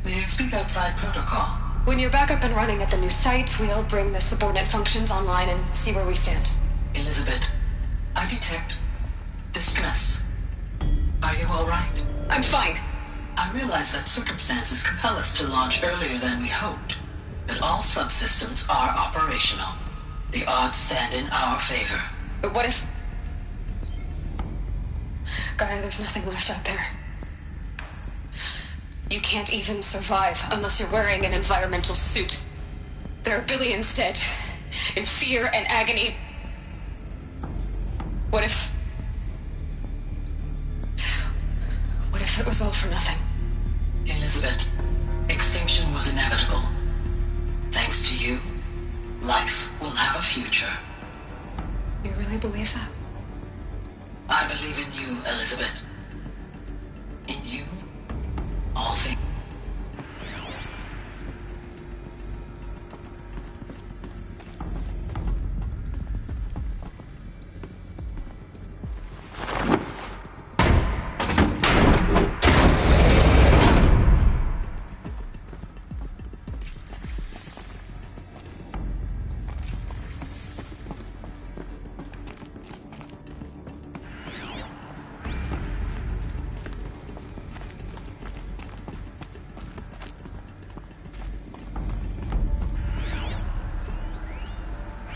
may I speak outside protocol? When you're back up and running at the new site, we'll bring the subordinate functions online and see where we stand. Elizabeth, I detect distress. Are you all right? I'm fine. I realize that circumstances compel us to launch earlier than we hoped, but all subsystems are operational. The odds stand in our favor. But what if... Gaia, there's nothing left out there. You can't even survive unless you're wearing an environmental suit. There are billions dead, in fear and agony. What if it was all for nothing? Elizabeth, extinction was inevitable. Thanks to you, life will have a future. You really believe that? I believe in you, Elizabeth. In you, all things.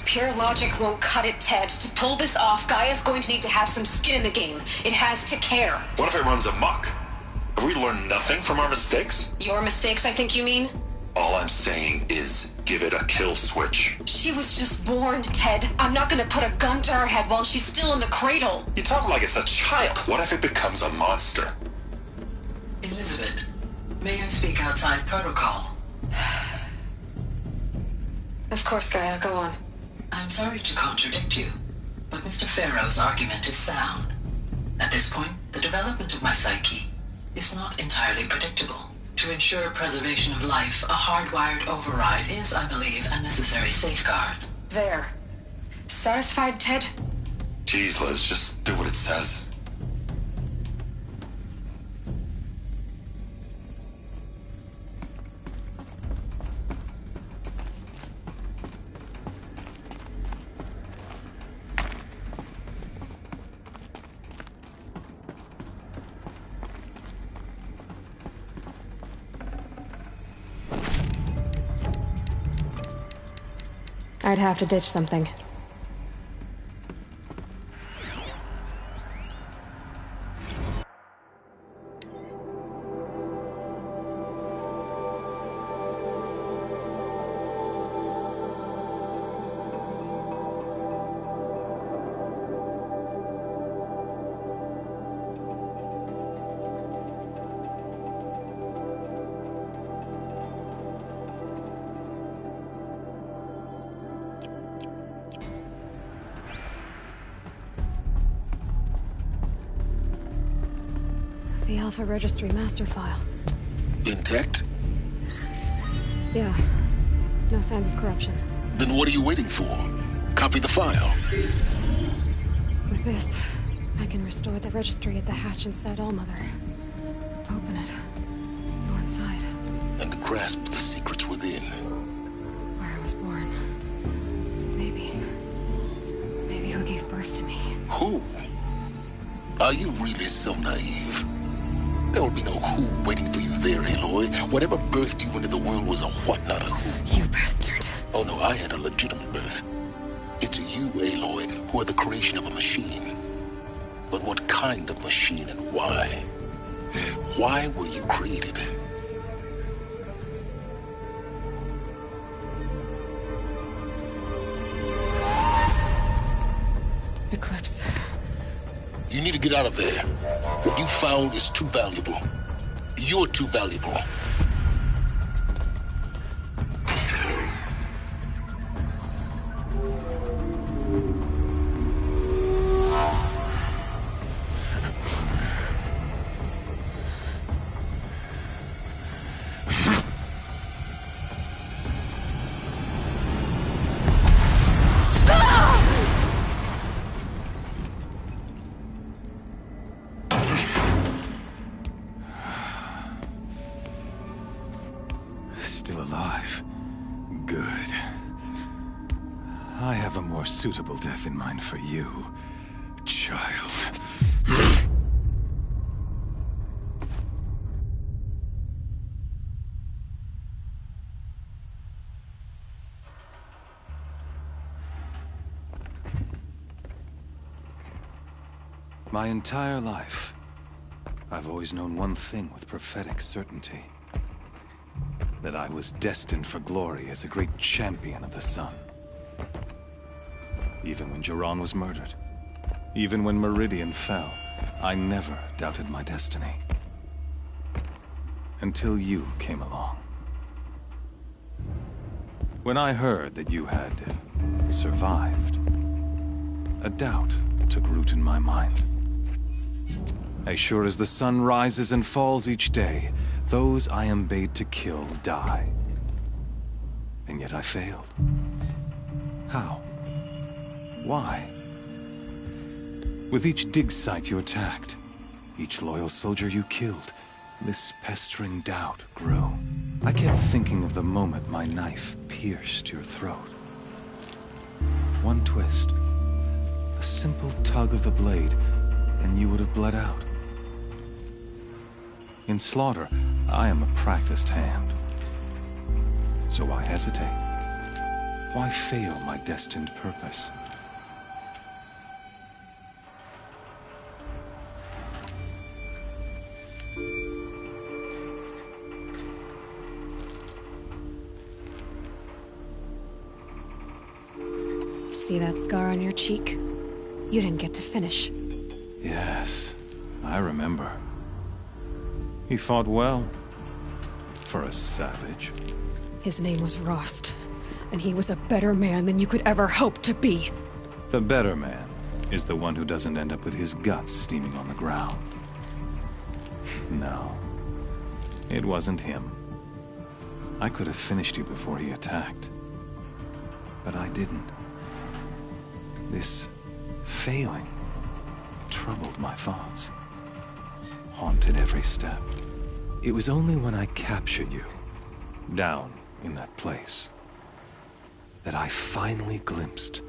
Pure logic won't cut it, Ted. To pull this off, Gaia's going to need to have some skin in the game. It has to care. What if it runs amok? Have we learned nothing from our mistakes? Your mistakes, I think you mean? All I'm saying is, give it a kill switch. She was just born, Ted. I'm not gonna put a gun to her head while she's still in the cradle. You talk like it's a child. What if it becomes a monster? Elizabeth, may I speak outside protocol? Of course, Gaia, go on. I'm sorry to contradict you, but Mr. Farrow's argument is sound. At this point, the development of my psyche is not entirely predictable. To ensure preservation of life, a hardwired override is, I believe, a necessary safeguard. There. Satisfied, Ted? Jeez, Liz, just do what it says. I'd have to ditch something. The Alpha Registry master file. Intact? Yeah. No signs of corruption. Then what are you waiting for? Copy the file. With this, I can restore the registry at the hatch inside Allmother. Open it. Go inside. And grasp the secrets within. Where I was born. Maybe who gave birth to me. Who? Are you really so naive? There will be no who waiting for you there, Aloy. Whatever birthed you into the world was a what, not a who. You bastard. Oh no, I had a legitimate birth. It's you, Aloy, who are the creation of a machine. But what kind of machine and why? Why were you created? Eclipse. You need to get out of there. What you found is too valuable. You're too valuable. Still alive. Good. I have a more suitable death in mind for you, child. My entire life, I've always known one thing with prophetic certainty. That I was destined for glory as a great champion of the sun. Even when Jiran was murdered, even when Meridian fell, I never doubted my destiny. Until you came along. When I heard that you had survived, a doubt took root in my mind. As sure as the sun rises and falls each day, those I am bade to kill die. And yet I failed. How? Why? With each dig site you attacked, each loyal soldier you killed, this pestering doubt grew. I kept thinking of the moment my knife pierced your throat. One twist, a simple tug of the blade, and you would have bled out. In slaughter, I am a practiced hand. So why hesitate? Why fail my destined purpose? See that scar on your cheek? You didn't get to finish. Yes, I remember. He fought well. For a savage. His name was Rost, and he was a better man than you could ever hope to be. The better man is the one who doesn't end up with his guts steaming on the ground. No, it wasn't him. I could have finished you before he attacked. But I didn't. This failing troubled my thoughts, haunted every step. It was only when I captured you, down in that place, that I finally glimpsed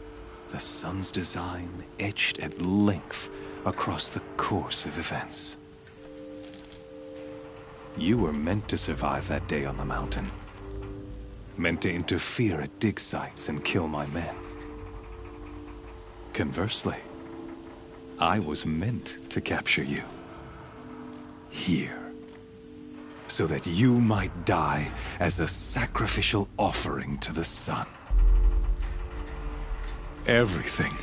the sun's design etched at length across the course of events. You were meant to survive that day on the mountain. Meant to interfere at dig sites and kill my men. Conversely, I was meant to capture you. Here. So that you might die as a sacrificial offering to the sun. Everything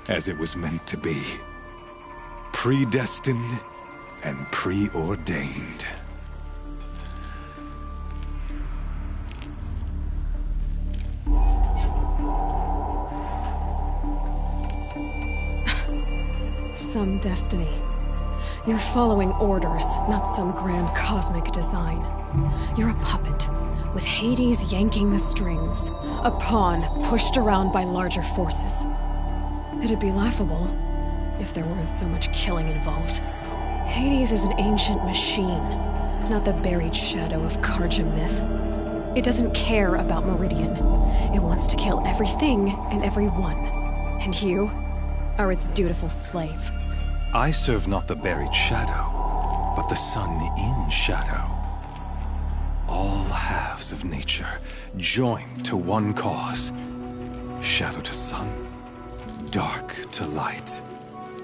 as it was meant to be. Predestined and preordained. Some destiny. You're following orders, not some grand cosmic design. You're a puppet, with Hades yanking the strings. A pawn pushed around by larger forces. It'd be laughable if there weren't so much killing involved. Hades is an ancient machine, not the buried shadow of Karja myth. It doesn't care about Meridian. It wants to kill everything and everyone. And you are its dutiful slave. I serve not the buried shadow, but the sun in shadow. All halves of nature joined to one cause. Shadow to sun, dark to light.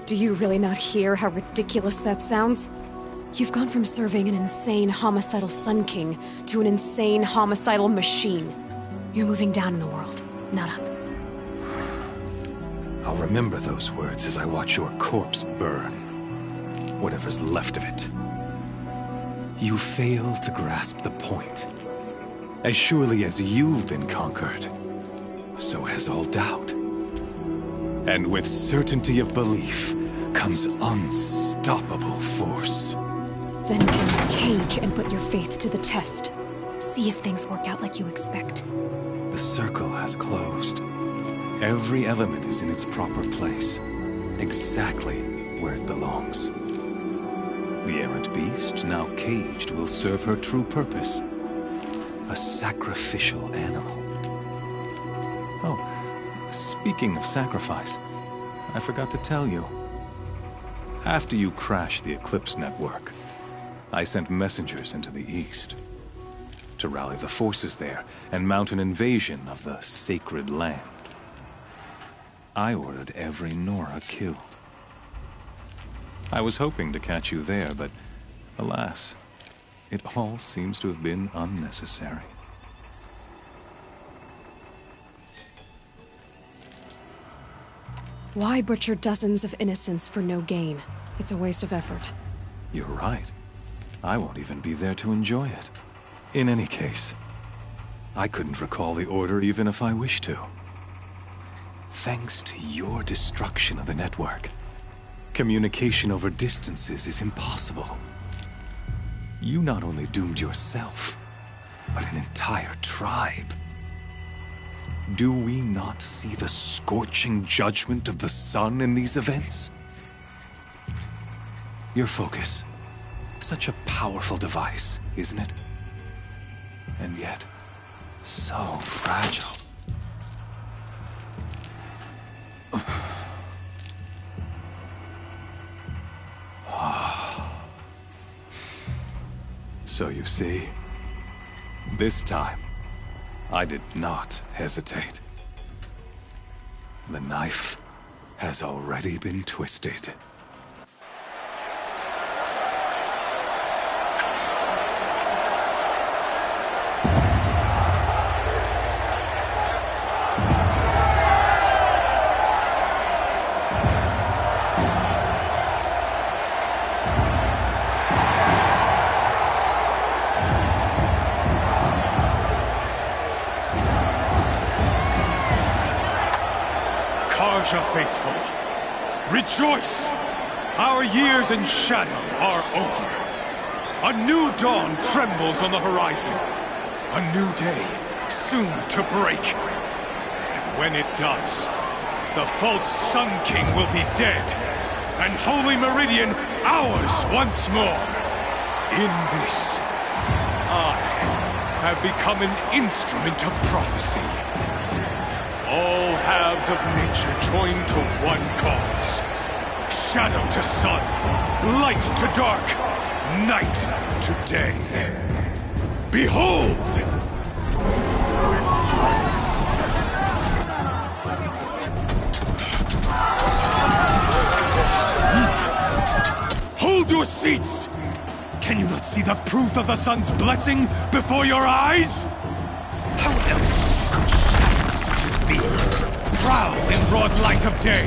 Do you really not hear how ridiculous that sounds? You've gone from serving an insane homicidal Sun King to an insane homicidal machine. You're moving down in the world, not up. I'll remember those words as I watch your corpse burn. Whatever's left of it. You fail to grasp the point. As surely as you've been conquered, so has all doubt. And with certainty of belief comes unstoppable force. Then cleanse Cage and put your faith to the test. See if things work out like you expect. The circle has closed. Every element is in its proper place, exactly where it belongs. The errant beast, now caged, will serve her true purpose. A sacrificial animal. Oh, speaking of sacrifice, I forgot to tell you. After you crashed the Eclipse network, I sent messengers into the east to rally the forces there and mount an invasion of the sacred land. I ordered every Nora killed. I was hoping to catch you there, but alas, it all seems to have been unnecessary. Why butcher dozens of innocents for no gain? It's a waste of effort. You're right. I won't even be there to enjoy it. In any case, I couldn't recall the order even if I wished to. Thanks to your destruction of the network, communication over distances is impossible. You not only doomed yourself, but an entire tribe. Do we not see the scorching judgment of the sun in these events? Your focus, such a powerful device, isn't it? And yet, so fragile. So you see, this time, I did not hesitate. The knife has already been twisted. Karja faithful, rejoice! Our years in shadow are over. A new dawn trembles on the horizon. A new day soon to break. And when it does, the false Sun King will be dead, and Holy Meridian ours once more. In this, I have become an instrument of prophecy. All halves of nature join to one cause. Shadow to sun, light to dark, night to day. Behold! Hold your seats! Can you not see the proof of the sun's blessing before your eyes? How else could shadows such as these prowl in broad light of day?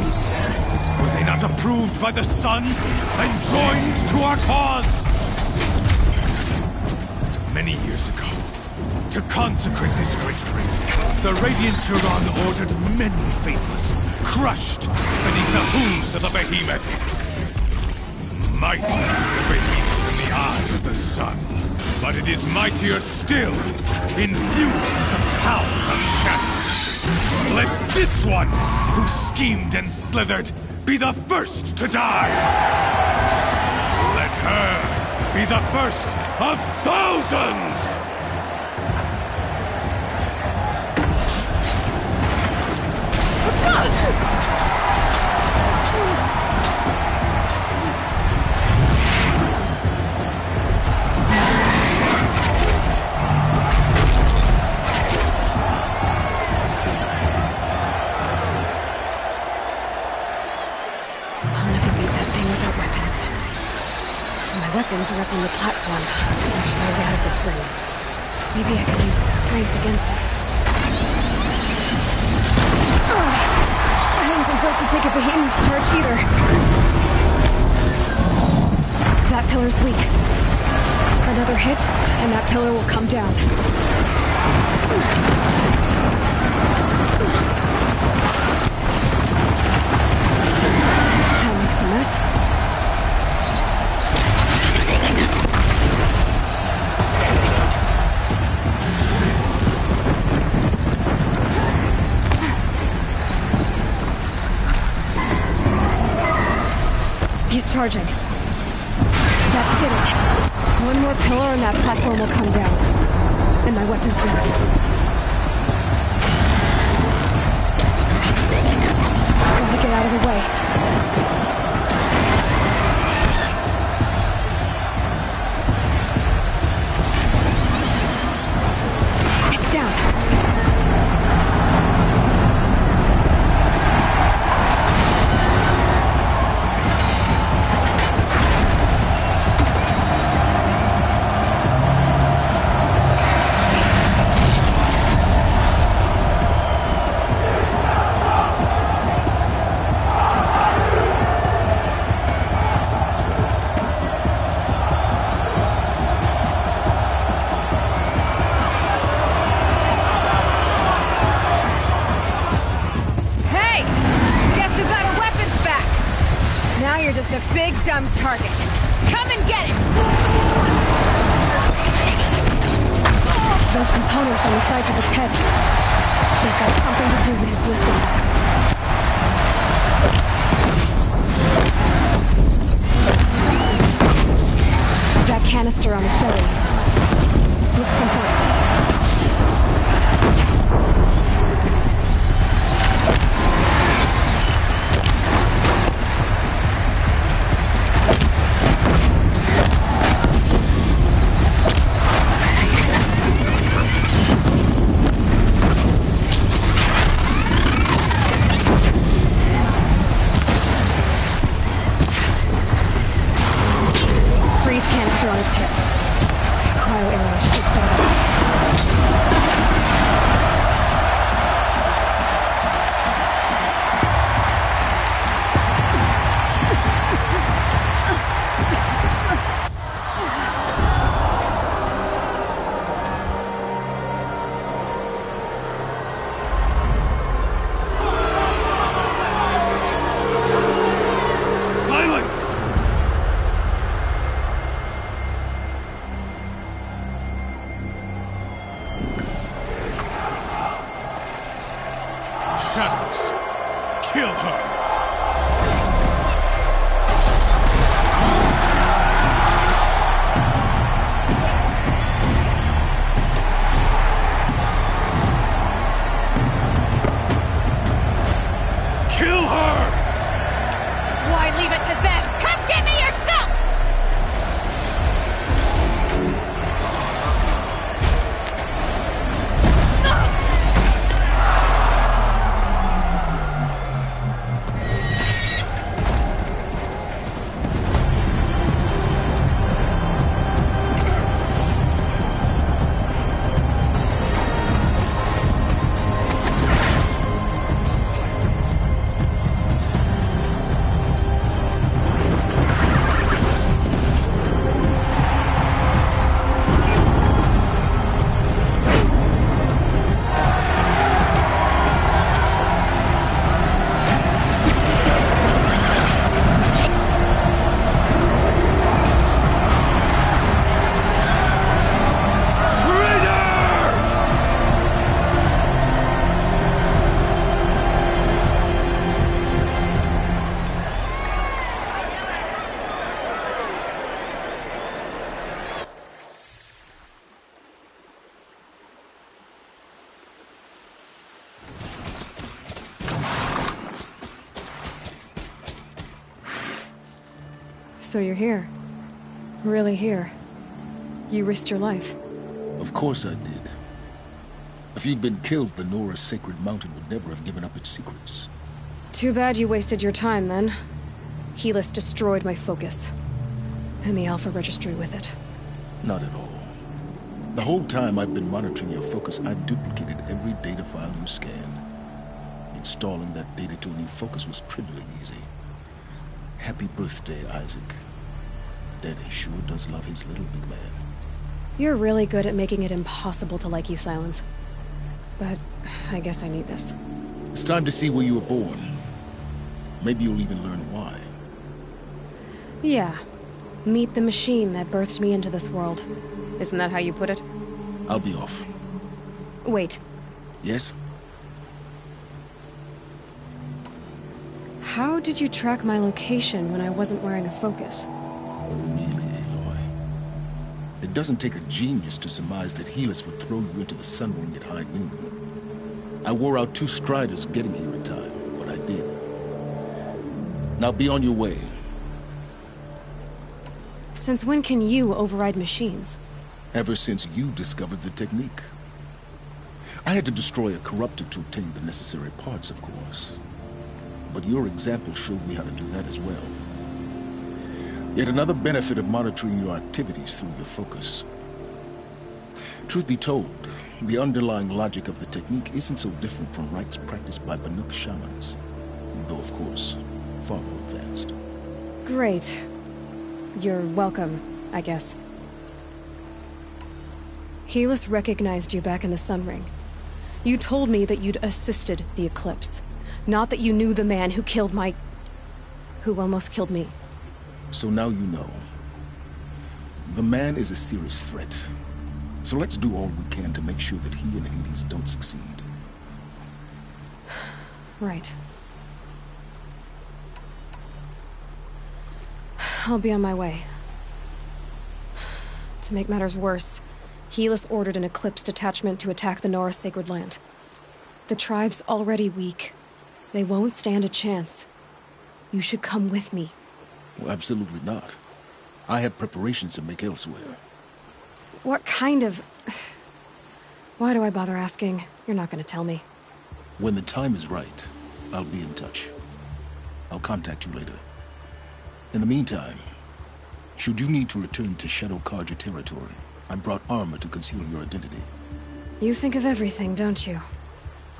Were they not approved by the sun and joined to our cause? Many years ago, to consecrate this great ring, the Radiant Turon ordered many faithless, crushed beneath the hooves of the behemoth. Mighty is the behemoth in the eyes of the sun, but it is mightier still, infused with the power of shadow. Let this one, who schemed and slithered, be the first to die! Let her be the first of thousands! Weapons are up on the platform. There's no way out of this ring. Maybe I could use the strength against it. I wasn't built to take a behemoth's charge either. That pillar's weak. Another hit, and that pillar will come down. That makes a mess. He's charging. That did it. One more pillar and that platform will come down. And my weapon's ripped. Gotta get out of the way. It's down. Big dumb target. Come and get it! Those components on the sides of its head. They've got something to do with his lifting box. That canister on its belly looks important. pressure on its hips. Cryo arrow should set it up. So you're here. Really here. You risked your life. Of course I did. If you'd been killed, the Nora's sacred mountain would never have given up its secrets. Too bad you wasted your time, then. Helis destroyed my focus. And the Alpha Registry with it. Not at all. The whole time I've been monitoring your focus, I duplicated every data file you scanned. Installing that data to a new focus was trivially easy. Happy birthday, Isaac. Daddy sure does love his little big man. You're really good at making it impossible to like you, Silence. But I guess I need this. It's time to see where you were born. Maybe you'll even learn why. Yeah. Meet the machine that birthed me into this world. Isn't that how you put it? I'll be off. Wait. Yes? How did you track my location when I wasn't wearing a focus? Oh, really, Aloy? It doesn't take a genius to surmise that Helis would throw you into the sun ring at high noon. I wore out 2 striders getting here in time, but I did. Now be on your way. Since when can you override machines? Ever since you discovered the technique. I had to destroy a corruptor to obtain the necessary parts, of course. But your example showed me how to do that as well. Yet another benefit of monitoring your activities through your focus. Truth be told, the underlying logic of the technique isn't so different from rites practiced by Banuk shamans. Though, of course, far more advanced. Great. You're welcome, I guess. Helis recognized you back in the Sun Ring. You told me that you'd assisted the Eclipse. Not that you knew the man who killed who almost killed me. So now you know. The man is a serious threat. So let's do all we can to make sure that he and Hades don't succeed. Right. I'll be on my way. To make matters worse, Helis ordered an Eclipse detachment to attack the Nora Sacred Land. The tribe's already weak. They won't stand a chance. You should come with me. Well, absolutely not. I have preparations to make elsewhere. What kind of... Why do I bother asking? You're not gonna tell me. When the time is right, I'll be in touch. I'll contact you later. In the meantime, Should you need to return to Shadow Carja territory, I brought armor to conceal your identity. You think of everything, don't you?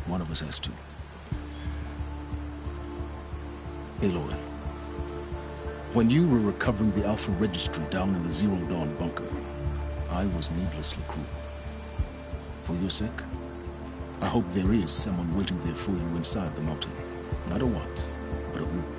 One of us has to. Aloy, when you were recovering the Alpha Registry down in the Zero Dawn bunker, I was needlessly cruel. For your sake, I hope there is someone waiting there for you inside the mountain. Not a what, but a who.